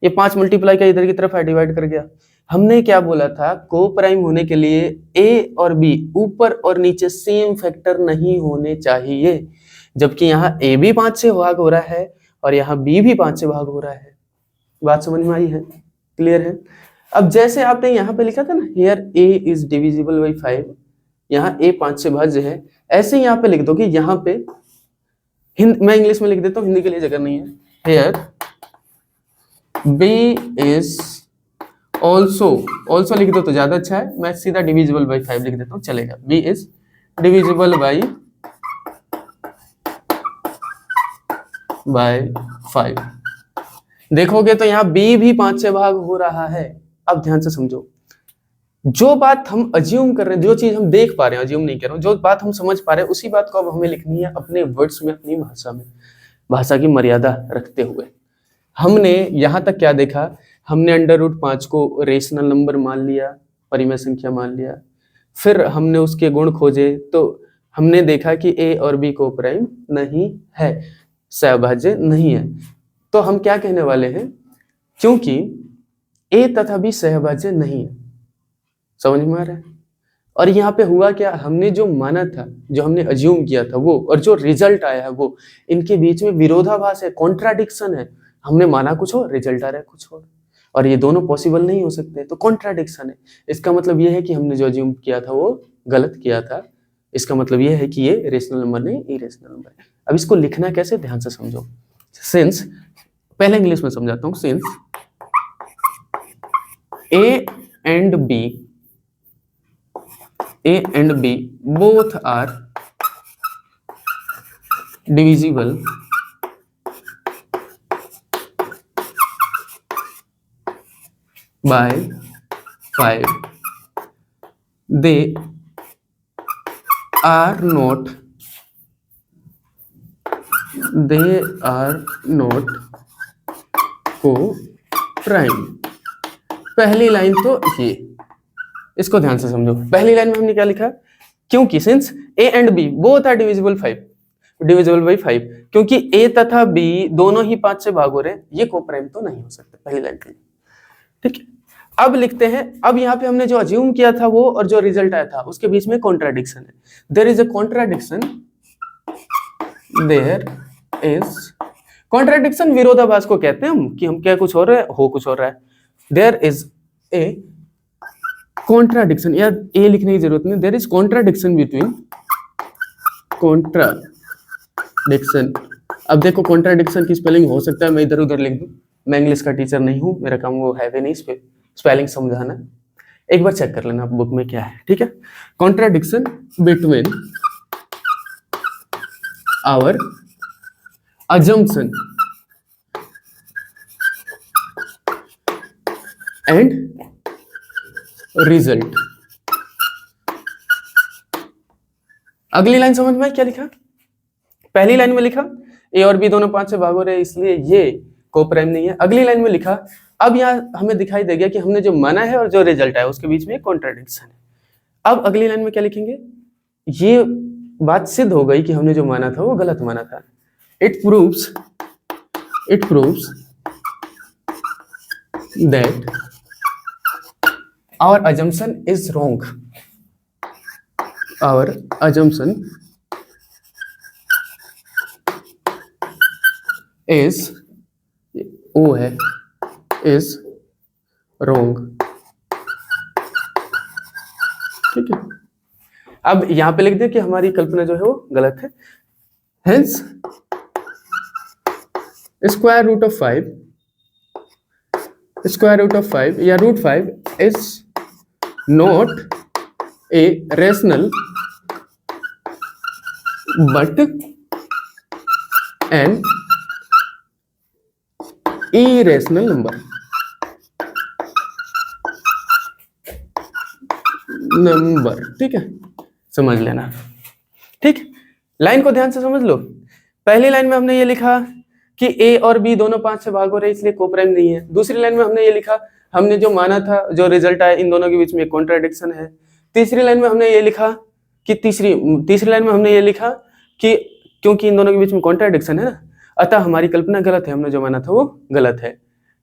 ये 5 मल्टीप्लाई का इधर की तरफ है, डिवाइड कर गया। हमने क्या बोला था, को प्राइम होने के लिए a और b ऊपर और नीचे सेम फैक्टर नहीं होने चाहिए, जबकि यहाँ a भी 5 से भाग हो रहा है और यहाँ b भी 5 से भाग हो रहा है। बात समझ में आई है, क्लियर है। अब जैसे आपने यहाँ पे लिखा था ना, here a is divisible by 5, यहाँ a 5 से भाज्य है, ऐसे यहाँ पे लिख दो कि यहाँ पे मैं इंग्लिश में लिख देता हूँ, हिंदी के लिए जगह नहीं है। हियर b इज ऑल्सो लिख दो तो ज्यादा अच्छा है, मैं सीधा डिविजिबल बाई 5 लिख देता हूँ, चलेगा। b is divisible by 5। देखोगे तो यहाँ b भी 5 से भाग हो रहा है। अब ध्यान से समझो, जो बात हम अज्यूम कर रहे हैं, जो चीज हम देख पा रहे हैं, अज्यूम नहीं कर रहे हैं, जो बात हम समझ पा रहे हैं, उसी बात को अब हमें लिखनी है अपने वर्ड्स में, अपनी भाषा में, भाषा की मर्यादा रखते हुए। हमने यहाँ तक क्या देखा, हमने अंडर रूट 5 को रेशनल नंबर मान लिया, परिमेय संख्या मान लिया, फिर हमने उसके गुण खोजे तो हमने देखा कि a और b को प्राइम नहीं है, सहभाज्य नहीं है। तो हम क्या कहने वाले हैं, क्योंकि a तथा b सहभाज्य नहीं है, समझ में आ रहा है। और यहाँ पे हुआ क्या, हमने जो माना था, जो हमने अज्यूम किया था वो, और जो रिजल्ट आया है वो, इनके बीच में विरोधाभास है, कॉन्ट्राडिक्शन है। हमने माना कुछ और, रिजल्ट आ रहा है कुछ और ये दोनों पॉसिबल नहीं हो सकते, तो कॉन्ट्राडिक्शन है। इसका मतलब ये है कि हमने जो अज्यूम किया था वो गलत किया था। इसका मतलब ये है कि ये रेशनल नंबर नहीं, इरेशनल नंबर है। अब इसको लिखना कैसे, ध्यान से समझो। सिंस, पहले इंग्लिश में समझाता हूँ, since a and b a and b both are divisible by 5, they are not co-prime। पहली लाइन तो ये, इसको ध्यान से समझो। पहली लाइन में हमने क्या लिखा, क्योंकि since a and b both are divisible by 5, क्योंकि ए तथा बी दोनों ही 5 से भाग हो रहे हैं, ये कोप्राइम तो नहीं हो सकते पहली लाइन के लिए। ठीक है, अब लिखते हैं। अब यहाँ पे हमने जो अज्यूम किया था वो और जो रिजल्ट आया था उसके बीच में कॉन्ट्राडिक्शन है। देयर इज अ कॉन्ट्राडिक्शन, विरोधाभास को कहते हैं हम, कि हम क्या कुछ हो रहा है, हो कुछ हो रहा है। देयर इज ए कॉन्ट्राडिक्शन, या ए लिखने की जरूरत नहीं, there is contradiction between contradiction. अब देखो कॉन्ट्राडिक्शन की स्पेलिंग हो सकता है मैं इधर उधर लिख दूं, मैं इंग्लिश का टीचर नहीं हूं, मेरा काम वो है भी नहीं स्पेलिंग समझाना। एक बार चेक कर लेना आप बुक में क्या है। ठीक है, contradiction between our assumption and result। अगली लाइन समझ में क्या लिखा, पहली लाइन में लिखा ए और बी दोनों 5 से भाग हो रहे हैं इसलिए ये कोप्राइम नहीं है। अगली लाइन में लिखा, अब यहाँ हमें दिखाई दे गया कि हमने जो माना है और जो रिजल्ट है उसके बीच में कॉन्ट्राडिक्शन है। अब अगली लाइन में क्या लिखेंगे, ये बात सिद्ध हो गई कि हमने जो माना था वो गलत माना था। It proves that our assumption is wrong। Our assumption is wrong। ठीक है, अब यहां पे लिख दे कि हमारी कल्पना जो है वो गलत है। Hence square root of 5 या root 5 is not a rational but an irrational number। ठीक है, समझ लेना। ठीक, लाइन को ध्यान से समझ लो। पहली लाइन में हमने ये लिखा कि ए और बी दोनों 5 से भाग हो रहे हैं इसलिए कोप्राइम नहीं है। दूसरी लाइन में हमने ये लिखा, हमने जो माना था जो रिजल्ट आया इन दोनों के बीच में कॉन्ट्राडिक्शन है। तीसरी लाइन में हमने ये लिखा कि तीसरी लाइन में हमने ये लिखा कि क्योंकि इन दोनों के बीच में कॉन्ट्राडिक्शन है ना, अतः हमारी कल्पना गलत है, हमने जो माना था वो गलत है।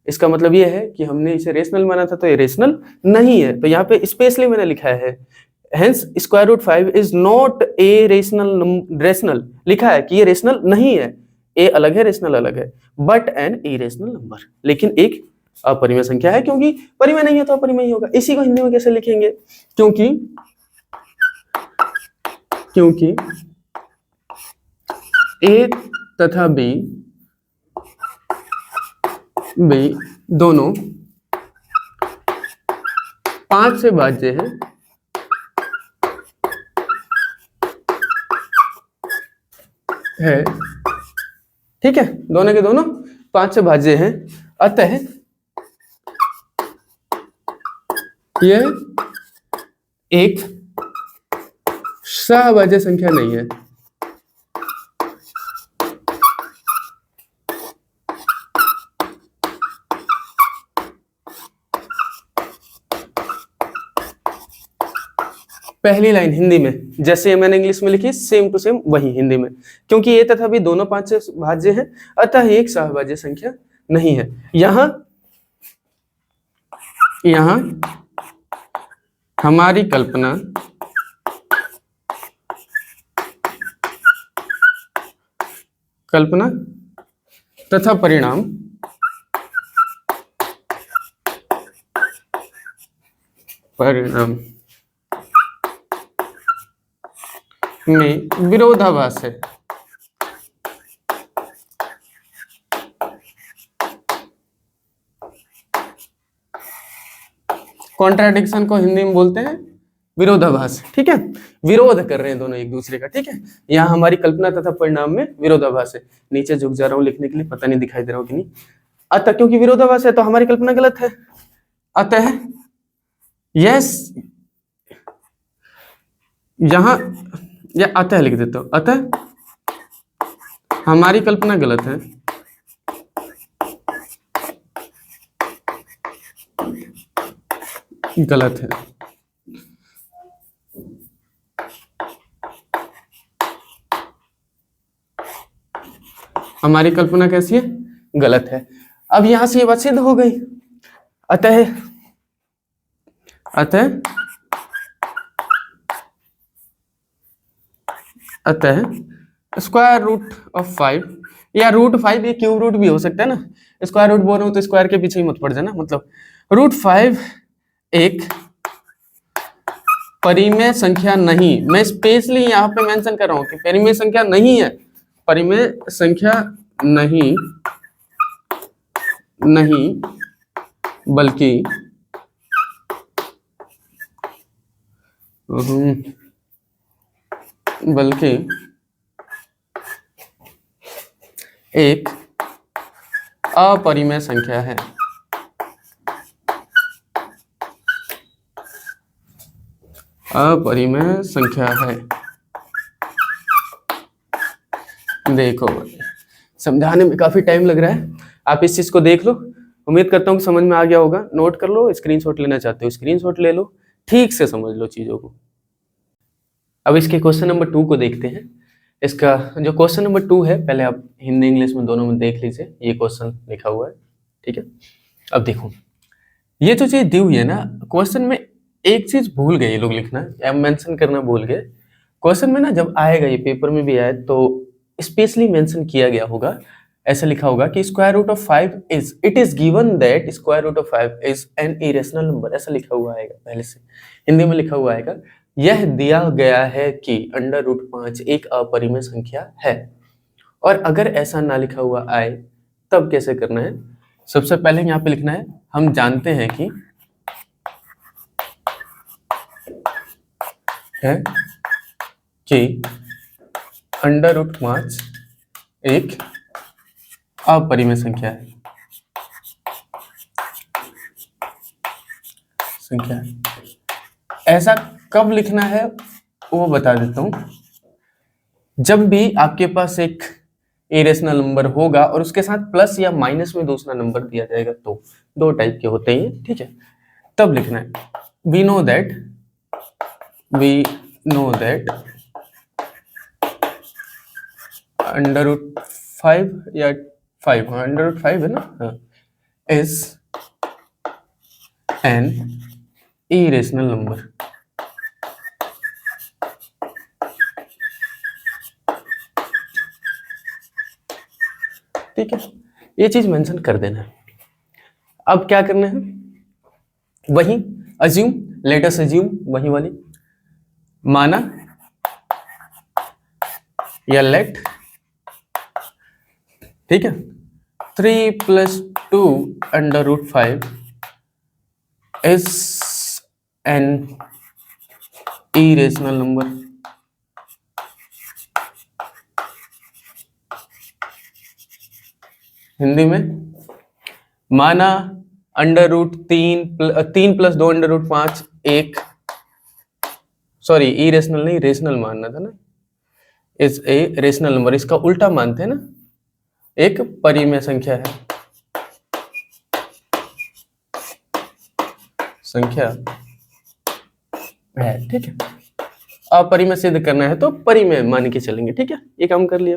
इसका मतलब ये है कि हमने इसे रेशनल माना था तो ये रेशनल नहीं है। तो यहाँ पे स्पेशली मैंने लिखा है Hence square root 5 is not a rational लिखा है कि ये रेशनल नहीं है, ए अलग है रेशनल अलग है, बट एन इरेशनल नंबर, लेकिन एक अपरिमेय संख्या है, क्योंकि परिमेय नहीं है तो अपरिमेय ही होगा। इसी को हिंदी में कैसे लिखेंगे, क्योंकि ए तथा बी दोनों 5 से भाज्य है। ठीक है, दोनों के दोनों 5 से भाज्य हैं, अतः यह एक सहभाज्य संख्या नहीं है। पहली लाइन हिंदी में जैसे मैंने इंग्लिश में लिखी सेम टू सेम वही हिंदी में, क्योंकि ए तथा बी दोनों 5 से भाज्य हैं, अतः एक सहभाज्य संख्या नहीं है। यहां हमारी कल्पना तथा परिणाम में विरोधाभास है। कॉन्ट्राडिक्शन को हिंदी में बोलते हैं विरोधाभास, ठीक है, विरोध कर रहे हैं दोनों एक दूसरे का, ठीक है। यहाँ हमारी कल्पना तथा परिणाम में विरोधाभास है। नीचे झुक जा रहा हूँ लिखने के लिए, पता नहीं दिखाई दे रहा हूँ कि नहीं। अतः क्योंकि विरोधाभास है तो हमारी कल्पना गलत है। अतः यस, यहां या अतः लिख देता हूं, अतः हमारी कल्पना गलत है, गलत है। हमारी कल्पना कैसी है? गलत है। अब यहां से ये बात सिद्ध हो गई। अतः अतः अतः स्क्वायर रूट ऑफ 5 या रूट 5, ये क्यूब रूट भी हो सकता है ना। स्क्वायर रूट बोल रहा हूं तो स्क्वायर के पीछे ही मत पड़ जाना। मतलब रूट 5 एक परिमेय संख्या नहीं, मैं स्पेशली यहाँ पे मेंशन कर रहा हूं कि परिमेय संख्या नहीं है, परिमेय संख्या नहीं बल्कि एक अपरिमेय संख्या है। अपरिमेय संख्या है। देखो समझाने में काफी टाइम लग रहा है, आप इस चीज को देख लो। उम्मीद करता हूँ कि समझ में आ गया होगा। नोट कर लो, स्क्रीनशॉट लेना चाहते हो स्क्रीनशॉट ले लो, ठीक से समझ लो चीजों को। अब इसके क्वेश्चन नंबर 2 को देखते हैं। इसका जो क्वेश्चन नंबर 2 है, पहले आप हिंदी इंग्लिश में दोनों में देख लीजिए, ये क्वेश्चन लिखा हुआ है, ठीक है। अब देखो ये जो चीज दी हुई है ना, क्वेश्चन में एक चीज भूल गए ये लोग लिखना, या मेंशन करना भूल गए। क्वेश्चन में ना जब आएगा, ये पेपर में भी आए तो स्पेशली मेंशन किया गया होगा, ऐसा लिखा होगा कि square root of 5 is, it is given that square root of 5 is an irrational number, ऐसा लिखा हुआ आएगा, पहले से हिंदी में लिखा हुआ आएगा। यह दिया गया है कि अंडर रूट 5 एक अपरिमेय संख्या है। और अगर ऐसा ना लिखा हुआ आए तब कैसे करना है? सबसे पहले यहाँ पे लिखना है, हम जानते हैं कि अंडर रूट 5 एक अपरिमेय संख्या है, ऐसा कब लिखना है वो बता देता हूं। जब भी आपके पास एक इरेशनल नंबर होगा और उसके साथ प्लस या माइनस में दूसरा नंबर दिया जाएगा, तो दो टाइप के होते हैं, ठीक है, तब लिखना है we know that under root 5 या 5, अंडर रूट 5 है ना, इज एन इरेशनल नंबर। ठीक है, ये चीज मेंशन कर देना है। अब क्या करना है, वही अज्यूम, लेट अस अज्यूम, वही वाली माना या लेट, ठीक है, 3 + 2 under root 5 is an irrational number. Hindi में माना अंडर रूट 3 + 2 अंडर रूट 5 एक, सॉरी इरेशनल नहीं, रेशनल मानना था ना, इज ए रेशनल नंबर, इसका उल्टा मानते हैं ना, एक परिमेय संख्या है, ठीक है। अपरिमेय सिद्ध करना है तो परिमेय मान के चलेंगे, ठीक है, ये काम कर लिया,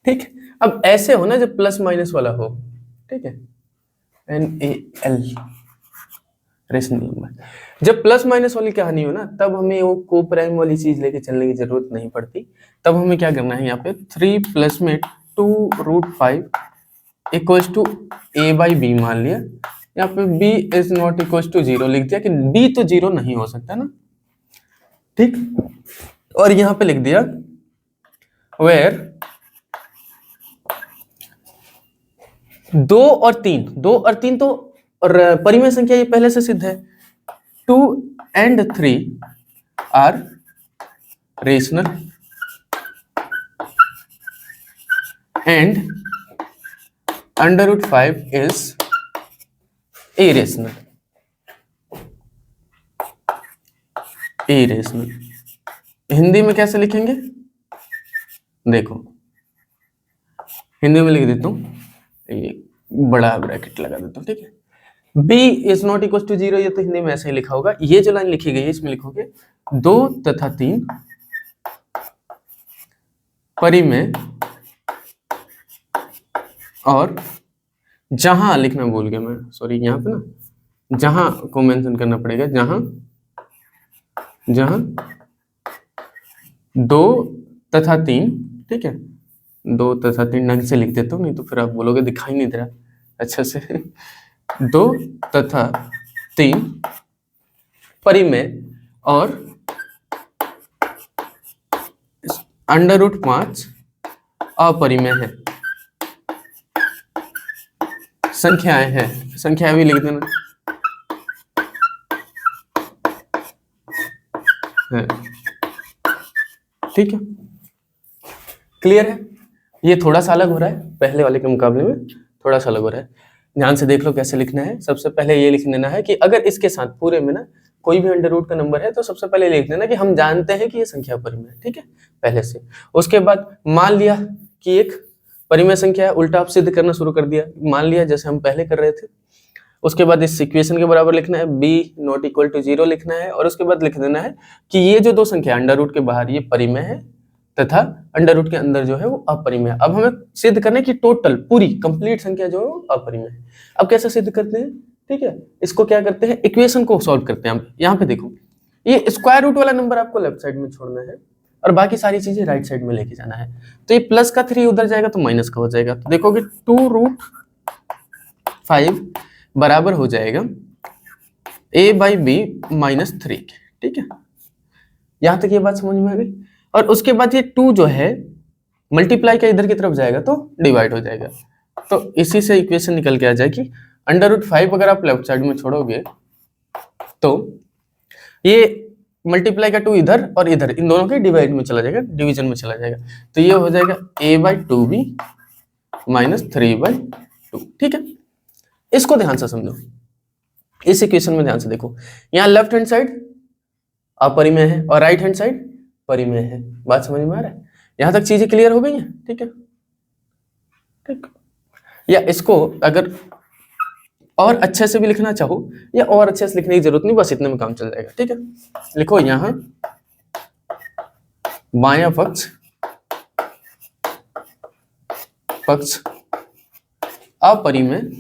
ठीक। अब ऐसे हो ना जब प्लस माइनस वाला हो, ठीक है, NaL रेशनल नंबर, जब प्लस माइनस वाली कहानी हो ना, तब हमें वो को प्राइम वाली चीज लेके चलने की जरूरत नहीं पड़ती। तब हमें क्या करना है, यहाँ पे 3 प्लस में 2 रूट 5 इक्वल्स टू a/b मान लिया, यहाँ पे b is not equals to 0 लिख दिया कि b तो 0 नहीं हो सकता ना, ठीक। और यहाँ पे लिख दिया वेयर 2 और 3 तो परिमेय संख्या ये पहले से सिद्ध है, 2 and 3 are rational and under root 5 is irrational. irrational Hindi में कैसे लिखेंगे? देखो हिंदी में लिख देता हूं, ये बड़ा ब्रैकेट लगा देता हूं, ठीक है। b is not equal to 0, ये तो हिंदी में ऐसे ही लिखा होगा। ये जो लाइन लिखी गई है इसमें लिखोगे 2 तथा 3 परिमेय और जहां लिखना भूल गया मैं, सॉरी, यहाँ पे ना जहां को मेंशन करना पड़ेगा, जहां 2 तथा 3, ठीक है, 2 तथा 3 ढंग से लिख देता हूँ, नहीं तो फिर आप बोलोगे दिखाई नहीं दे रहा अच्छा से। 2 तथा 3 परिमेय और अंडर रूट 5 अपरिमेय है। संख्याएं हैं, संख्या भी लिख देना है, ठीक है, क्लियर है। ये थोड़ा सा अलग हो रहा है, पहले वाले के मुकाबले में थोड़ा सा अलग हो रहा है। ध्यान से देख लो कैसे लिखना है। सबसे पहले ये लिख देना है कि अगर इसके साथ पूरे में ना कोई भी अंडर रूट का नंबर है तो सबसे पहले लिख देना कि हम जानते हैं कि ये संख्या परिमेय है, ठीक है, पहले से। उसके बाद मान लिया कि एक परिमेय संख्या है, उल्टा आप सिद्ध करना शुरू कर दिया, मान लिया जैसे हम पहले कर रहे थे। उसके बाद इस इक्वेशन के बराबर लिखना है, b नॉट इक्वल टू 0 लिखना है, और उसके बाद लिख देना है कि ये जो दो संख्या अंडर रूट के बाहर ये परिमेय है तथा अंडर रूट के अंदर जो है वो अपरिमेय है। अब हमें सिद्ध करना है कि टोटल पूरी कंप्लीट संख्या जो है वो अपरिमेय है। अब कैसे सिद्ध करते हैं, ठीक है, इसको क्या करते हैं, इक्वेशन को सॉल्व करते हैं। यहाँ पे देखो ये स्क्वायर रूट वाला नंबर आपको लेफ्ट साइड में छोड़ना है और बाकी सारी चीजें राइट साइड में लेके जाना है। तो ये प्लस का 3 उधर जाएगा तो माइनस का हो जाएगा, तो देखोगे 2√5 बराबर हो जाएगा a/b माइनस 3, ठीक है। यहां तक ये बात समझ में आ गई। और उसके बाद ये 2 जो है मल्टीप्लाई का इधर की तरफ जाएगा तो डिवाइड हो जाएगा। तो इसी से इक्वेशन निकल के आ जाएगी √5 अगर आप लेफ्ट साइड में छोड़ोगे तो ये मल्टीप्लाई का 2 इधर और इधर, इन दोनों के डिवाइड में चला जाएगा, डिवीजन में चला जाएगा। तो ये हो जाएगा a/2b माइनस 3/2, ठीक है। इसको ध्यान से समझो, इस इक्वेशन में ध्यान से देखो, यहाँ लेफ्ट हैंड साइड अपरिमेय है और राइट हैंड साइड परिमेय है। बात समझ में आ रहा है? यहां तक चीजें क्लियर हो गई हैं, ठीक है, ठीक। या इसको अगर और अच्छे से भी लिखना चाहो या और अच्छे से लिखने की जरूरत नहीं, बस इतने में काम चल जाएगा, ठीक है। लिखो यहां बायां पक्ष अपरिमेय,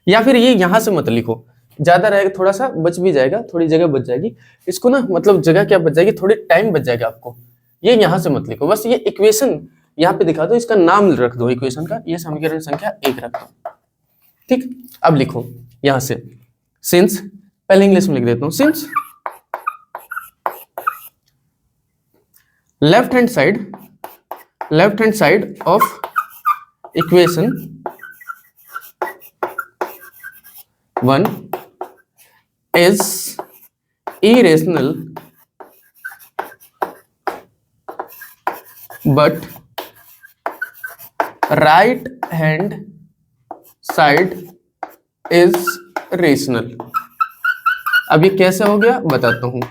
या फिर ये यहां से मत लिखो, ज्यादा रहेगा, थोड़ा सा बच भी जाएगा, थोड़ी जगह बच जाएगी। इसको ना मतलब जगह क्या बच जाएगी, थोड़ी टाइम बच जाएगा आपको। ये यहां से मत लिखो, बस ये इक्वेशन यहाँ पे दिखा दो, इसका नाम रख दो इक्वेशन का, ये समीकरण संख्या 1 रख दो, ठीक। अब लिखो यहां से सिंस, पहले इंग्लिश में लिख देता हूं, since left hand side of equation 1 is irrational but right hand side is rational। अब ये कैसे हो गया बताता हूं,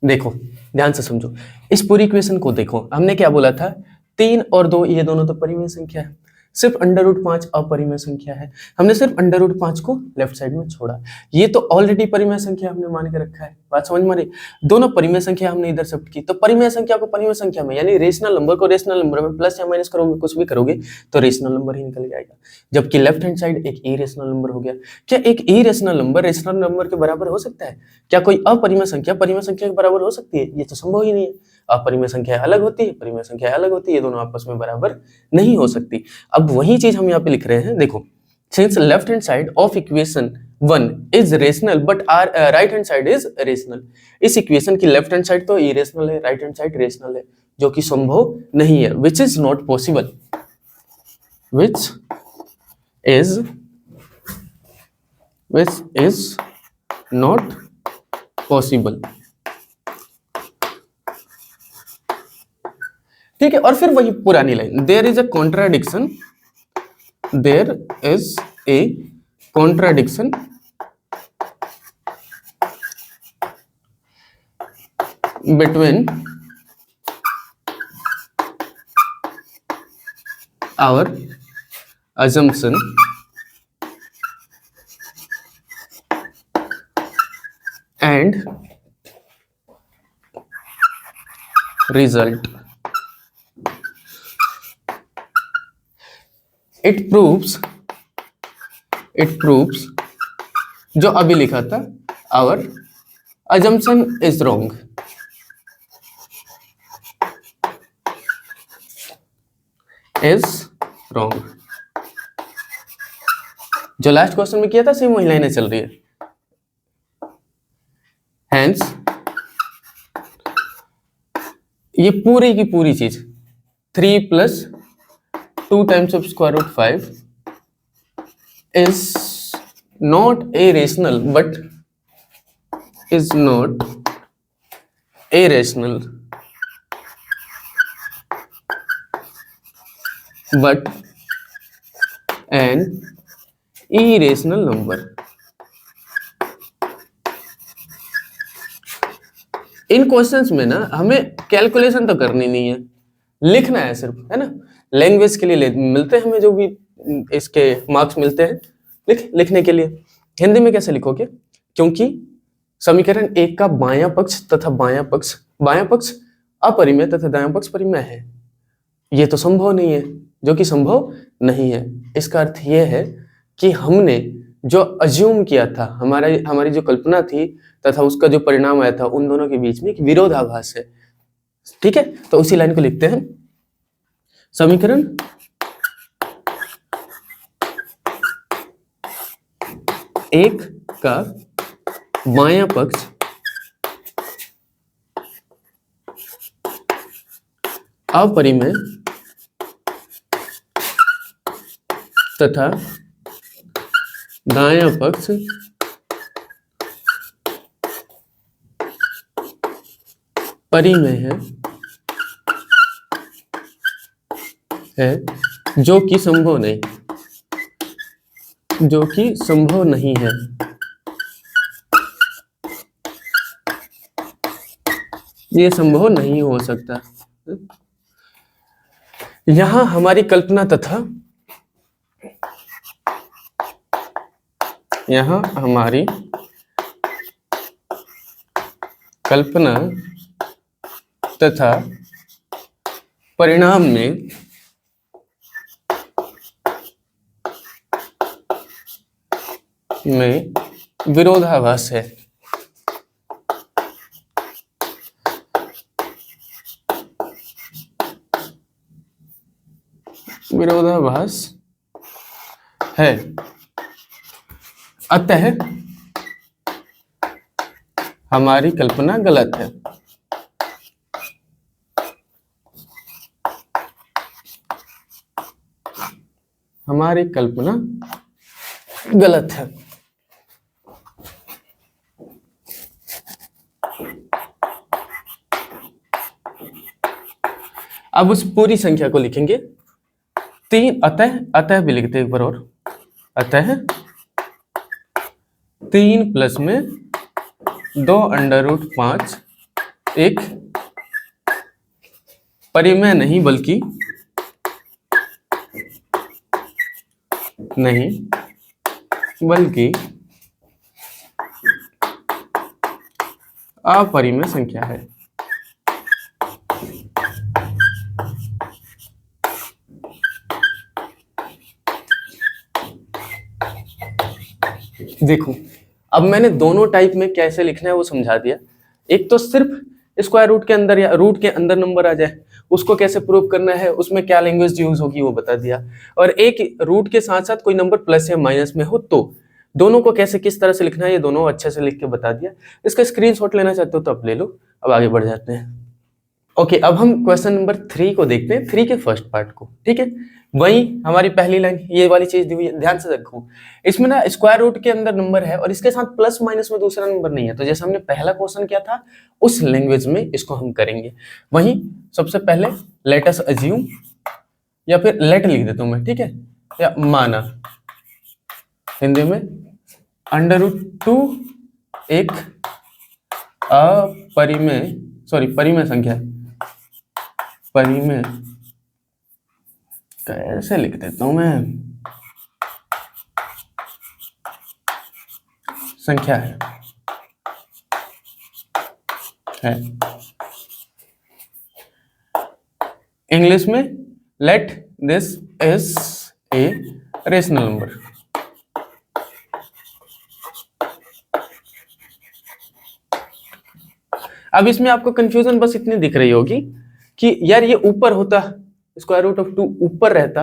देखो ध्यान से समझो। इस पूरी इक्वेशन को देखो, हमने क्या बोला था, 3 और 2 ये दोनों तो परिमेय संख्या है, सिर्फ √5 अपरिमेय संख्या है। हमने सिर्फ √5 को लेफ्ट साइड में छोड़ा, ये तो ऑलरेडी परिमेय संख्या हमने मान के रखा है। बात समझ में आ रही? दोनों परिमेय संख्या हमने इधर शिफ्ट की, तो परिमेय संख्या को परिमेय संख्या में, यानी रेशनल नंबर को रेशनल नंबर में प्लस या माइनस करोगे, कुछ भी करोगे तो रेशनल नंबर ही निकल जाएगा। जबकि लेफ्ट हैंड साइड एक इरेशनल नंबर हो गया। क्या एक इरेशनल नंबर रेशनल नंबर के बराबर हो सकता है? क्या कोई अपरिमेय संख्या परिमेय संख्या के बराबर हो सकती है? ये तो संभव ही नहीं है। अपरिमेय संख्या अलग होती है, परिमेय संख्या अलग होती है, ये दोनों आपस में बराबर नहीं हो सकती। अब वही चीज हम यहाँ पे लिख रहे हैं, देखो, since left hand side of equation 1 is rational but our right hand side is rational। इस इक्वेशन की लेफ्ट हैंड साइड तो इरेशनल है, राइट हैंड साइड रेशनल है, जो कि संभव नहीं है, which is not possible, which is which is not possible। ठीक है, और फिर वही पुरानी line, there is a contradiction, there is a contradiction between our assumption and result। it proves जो अभी लिखा था, our assumption is wrong। is wrong। जो लास्ट क्वेश्चन में किया था सेम वही लाइनें चल रही है। Hence ये पूरी की पूरी चीज 3 + 2 × square root 5 is not irrational but is not irrational but an irrational number। In questions में ना हमें कैलकुलेशन तो करनी नहीं है, लिखना है सिर्फ, है ना। लैंग्वेज के लिए मिलते हैं हमें जो भी इसके मार्क्स मिलते हैं लिखने के लिए। हिंदी में कैसे लिखोगे, क्योंकि समीकरण 1 का बायां पक्ष तथा बायां पक्ष अपरिमेय तथा दायां पक्ष परिमेय है, ये तो संभव नहीं है, जो कि संभव नहीं है। इसका अर्थ यह है कि हमने जो अज्यूम किया था, हमारी जो कल्पना थी तथा उसका जो परिणाम आया था, उन दोनों के बीच में एक विरोधाभास है। ठीक है, तो उसी लाइन को लिखते हैं। समीकरण 1 का बायां पक्ष अपरिमेय तथा दायां पक्ष परिमेय है जो कि संभव नहीं है। ये संभव नहीं हो सकता। यहां हमारी कल्पना तथा परिणाम में विरोधाभास है। अतः हमारी कल्पना गलत है। हमारी कल्पना गलत है। अब उस पूरी संख्या को लिखेंगे 3, अतः भी लिखते एक बार और, अतः 3 प्लस में 2√5 एक परिमेय नहीं बल्कि अपरिमेय संख्या है। देखो, अब मैंने दोनों टाइप में कैसे लिखना है वो समझा दिया। एक तो सिर्फ स्क्वायर रूट के अंदर या रूट के अंदर नंबर आ जाए उसको कैसे प्रूव करना है, उसमें क्या लैंग्वेज यूज होगी वो बता दिया। और एक रूट के साथ साथ कोई नंबर प्लस या माइनस में हो तो दोनों को कैसे किस तरह से लिखना है ये दोनों अच्छे से लिख के बता दिया। इसका स्क्रीनशॉट लेना चाहते हो तो आप ले लो। अब आगे बढ़ जाते हैं। ओके, अब हम क्वेश्चन नंबर 3 को देखते हैं, 3 के फर्स्ट पार्ट को। ठीक है, वही हमारी पहली लाइन ये वाली चीज दी हुई है, ध्यान से रखो। इसमें ना स्क्वायर रूट के अंदर नंबर है और इसके साथ प्लस माइनस में दूसरा नंबर नहीं है, तो जैसे हमने पहला क्वेश्चन किया था उस लैंग्वेज में इसको हम करेंगे। वही सबसे पहले लेट अस अज्यूम, या फिर लेट लिख देता हूं मैं, ठीक है, या माना हिंदी में √2 एक परिमेय संख्या, परिमेय कैसे लिख देता हूं मैं, संख्या है इंग्लिश में let this is a rational number. अब इसमें आपको कंफ्यूजन बस इतनी दिख रही होगी कि यार ये ऊपर होता, √2 ऊपर रहता,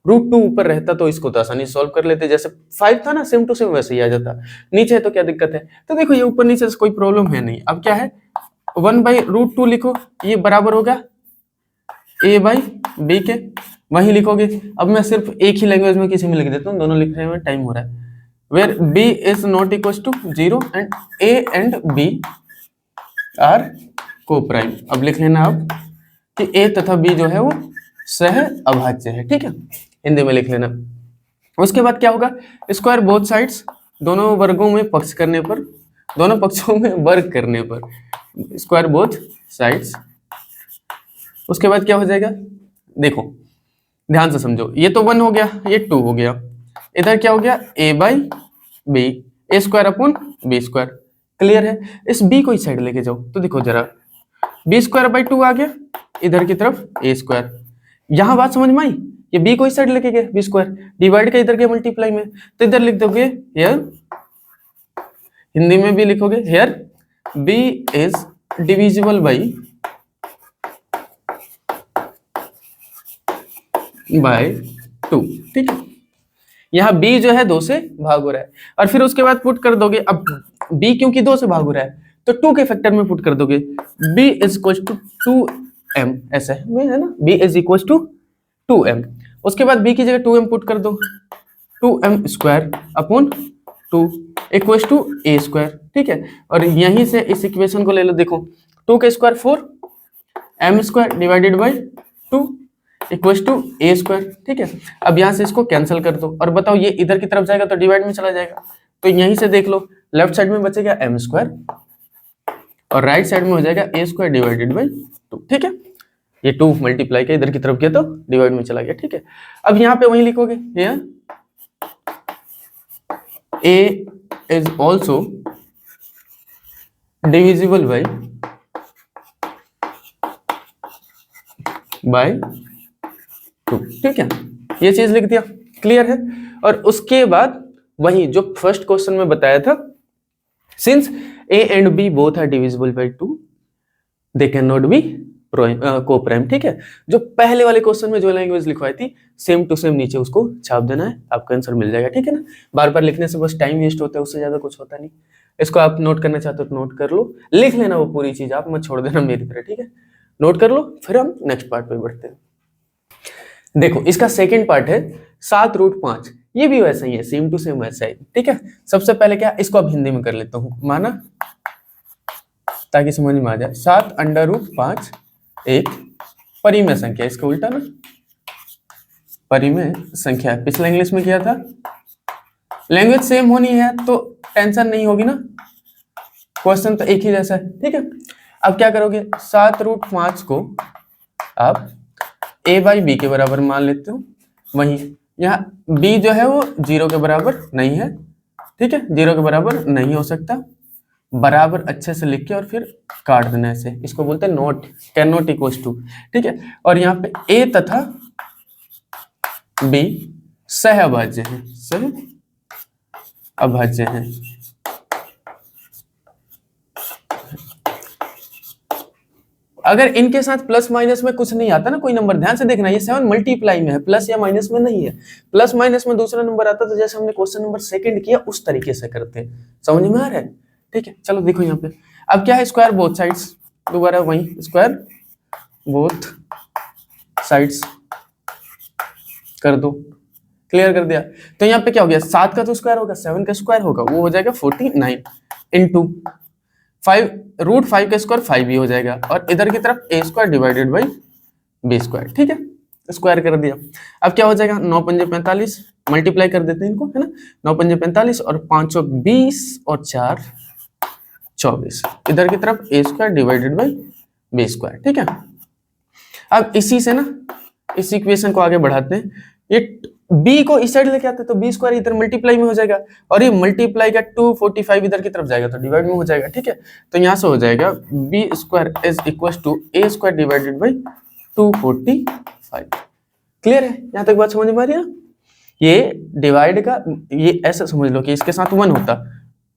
√2 ऊपर रहता तो इसको तो आसानी से सॉल्व कर लेते, जैसे 5 था ना सेम टू सेम वैसे ही आ जाता। नीचे है तो क्या दिक्कत है, तो देखो ये ऊपर नीचे से कोई प्रॉब्लम है नहीं। अब क्या है 1/√2 लिखो, ये बराबर होगा a/b के, वही लिखोगे। अब मैं सिर्फ एक ही लैंग्वेज में किसी में लिख देता हूँ, दोनों लिखने में टाइम हो रहा है। Where b is not equal to 0 and a and b are coprime. अब लिख लेना आप कि a तथा b जो है वो सह अभाज्य है, ठीक है, हिंदी में लिख लेना। उसके बाद क्या होगा, स्क्वायर बोथ साइड्स, दोनों वर्गों में पक्ष करने पर, दोनों पक्षों में वर्ग करने पर, स्क्वायर बोथ साइड्स। उसके बाद क्या हो जाएगा, देखो ध्यान से समझो, ये तो 1 हो गया, ये 2 हो गया, इधर क्या हो गया a/b, a²/b²। क्लियर है। इस b को इस साइड लेके जाओ तो देखो जरा, b²/2 आ गया, इधर की तरफ a²। यहां बात समझ में आई, ये b को इस साइड लेके गए, b² डिवाइड का इधर के मल्टीप्लाई में, तो इधर लिख दोगे हियर, हिंदी में भी लिखोगे here b is divisible by 2, ठीक है। यहाँ b जो है 2 से भाग हो रहा है, और फिर उसके बाद पुट कर दोगे, अब b क्योंकि 2 से भाग हो रहा है तो 2 के फैक्टर में पुट कर दोगे, b is equal to 2m, ऐसा है ना, b is equal to 2m। उसके बाद b की जगह 2m पुट कर दो, 2m² 2 इक्वल टू a², ठीक है। और यहीं से इस इक्वेशन को ले लो, देखो 2 का square 4, m² divided by 2 equal to a², ठीक है। अब यहां से इसको कैंसिल कर दो, और बताओ ये इधर की तरफ जाएगा तो डिवाइड में चला जाएगा, तो यहीं से देख लो लेफ्ट साइड में बचेगा m² और राइट साइड में हो जाएगा a² डिवाइडेड बाई 2, ठीक है। ये 2 मल्टीप्लाई किया इधर की तरफ किया तो डिवाइड में चला गया, ठीक है। अब यहाँ पे वही लिखोगे, here a is also divisible by 2, ठीक है। ये चीज लिख दिया, क्लियर है। और उसके बाद वही जो फर्स्ट क्वेश्चन में बताया था, since a and b both are divisible by 2 they can not be coprime, ठीक है। जो पहले वाले क्वेश्चन में जो लैंग्वेज लिखवाई थी सेम टू सेम नीचे उसको छाप देना है, आपका आंसर मिल जाएगा, ठीक है ना। बार बार लिखने से बस टाइम वेस्ट होता है, उससे ज्यादा कुछ होता नहीं। इसको आप नोट करना चाहते हो तो नोट कर लो, लिख लेना वो पूरी चीज, आप मत छोड़ देना मेरी तरह, ठीक है। नोट कर लो, फिर हम नेक्स्ट पार्ट पे बढ़ते हैं। देखो इसका सेकंड पार्ट है 7√5, ये भी वैसा ही है, सेम टू सेम वैसा ही, ठीक है। सबसे पहले क्या, इसको अब हिंदी में कर लेता हूं, माना ताकि समझ में आ जाए। 7√5 एक परिमेय संख्या, इसका उल्टा ना परिमेय संख्या, पिछला इंग्लिश में किया था। लैंग्वेज सेम होनी है तो टेंशन नहीं होगी ना, क्वेश्चन तो एक ही जैसा है, ठीक है। अब क्या करोगे, 7√5 को आप a/b के बराबर मान लेते हो, वही यहाँ b जो है वो 0 के बराबर नहीं है, ठीक है, 0 के बराबर नहीं हो सकता, बराबर अच्छे से लिख के और फिर काट देना ऐसे, इसको बोलते हैं not, can not equals to, ठीक है। और यहाँ पे a तथा b सह अभाज्य है, सह अभाज्य है। अगर इनके साथ प्लस माइनस में कुछ नहीं आता ना कोई नंबर, ध्यान से देखना, ये 7 मल्टीप्लाई में है, प्लस या माइनस में नहीं है। प्लस माइनस में दूसरा नंबर आता तो जैसे हमने क्वेश्चन नंबर सेकंड किया उस तरीके से करते हैं, समझ में आ रहा है, ठीक है। चलो देखो यहाँ पे अब क्या है, स्क्वायर बोथ साइड्स, दोबारा वही स्क्वायर बोथ साइड्स कर दो, क्लियर कर दिया। तो यहाँ पे क्या हो गया, 7 का तो स्क्वायर होगा, 7 का स्क्वायर होगा, वो हो जाएगा 49 इंटू 5, रूट 5 का स्क्वायर 5 ही हो जाएगा, और इधर की तरफ a square divided by b square, ठीक है, स्क्वायर कर दिया। अब क्या हो जाएगा, 9 पंजे 45, मल्टीप्लाई कर देते हैं इनको, है ना, 9 पंजे 45 और 5 20 और 4 24, इधर की तरफ a square divided by b square, ठीक है। अब इसी से ना इस इक्वेशन को आगे बढ़ाते हैं, ये b को इस साइड लेके आते हैं तो b स्क्वायर इधर मल्टीप्लाई में हो जाएगा, और ये मल्टीप्लाई का 245 इधर की तरफ जाएगा तो डिवाइड में हो जाएगा, ठीक है। तो यहाँ से हो जाएगा b square is equal to a square divided by 245। Clear है, यहाँ तक बात समझ में आ रही है। ये डिवाइड का, ये ऐसा समझ लो कि इसके साथ 1 होता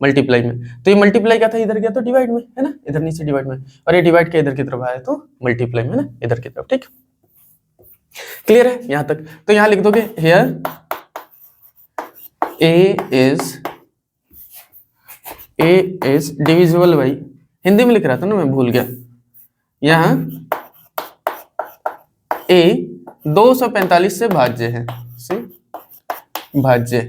मल्टीप्लाई में, तो ये मल्टीप्लाई का था, इधर गया तो डिवाइड में, है ना, इधर नीचे डिवाइड में, और ये डिवाइड के इधर की तरफ आया तो मल्टीप्लाई में, ना, इधर की तरफ, ठीक। क्लियर है यहां तक। तो यहां लिख दोगे here A is divisible by, Hindi में लिख रहा था ना मैं, भूल गया, यहां a 245 से भाज्य है, भाज्य है।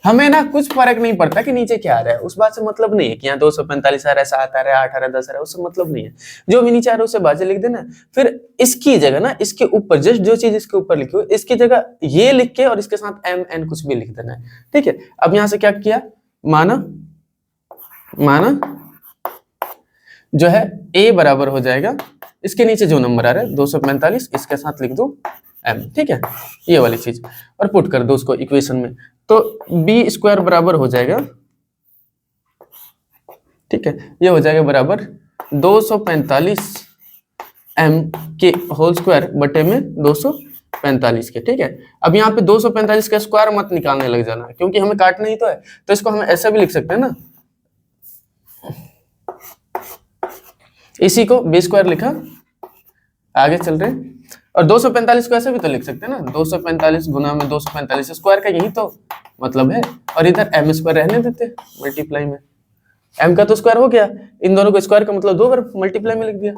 हमें ना कुछ फर्क नहीं पड़ता कि नीचे क्या आ रहा है, उस बात से मतलब नहीं है कि यहाँ 245 आ रहा है, 7 आ रहा है, 8 आ रहा है, 10 आ रहा है, उससे मतलब नहीं है। जो भी नीचे आ रहा है उसे भाज्य लिख देना, फिर इसकी जगह ना, इसके ऊपर जस्ट जो चीज इसके ऊपर लिखी हो, इसकी जगह ये लिख के और इसके साथ एम एन कुछ भी लिख देना है, ठीक है। अब यहां से क्या किया, माना जो है a बराबर हो जाएगा, इसके नीचे जो नंबर आ रहा है 245, इसके साथ लिख दो m, ठीक है, ये वाली चीज, और पुट कर दो उसको इक्वेशन में, तो b स्क्वायर बराबर हो जाएगा, ठीक है, ये हो जाएगा बराबर 245 m के होल स्क्वायर बटे में 245 के, ठीक है। अब यहाँ पे 245 का स्क्वायर मत निकालने लग जाना, क्योंकि हमें काटना ही तो है, तो इसको हम ऐसा भी लिख सकते हैं ना, इसी को b स्क्वायर लिखा, आगे चल रहे हैं, और 245 को ऐसे भी तो लिख सकते हैं ना, 245 गुना में 245, स्क्वायर का यही तो मतलब है, और इधर m स्क्वायर रहने देते मल्टीप्लाई में, m का तो स्क्वायर हो गया, इन दोनों को स्क्वायर का मतलब 2 बार मल्टीप्लाई में लिख दिया,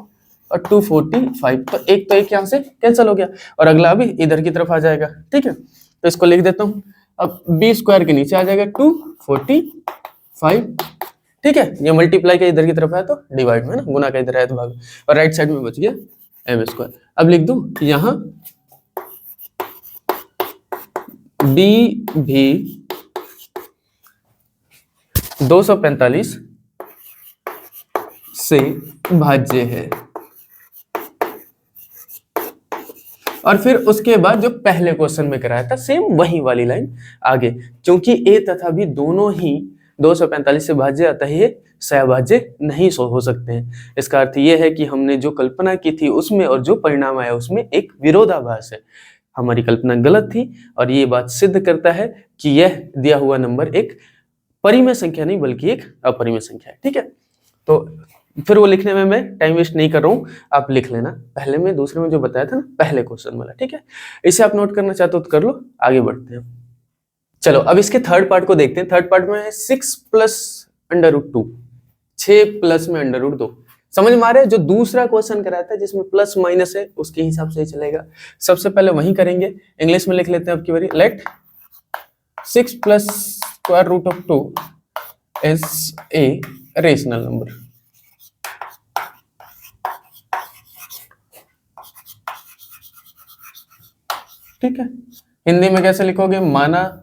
और 245, तो एक यहाँ से कैंसिल हो गया, और अगला भी इधर की तरफ आ जाएगा, ठीक है। तो इसको लिख देता हूँ, अब b स्क्वायर के नीचे आ जाएगा 245, ठीक है, ये मल्टीप्लाई का इधर की तरफ है तो डिवाइड में, ना, गुना का इधर है तो भाग, और राइट साइड में बच गया m स्क्वायर। अब लिख दूं यहां b भी 245 से भाज्य है, और फिर उसके बाद जो पहले क्वेश्चन में कराया था सेम वही वाली लाइन आगे, क्योंकि a तथा b दोनों ही 245 से भाज्य अतः ये सहभाज्य नहीं हो सकते हैं। इसका अर्थ ये है कि हमने जो कल्पना की थी उसमें और जो परिणाम आया उसमें एक विरोधाभास है, हमारी कल्पना गलत थी, और ये बात सिद्ध करता है कि यह दिया हुआ नंबर एक परिमेय संख्या नहीं बल्कि एक अपरिमेय संख्या है, ठीक है। तो फिर वो लिखने में मैं टाइम वेस्ट नहीं कर रहा हूँ, आप लिख लेना पहले में, दूसरे में जो बताया था ना पहले क्वेश्चन वाला, ठीक है। इसे आप नोट करना चाहते हो तो कर लो, आगे बढ़ते हैं। चलो अब इसके थर्ड पार्ट को देखते हैं। थर्ड पार्ट में है 6 प्लस √2, 6 प्लस में √2, समझ में आ रहा है। जो दूसरा क्वेश्चन कराया था जिसमें प्लस माइनस है उसके हिसाब से ही चलेगा, सबसे पहले वही करेंगे। इंग्लिश में लिख लेते हैं अब की बारी, let 6 plus √2 is a rational number. ठीक है, हिंदी में कैसे लिखोगे, माना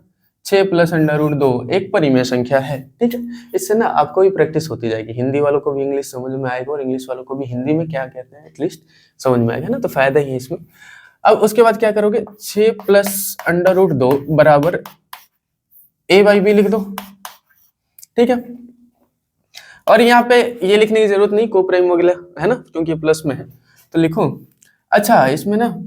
6 प्लस √2 एक परिमेय संख्या है, ठीक है। इससे ना आपको भी प्रैक्टिस होती जाएगी, हिंदी वालों को भी इंग्लिश समझ में आएगा और इंग्लिश वालों को भी हिंदी में क्या कहते हैं एटलीस्ट समझ में आएगा ना, तो फायदा ही है इसमें। अब उसके बाद क्या करोगे, 6 प्लस √2 बराबर a/b लिख दो, ठीक है। और यहाँ पे ये लिखने की जरूरत नहीं, कोप्राइम वगैरह है ना, क्योंकि प्लस में है तो लिखो। अच्छा इसमें ना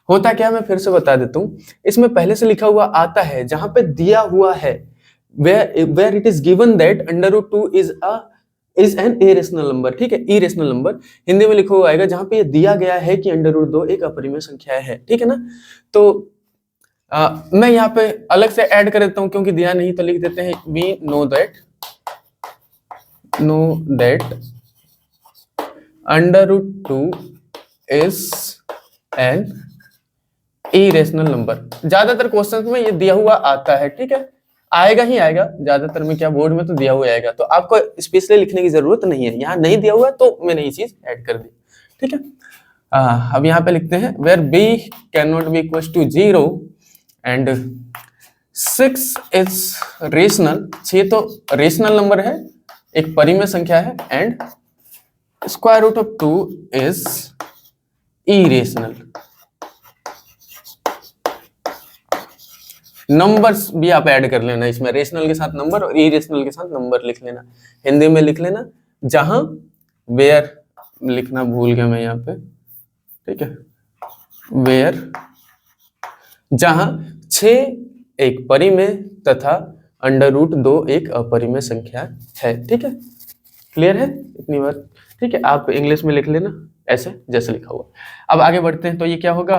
होता क्या, मैं फिर से बता देता हूँ, इसमें पहले से लिखा हुआ आता है जहां पे दिया हुआ है where it is given that √2 is an irrational number, ठीक है, irrational number हिंदी में लिखा हुआ आएगा जहां पे ये दिया गया है कि √2 एक अपरिमेय संख्या है, ठीक है ना। तो मैं यहाँ पे अलग से ऐड कर देता हूँ क्योंकि दिया नहीं, तो लिख देते हैं we know that √2 is an irrational number. ज्यादातर क्वेश्चंस में ये दिया हुआ आता है, ठीक है, आएगा ही आएगा ज्यादातर में, क्या बोर्ड में तो दिया हुआ आएगा, तो आपको स्पेशली लिखने की जरूरत नहीं है, यहाँ नहीं दिया हुआ तो मैंने ये चीज ऐड कर दी, ठीक है। अब यहाँ पे लिखते हैं where b can not be equal to 0 and 6 is rational, 6 तो रेशनल नंबर है, एक परिमेय संख्या है, and square root of 2 is irrational. Numbers भी आप ऐड कर लेना इसमें, रेशनल के साथ नंबर और इरेशनल के साथ नंबर लिख लेना, हिंदी में लिख लेना, जहां वेयर लिखना भूल गया मैं यहाँ पे, ठीक है, वेयर जहां 6 एक परिमेय तथा अंडर रूट 2 एक अपरिमेय संख्या है, ठीक है, क्लियर है इतनी बात, ठीक है। आप इंग्लिश में लिख लेना ऐसे जैसे लिखा हुआ। अब आगे बढ़ते हैं, तो ये क्या होगा,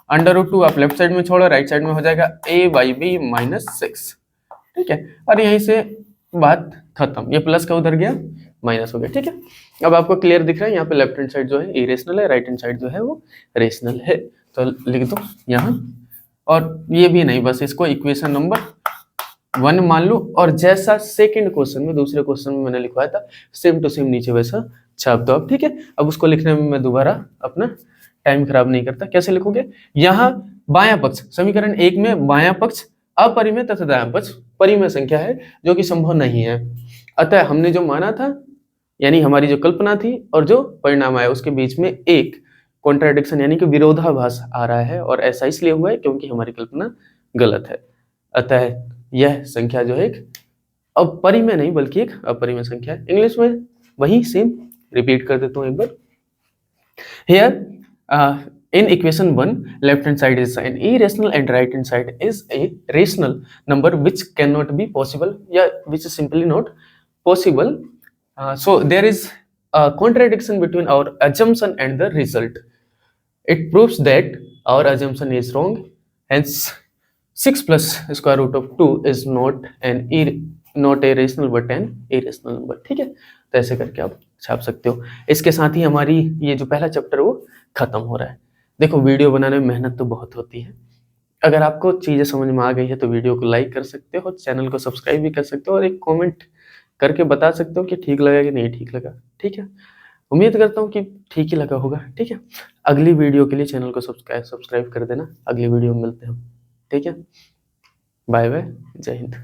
अंडर रूट 2 आप लेफ्ट साइड में छोड़ो, राइट साइड में हो जाएगा a/b - 6, ठीक है, और यहीं से बात खत्म, ये प्लस का उधर गया माइनस हो गया, ठीक है। अब आपको क्लियर दिख रहा है, यहाँ पे लेफ्ट हैंड साइड जो है इरेशनल है, राइट हैंड साइड जो है वो रेशनल है, तो लिख दो यहाँ, और ये भी नहीं, बस इसको इक्वेशन नंबर 1 मान लो, और जैसा सेकंड क्वेश्चन में, दूसरे क्वेश्चन में मैंने लिखवाया था, सेम टू सेम नीचे वैसा छाप दो आप, ठीक है। अब उसको लिखने में मैं दोबारा अपना टाइम खराब नहीं करता। कैसे लिखोगे, यहाँ बायां पक्ष, समीकरण 1 में बायां पक्ष अपरिमेय तथा दायां पक्ष परिमेय संख्या है, जो कि संभव नहीं है, अतः हमने जो माना था, यानी हमारी जो कल्पना थी और जो परिणाम आया, उसके बीच में एक कॉन्ट्राडिक्शन यानी कि विरोधाभास आ रहा है, और ऐसा इसलिए हुआ है क्योंकि हमारी कल्पना गलत है, अतः यह संख्या जो है एक अपरिमेय नहीं बल्कि एक अपरिमेय संख्या है। इंग्लिश में वही सेम रिपीट कर देता हूँ एक बार। Here in equation 1 left hand side is an irrational and right hand side is a rational number which cannot be possible, yeah, which is simply not possible. So there is a contradiction between our assumption and the result. It proves that our assumption is wrong, hence 6 plus square root of 2 is not a rational but an irrational number, ठीक है। तो ऐसे करके आप छाप सकते हो। इसके साथ ही हमारी ये जो पहला चैप्टर वो खत्म हो रहा है। देखो, वीडियो बनाने में मेहनत तो बहुत होती है, अगर आपको चीज़ें समझ में आ गई है तो वीडियो को लाइक कर सकते हो, चैनल को सब्सक्राइब भी कर सकते हो, और एक कमेंट करके बता सकते हो कि ठीक लगा कि नहीं ठीक लगा, ठीक है। उम्मीद करता हूँ कि ठीक ही लगा होगा, ठीक है। अगली वीडियो के लिए चैनल को सब्सक्राइब कर देना, अगली वीडियो में मिलते हैं हम, ठीक है। बाय बाय, जय हिंद।